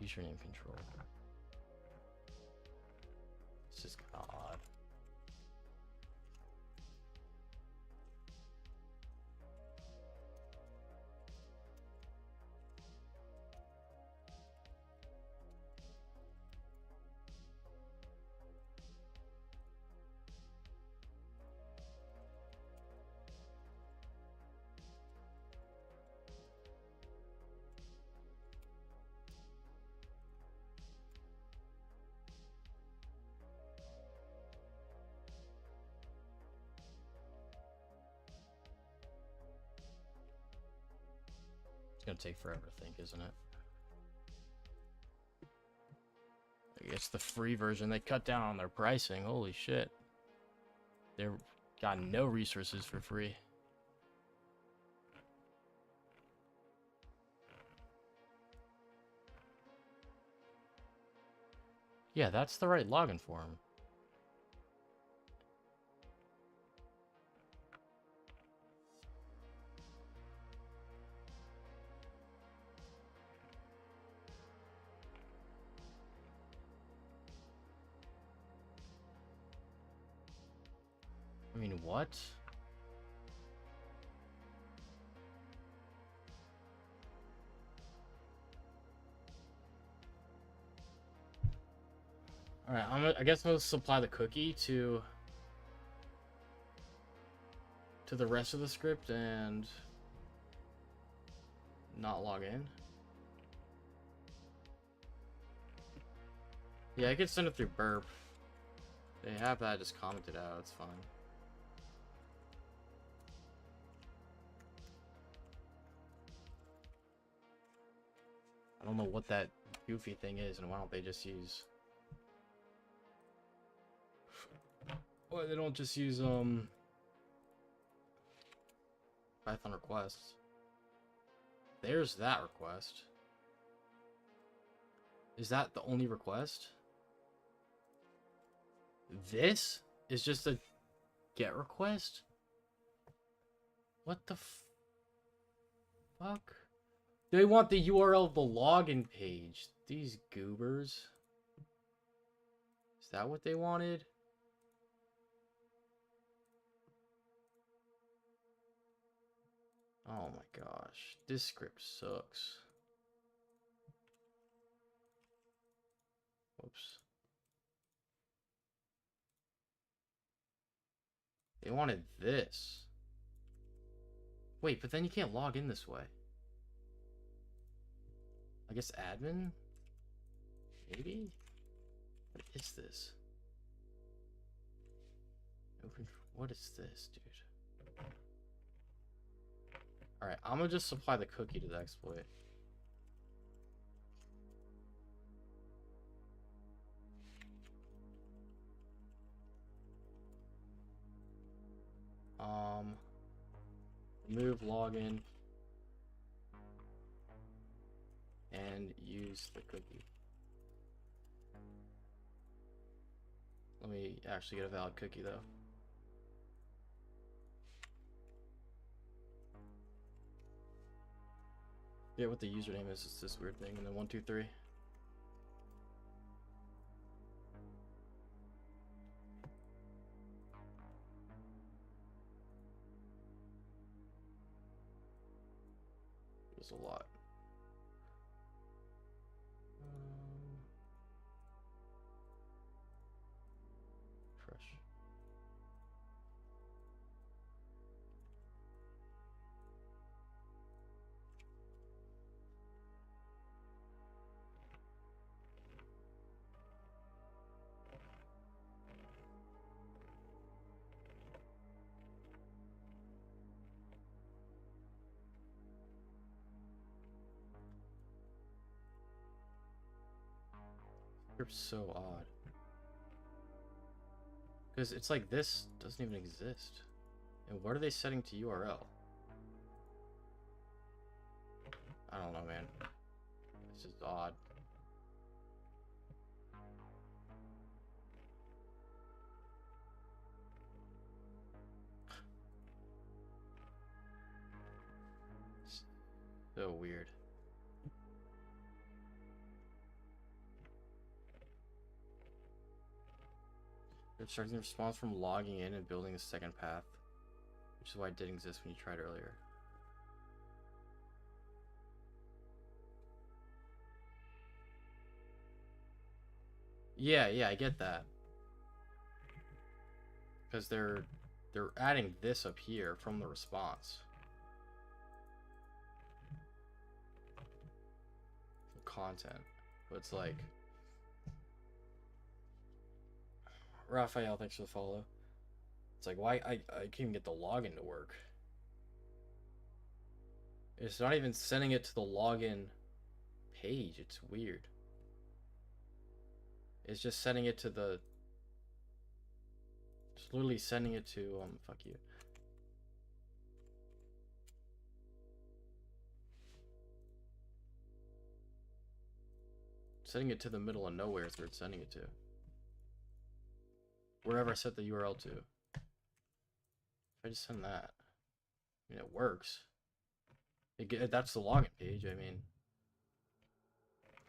Username control. It's just kind of odd. It's gonna take forever to think, isn't it? It's the free version. They cut down on their pricing. Holy shit. They've got no resources for free. Yeah, that's the right login form. I mean, what? Alright, I guess I'm gonna supply the cookie to the rest of the script and not log in. Yeah, I could send it through burp. They have that just commented out, it's fine. I don't know what that goofy thing is, and why don't they just use... Why they don't just use, Python requests. There's that request. Is that the only request? This is just a GET request? What the fuck? They want the URL of the login page. These goobers. Is that what they wanted? Oh my gosh. This script sucks. Whoops. They wanted this. Wait, but then you can't log in this way. I guess admin? Maybe? What is this? No control. What is this, dude? Alright, I'm gonna just supply the cookie to the exploit. remove login and use the cookie. Let me actually get a valid cookie though. Yeah, what the username is, it's this weird thing, and then 1, 2, 3. There's a lot. Fresh. Script's so odd. Because it's like this doesn't even exist. And what are they setting to URL? I don't know, man. This is odd. So weird. They're extracting the response from logging in and building a second path, which is why it didn't exist when you tried earlier. Yeah, I get that. Because they're adding this up here from the response. Content. But it's like, Raphael, thanks for the follow. It's like, why I can't even get the login to work. It's not even sending it to the login page. It's weird. It's just sending it to the... It's literally sending it to, fuck you. Sending it to the middle of nowhere is where it's sending it to. Wherever I set the URL to. If I just send that, I mean, it works. That's the login page. I mean,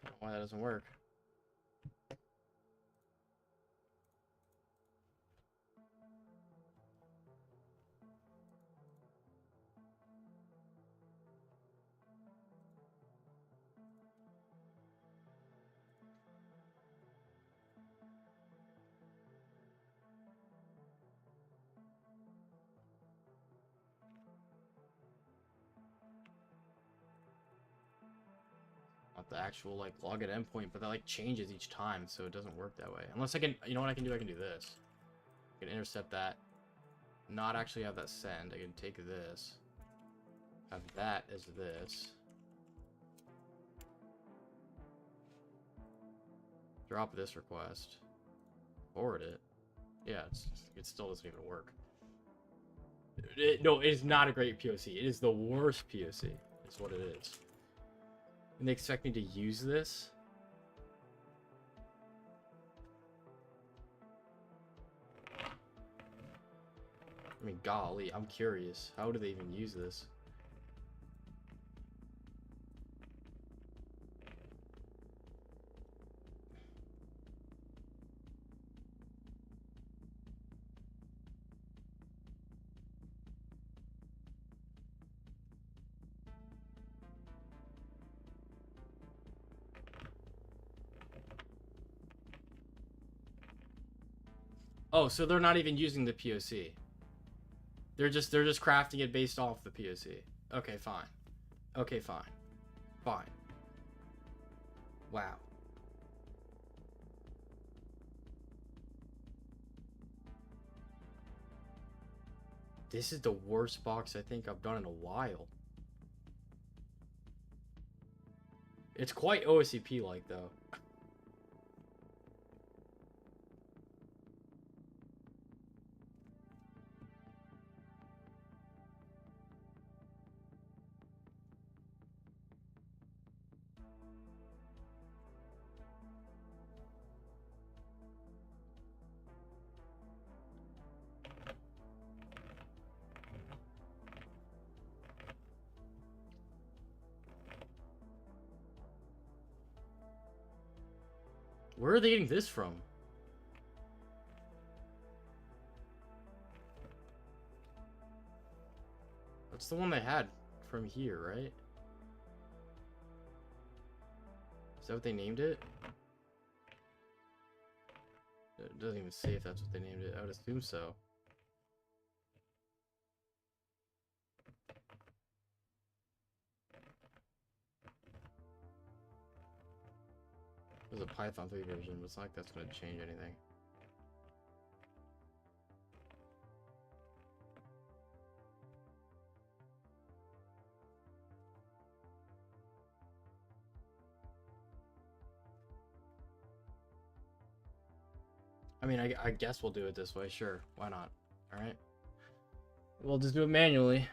I don't know why that doesn't work. Not the actual like login endpoint, but that like changes each time, so it doesn't work that way. Unless I can, you know what I can do? I can do this. I can intercept that, not actually have that send. I can take this, have that as this, drop this request, forward it. Yeah, it still doesn't even work. No, it is not a great POC. It is the worst POC. It's what it is. And they expect me to use this? I mean, golly, I'm curious. How do they even use this? Oh, so they're not even using the POC. They're just crafting it based off the POC. Okay, fine. Okay, fine. Fine. Wow. This is the worst box I think I've done in a while. It's quite OSCP-like, though. Where are they getting this from? That's the one they had from here, right? Is that what they named it? It doesn't even say if that's what they named it. I would assume so. There's a Python 3 version, but it's not like that's going to change anything. I mean, I guess we'll do it this way. Sure, why not? All right. We'll just do it manually.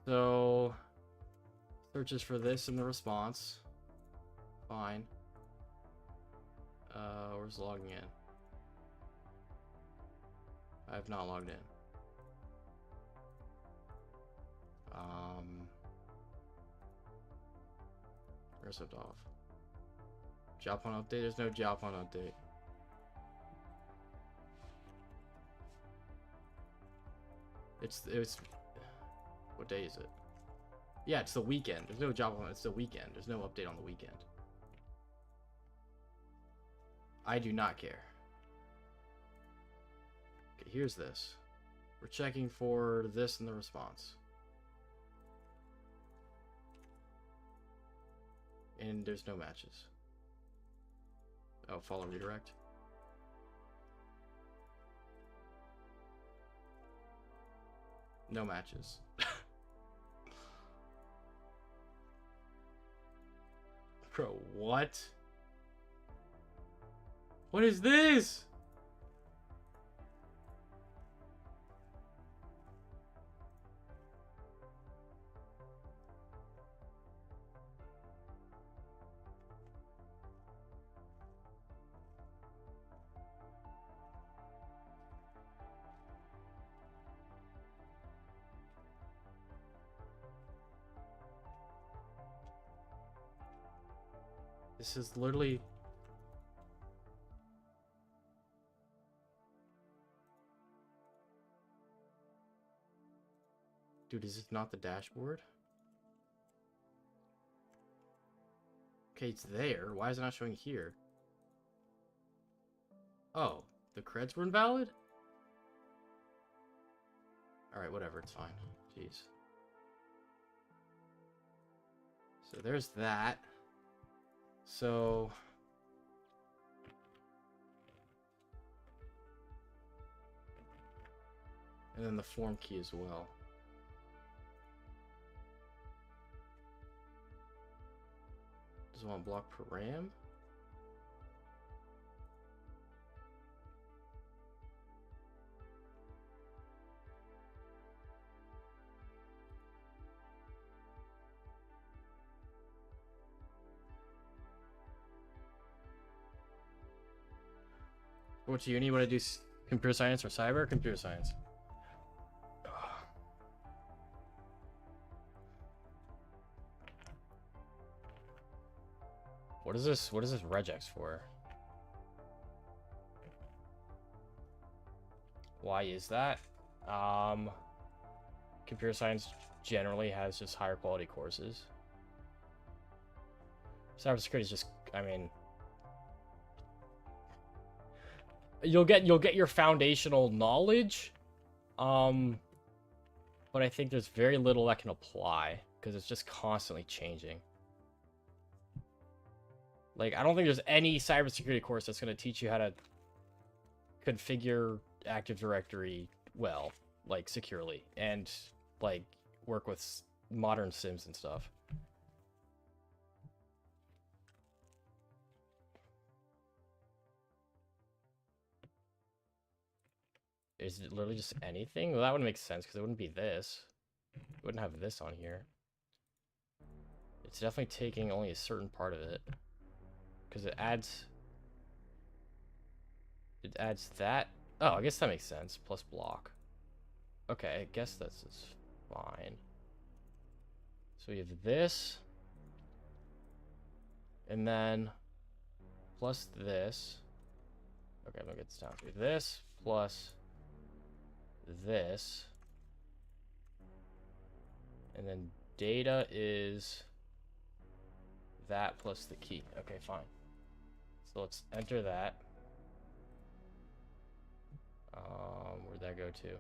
So, searches for this in the response. Fine. Where's logging in? I have not logged in. Recipe off. Job on update. There's no job on update. It's what day is it? Yeah, it's the weekend. There's no job on. It's the weekend. There's no update on the weekend. I do not care. Okay, here's this. We're checking for this in the response. And there's no matches. Oh, follow redirect. No matches. Bro, what? What is this? This is literally... Dude, is this not the dashboard? Okay, it's there. Why is it not showing here? Oh, the creds were invalid? Alright, whatever, it's fine. Jeez. So there's that. So... And then the form key as well. Does it want block param? What do you want to do? Computer science or cyber? Or computer science. What is this? What is this regex for? Why is that? Computer science generally has just higher quality courses. Cybersecurity is just, I mean, you'll get your foundational knowledge, but I think there's very little that can apply because it's just constantly changing. Like, I don't think there's any cybersecurity course that's going to teach you how to configure Active Directory well, like, securely, and, like, work with modern sims and stuff. Is it literally just anything? Well, that wouldn't make sense, because it wouldn't be this. It wouldn't have this on here. It's definitely taking only a certain part of it. Because it adds that. Oh, I guess that makes sense. Plus block. Okay, I guess that's just fine. So we have this. And then plus this. Okay, I'm gonna get this down to this plus this. And then data is that plus the key. Okay, fine. So let's enter that. Where'd that go to?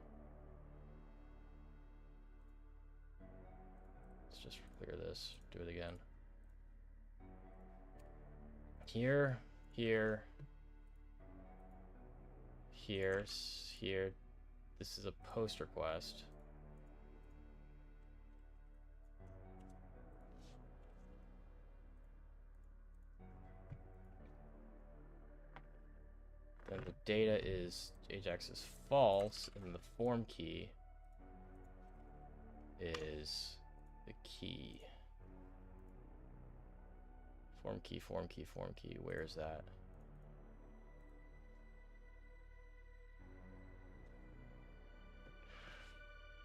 Let's just clear this. Do it again. Here, here, here, here. This is a post request. Then the data is Ajax is false, and the form key is the key. Form key, form key, form key. Where is that?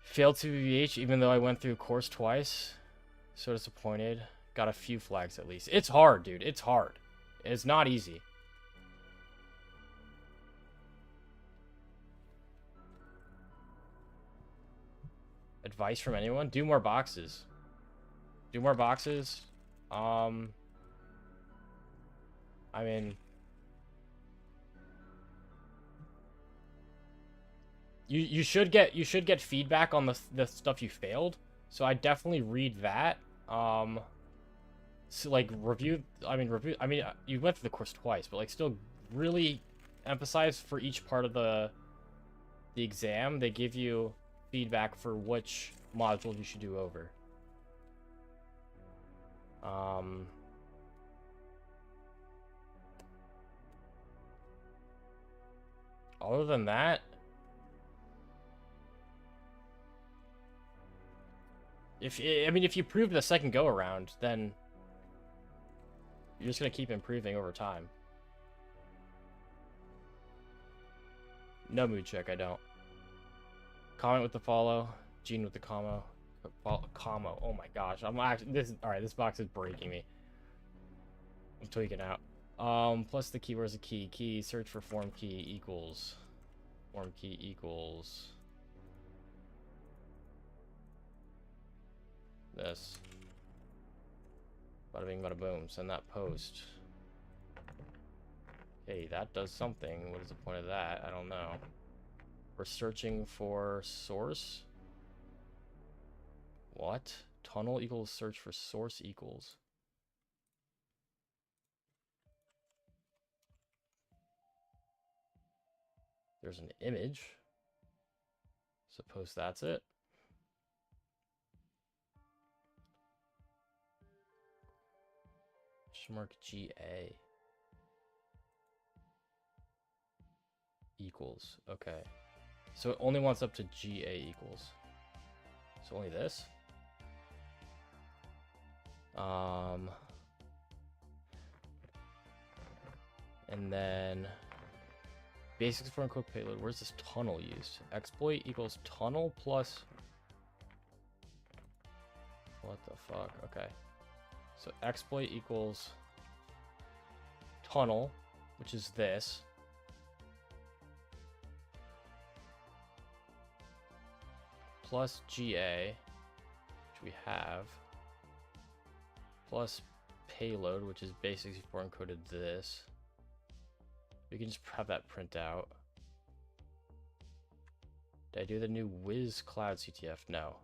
Failed to VH even though I went through course twice. So disappointed. Got a few flags at least. It's hard, dude. It's hard. It's not easy. Advice from anyone? Do more boxes. Do more boxes. I mean, you should get feedback on the stuff you failed. So I definitely read that. So like review. I mean, you went through the course twice, but like still really emphasize for each part of the exam. They give you feedback for which module you should do over. Other than that, if you prove the second go around, then you're just gonna keep improving over time. No mood check, I don't. Comment with the follow, Gene with the comma. Comma. Oh my gosh, I'm actually this box is breaking me. I'm tweaking out. Plus the keywords a key. Key search for form key equals. Form key equals this. Bada bing, bada boom. Send that post. Hey, that does something. What is the point of that? I don't know. We're searching for source. What? Tunnel equals search for source equals. There's an image. Suppose that's it. Mark GA equals. Okay. So it only wants up to GA equals. So only this? And then basics for encode payload. Where's this tunnel used? Exploit equals tunnel plus. What the fuck? Okay. So exploit equals tunnel, which is this. Plus GA, which we have. Plus payload, which is basics before encoded this. We can just have that print out. Did I do the new Wiz Cloud CTF? No.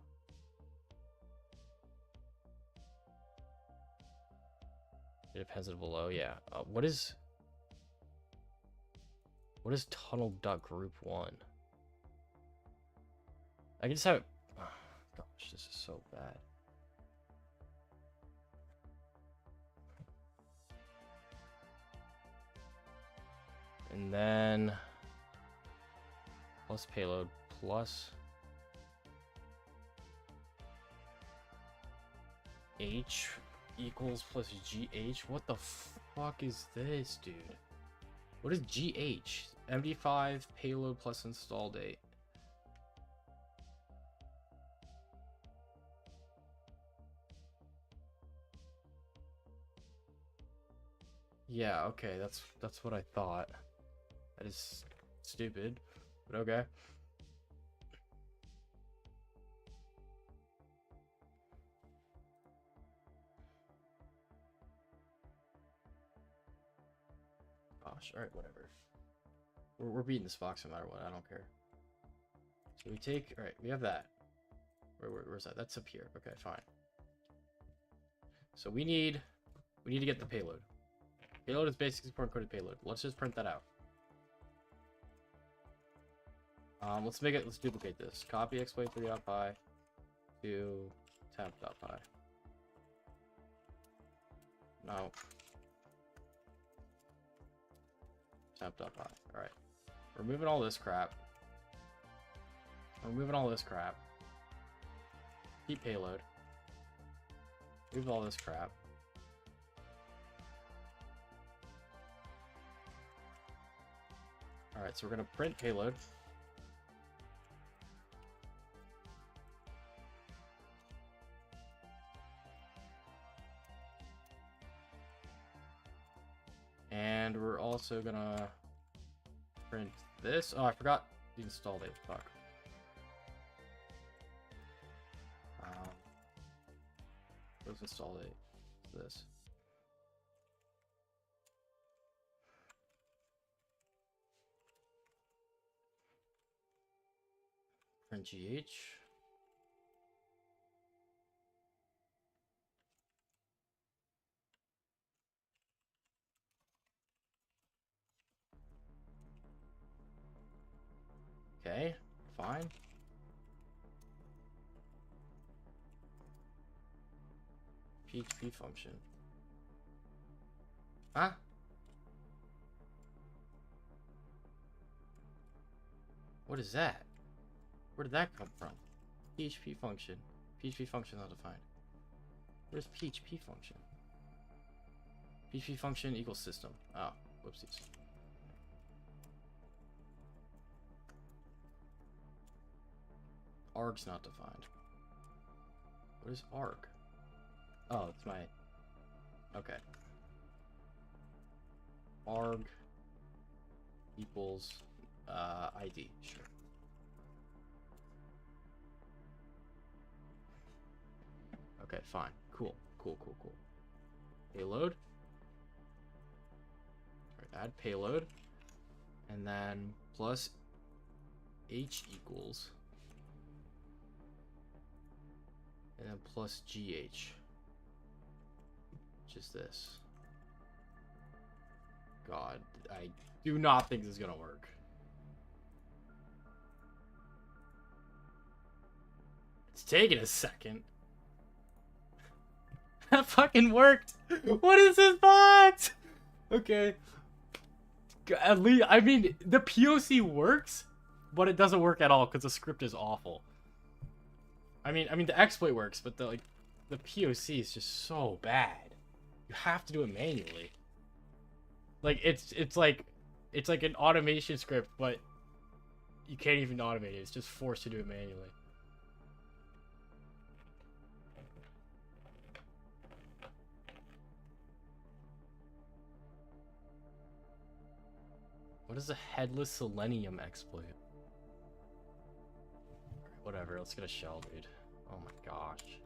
It depends on below. Yeah. What is tunnel dot group 1? I can just have. Oh, gosh, this is so bad. And then plus payload plus H equals plus GH. What the fuck is this, dude? What is GH? MD5 payload plus install date. Yeah, okay, that's what I thought. That is stupid, but okay. Gosh, alright, whatever. We're beating this box no matter what, I don't care. So we take, alright, we have that. Where's that? That's up here. Okay, fine. So we need to get the payload. Payload is basically foreign coded payload. Let's just print that out. Let's duplicate this. Copy exploit3.py to temp.py. No. Temp.py. Alright. We're moving all this crap. Keep payload. Move all this crap. Alright, so we're gonna print payload. And we're also gonna print this. Oh, I forgot the install date. Fuck. What's install date? This. Print GH. Okay, fine. PHP function. Huh? What is that? Where did that come from? PHP function. PHP function not defined. Where's PHP function? PHP function equals system. Oh, whoopsies. Arg's not defined. What is arg? Oh, it's my... Okay. Arg equals ID. Sure. Okay, fine. Cool. Payload. Alright, add payload. And then plus H equals. And then plus GH. Which is this. God, I do not think this is gonna work. It's taking a second. That fucking worked. What is this box? Okay. At least, I mean, the POC works, but it doesn't work at all because the script is awful. I mean, the exploit works, but the POC is just so bad. You have to do it manually. Like it's like an automation script, but you can't even automate it. It's just forced to do it manually. What is a headless selenium exploit? Whatever, let's get a shell, dude. Oh my gosh.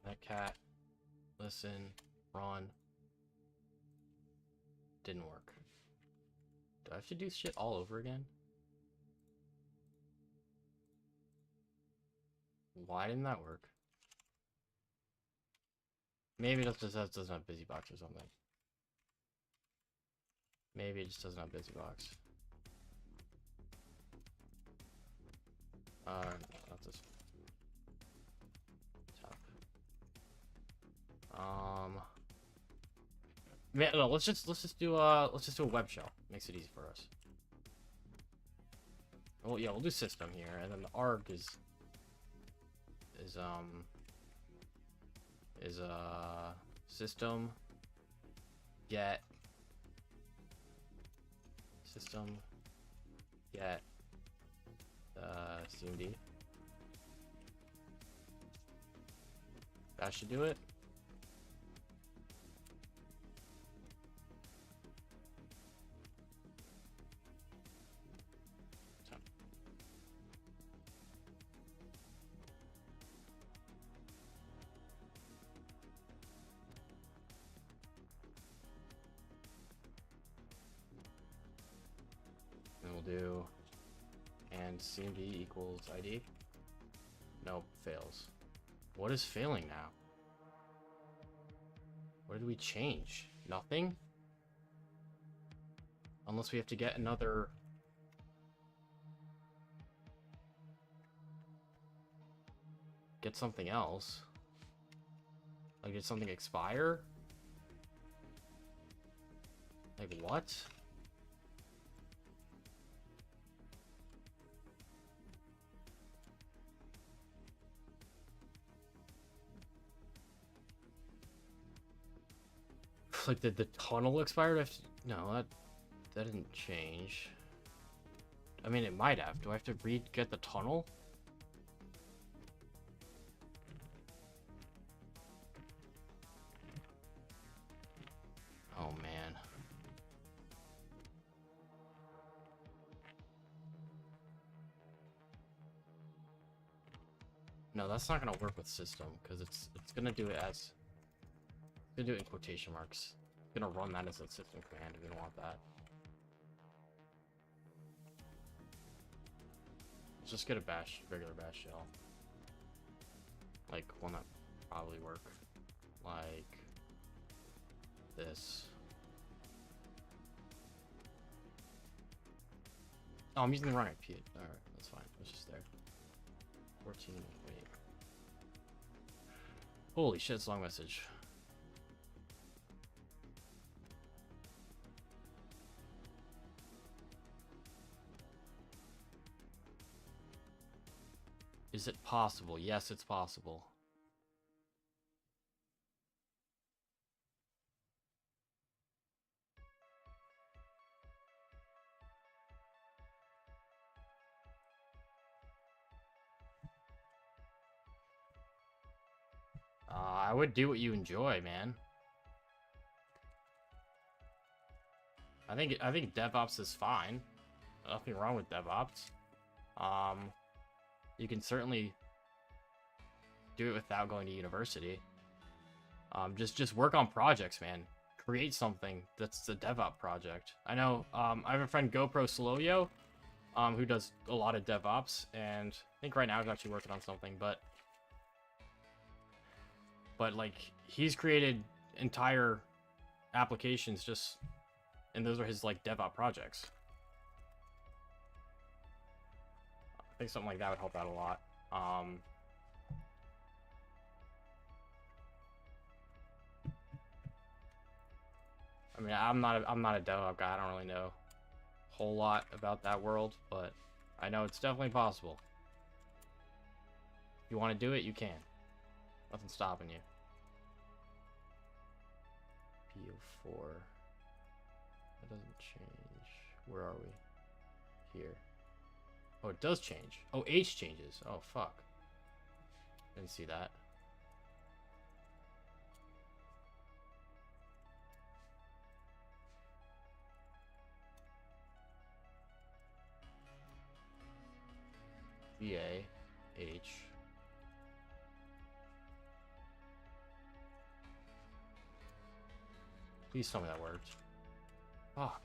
That cat, listen, run. Didn't work. Do I have to do shit all over again? Why didn't that work? Maybe it just doesn't have BusyBox or something. Maybe it just doesn't have BusyBox. Okay. responses. Top. Man, no, let's just do a web shell. Makes it easy for us. Well, yeah, we'll do system here, and then the arg is system get CMD. That should do it. Do and CMD equals ID. Nope, fails. What is failing now? What did we change? Nothing? Unless we have to get another... Get something else. Like, did something expire? Like, what? Like, did the tunnel expire? No, that didn't change. I mean, it might have. Do I have to get the tunnel? Oh, man. No, that's not gonna work with system, because it's gonna do it as... Gonna do it in quotation marks. Gonna run that as a system command. We don't want that. Let's just get a regular bash shell. Like one that probably work. Like this. Oh, I'm using the wrong IP. Alright, that's fine. It's just there. 14, wait. Holy shit, it's a long message. Is it possible? Yes, it's possible. I would do what you enjoy, man. I think DevOps is fine. Nothing wrong with DevOps. You can certainly do it without going to university. Just work on projects, man. Create something that's a DevOps project. I know, I have a friend, GoPro Sloyo, who does a lot of DevOps, and I think right now he's actually working on something, but like, he's created entire applications and those are his, like, DevOps projects. I think something like that would help out a lot. I mean, I'm not a DevOps guy. I don't really know a whole lot about that world, but I know it's definitely possible. If you want to do it, you can. Nothing's stopping you. PO4. That doesn't change. Where are we? Here. Oh, it does change. Oh, H changes. Oh, fuck. Didn't see that. VA, H. Please tell me that worked. Fuck.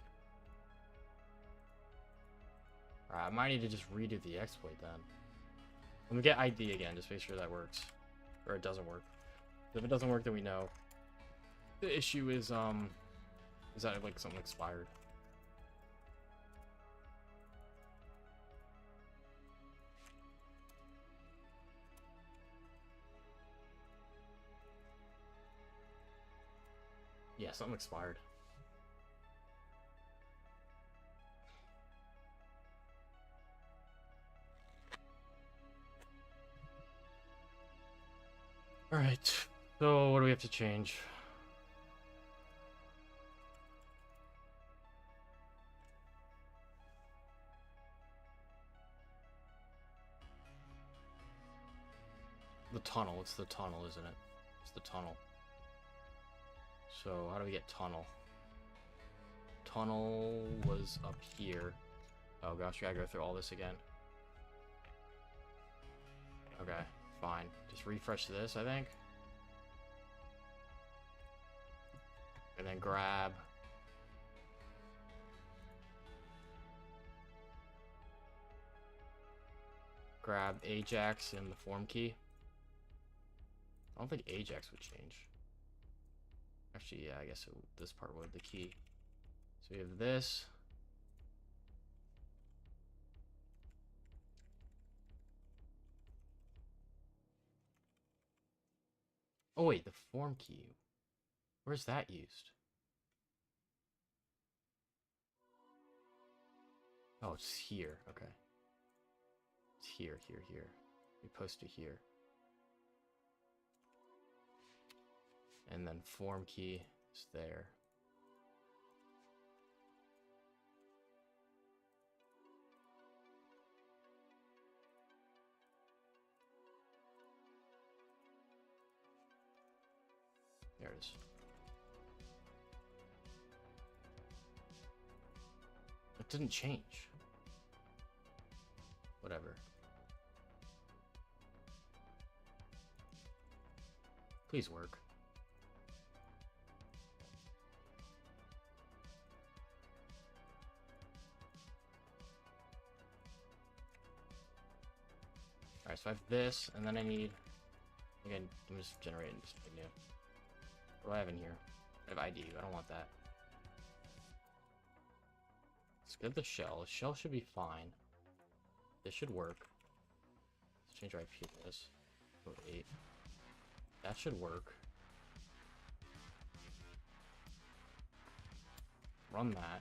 Alright, I might need to just redo the exploit then. Let me get ID again, just make sure that works. Or it doesn't work. If it doesn't work, then we know. The issue is that, like, something expired. something expired. Alright, so what do we have to change? The tunnel, it's the tunnel, isn't it? It's the tunnel. So, how do we get tunnel? Tunnel was up here. Oh gosh, we gotta go through all this again. Okay, fine. Just refresh this, I think. And then grab... grab Ajax and the form key. I don't think Ajax would change. Actually, yeah, I guess this part would, the key. So we have this. Oh wait, the form key. Where's that used? Oh, it's here. Okay. It's here, here, here. We post it here. And then form key is there. There it is. It didn't change. Whatever. Please work. Alright, so I have this, and then I need... Again, I'm just generating this new. What do I have in here? I have ID. I don't want that. Let's get the shell. The shell should be fine. This should work. Let's change our IP to this. 8. That should work. Run that.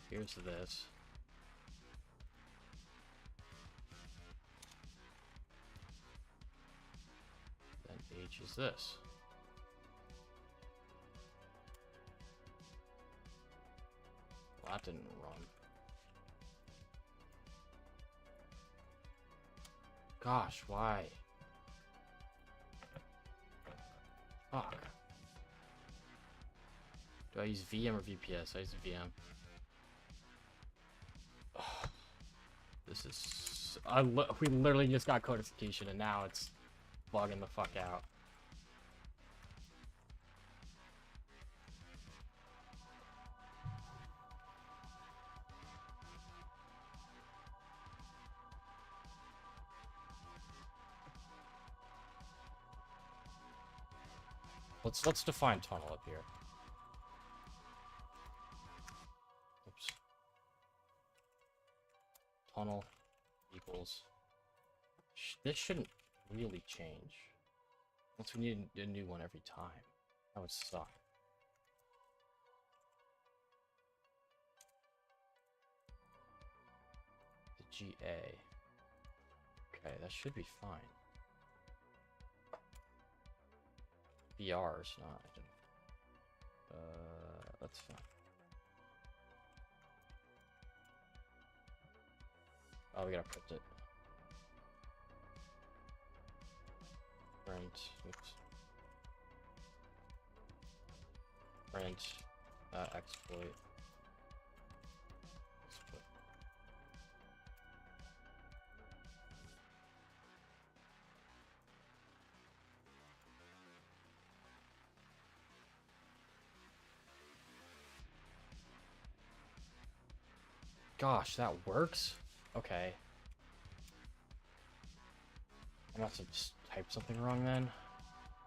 Here's this. Then H is this. Well, that didn't run. Gosh, why? Fuck. Do I use VM or VPS? I use VM. Oh, this is... we literally just got codification and now it's bugging the fuck out. Let's define tunnel up here. Oops. Tunnel equals... This shouldn't really change. Unless we need a new one every time. That would suck. The GA. Okay, that should be fine. BR's not. That's fine. Oh, we gotta print it. Print. Oops. Print. Exploit. Gosh, that works? Okay. I must have just typed something wrong then.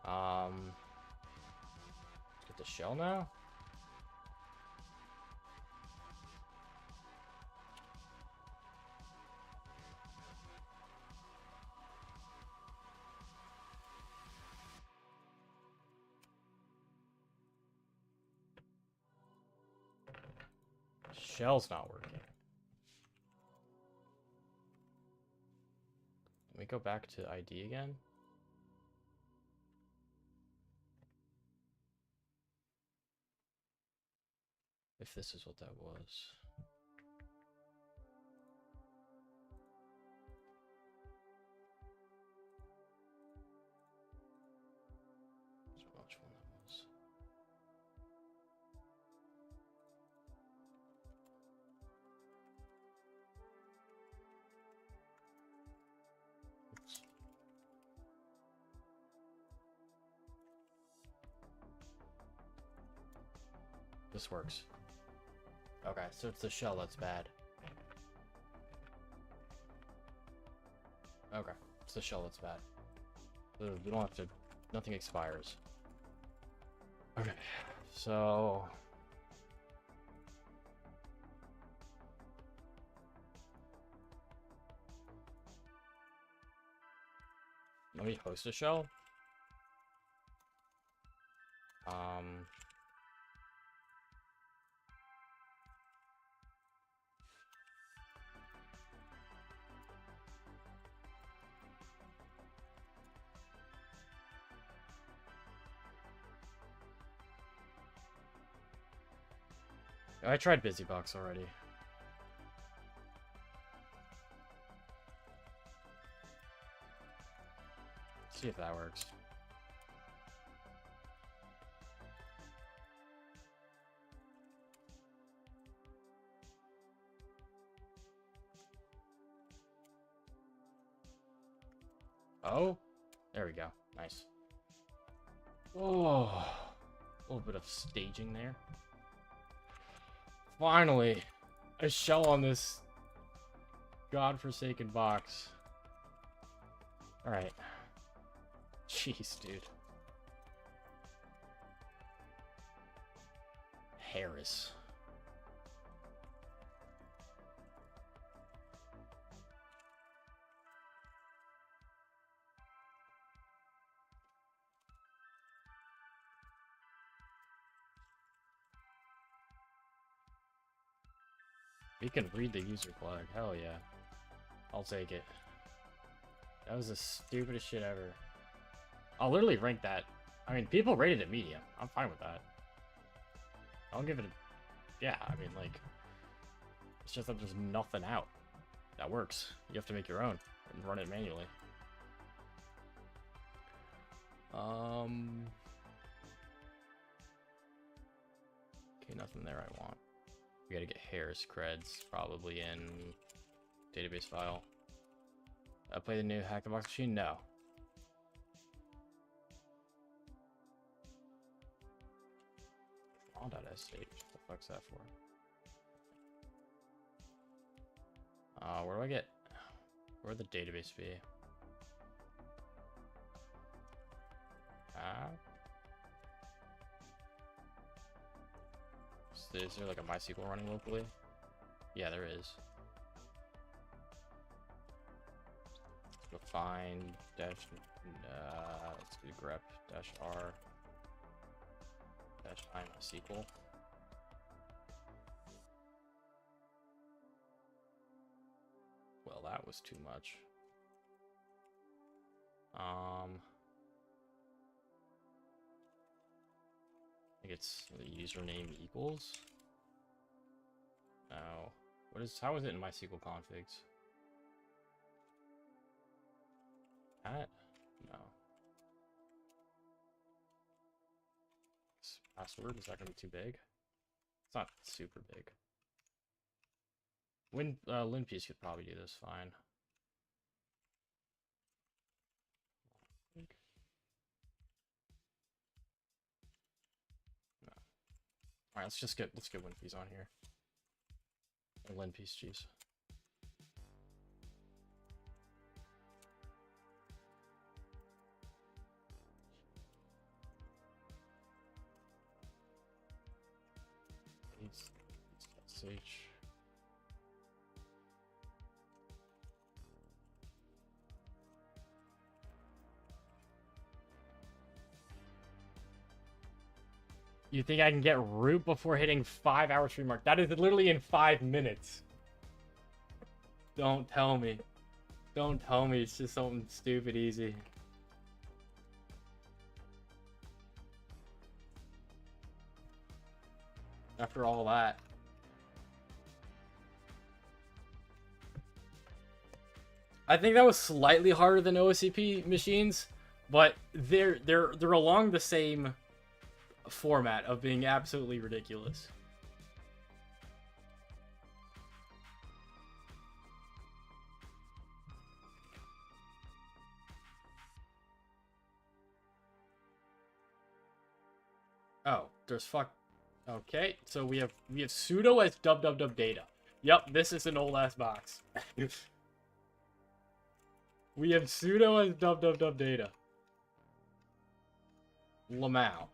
Let's get the shell now. shell's not working. Let me go back to ID again. If this is what that was. Which one that was. Oops. This works. Okay, so it's the shell that's bad. Okay, it's the shell that's bad. We don't have to... Nothing expires. Okay, so... Let me host a shell. I tried BusyBox already. See if that works. Oh, there we go. Nice. Oh, a little bit of staging there. Finally, a shell on this godforsaken box. Alright. Jeez, dude. Harris. We can read the user flag. Hell yeah. I'll take it. That was the stupidest shit ever. I'll literally rank that. I mean, people rated it medium. I'm fine with that. I'll give it a... Yeah, I mean, like... It's just that there's nothing out that works. You have to make your own and run it manually. Okay, nothing there I want. We gotta get Harris creds, probably in database file. I play the new Hack the Box machine? No. On.sh. What the fuck's that for? Where do I get... Where would the database be? Is there like a MySQL running locally? Yeah, there is. Let's go find dash, let's do grep dash r dash I MySQL. Well, that was too much. I think it's the username equals. No. What is, how is it in MySQL configs? That? No. This password, is that gonna be too big? It's not super big. LinPiece could probably do this fine. No. Alright, let's get WinPiece on here. Or LinPiece, jeez. SH. You think I can get root before hitting 5-hour stream mark? That is literally in 5 minutes. Don't tell me. Don't tell me it's just something stupid easy. After all that. I think that was slightly harder than OSCP machines, but they're along the same format of being absolutely ridiculous. Oh, there's fuck. Okay, so we have pseudo as dub data. Yep, this is an old ass box. We have pseudo as dub data. Lamau.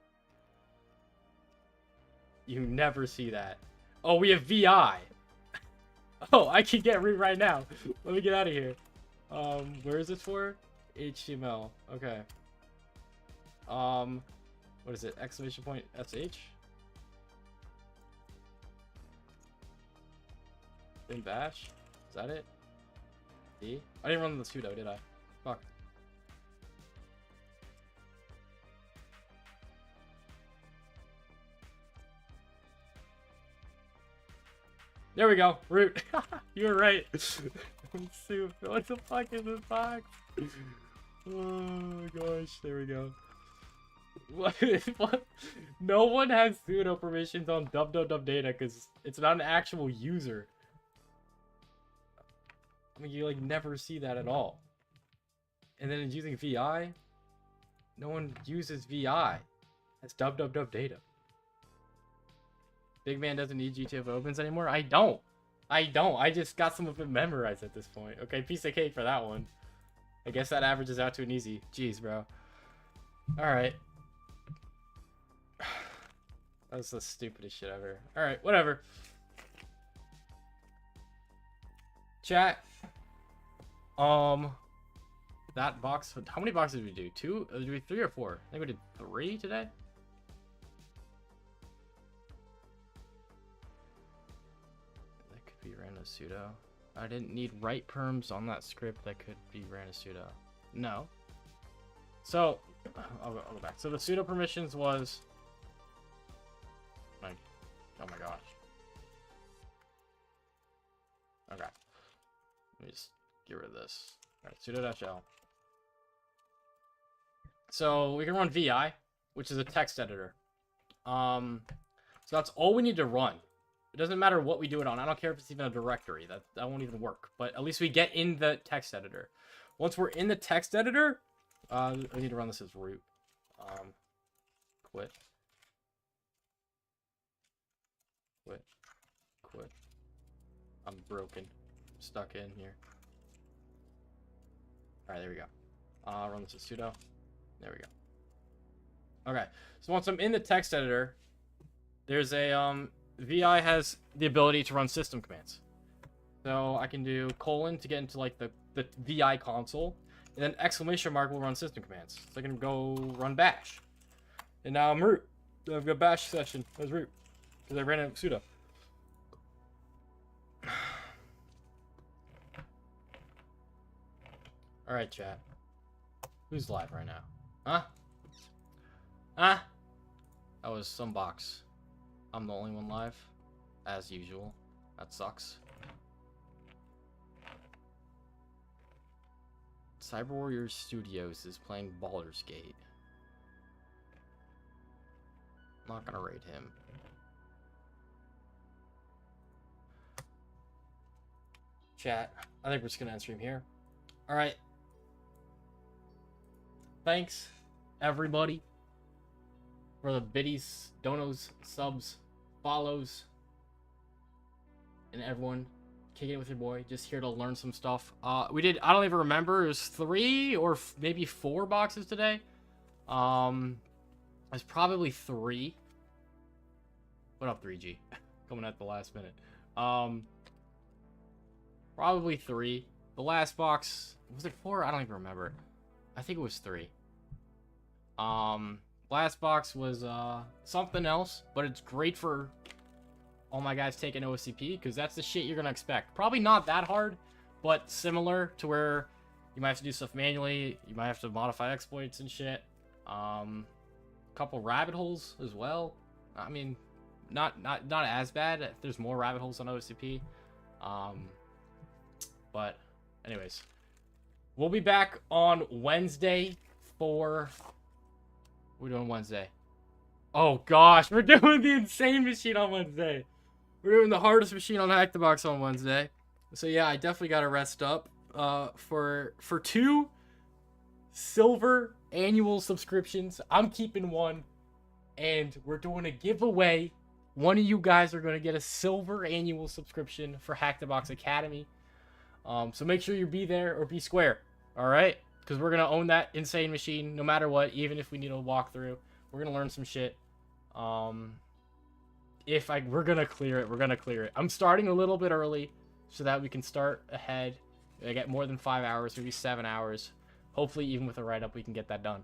You never see that. Oh, we have VI. Oh, I can get root right now. Let me get out of here. Where is this for? HTML. Okay. What is it? Exclamation point SH? In bash? Is that it? D? I didn't run the sudo, did I? Fuck. There we go. Root. You were right. What the fuck is this box? Oh gosh, there we go. What? No one has sudo permissions on dub data because it's not an actual user. I mean, you like never see that at all. And then it's using VI. No one uses VI. That's dub data. Big man doesn't need GTF opens anymore. I don't. I just got some of it memorized at this point. Okay, piece of cake for that one. I guess that averages out to an easy. Jeez, bro. All right. That was the stupidest shit ever. All right, whatever. Chat. That box. How many boxes did we do? 2? Did we 3 or 4? I think we did 3 today. That could be ran as sudo. I didn't need write perms on that script. That could be ran as sudo. No. So I'll go back. So the sudo permissions was. Like, oh my gosh. Okay. Let me just get rid of this. Alright, sudo-l. So we can run VI, which is a text editor. So that's all we need to run. It doesn't matter what we do it on. I don't care if it's even a directory. That won't even work. But at least we get in the text editor. Once we're in the text editor, I need to run this as root. Quit. I'm broken. Stuck in here. Alright, there we go. Run this as sudo. There we go. Okay, so once I'm in the text editor, there's a VI has the ability to run system commands. So I can do : to get into like the VI console, and then exclamation mark will run system commands. So I can go run bash. And now I'm root. I've got bash session as root because I ran out of sudo. Alright, chat. Who's live right now? Huh? Huh? That was some box. I'm the only one live. As usual. That sucks. Cyber Warrior Studios is playing Baldur's Gate. I'm not gonna raid him. Chat. I think we're just gonna end stream here. Alright. Thanks, everybody, for the biddies, donos, subs, follows, and everyone kicking it with your boy. Just here to learn some stuff. We did, I don't even remember, it was 3 or maybe 4 boxes today. It's probably 3. What up, 3G? Coming at the last minute. Probably 3. The last box, was it 4? I don't even remember. I think it was 3. Blast box was something else, but it's great for all my guys taking OSCP, because that's the shit you're gonna expect. Probably not that hard, but similar to where you might have to do stuff manually. You might have to modify exploits and shit. Couple rabbit holes as well. I mean, not as bad. There's more rabbit holes on OSCP. But anyways, we'll be back on Wednesday for... What are we doing Wednesday? Oh gosh, we're doing the insane machine on Wednesday. We're doing the hardest machine on Hack the Box on Wednesday. So yeah, I definitely got to rest up. For 2 silver annual subscriptions, I'm keeping one, and we're doing a giveaway. One of you guys are going to get a silver annual subscription for Hack the Box Academy. So make sure you be there or be square. All right, because we're gonna own that insane machine no matter what, even if we need a walkthrough. We're gonna learn some shit. We're gonna clear it. We're gonna clear it. I'm starting a little bit early so that we can start ahead. I get more than 5 hours, maybe 7 hours. Hopefully, even with a write-up, we can get that done.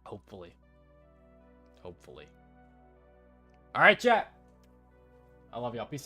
Hopefully. Hopefully. All right, chat. I love y'all. Peace.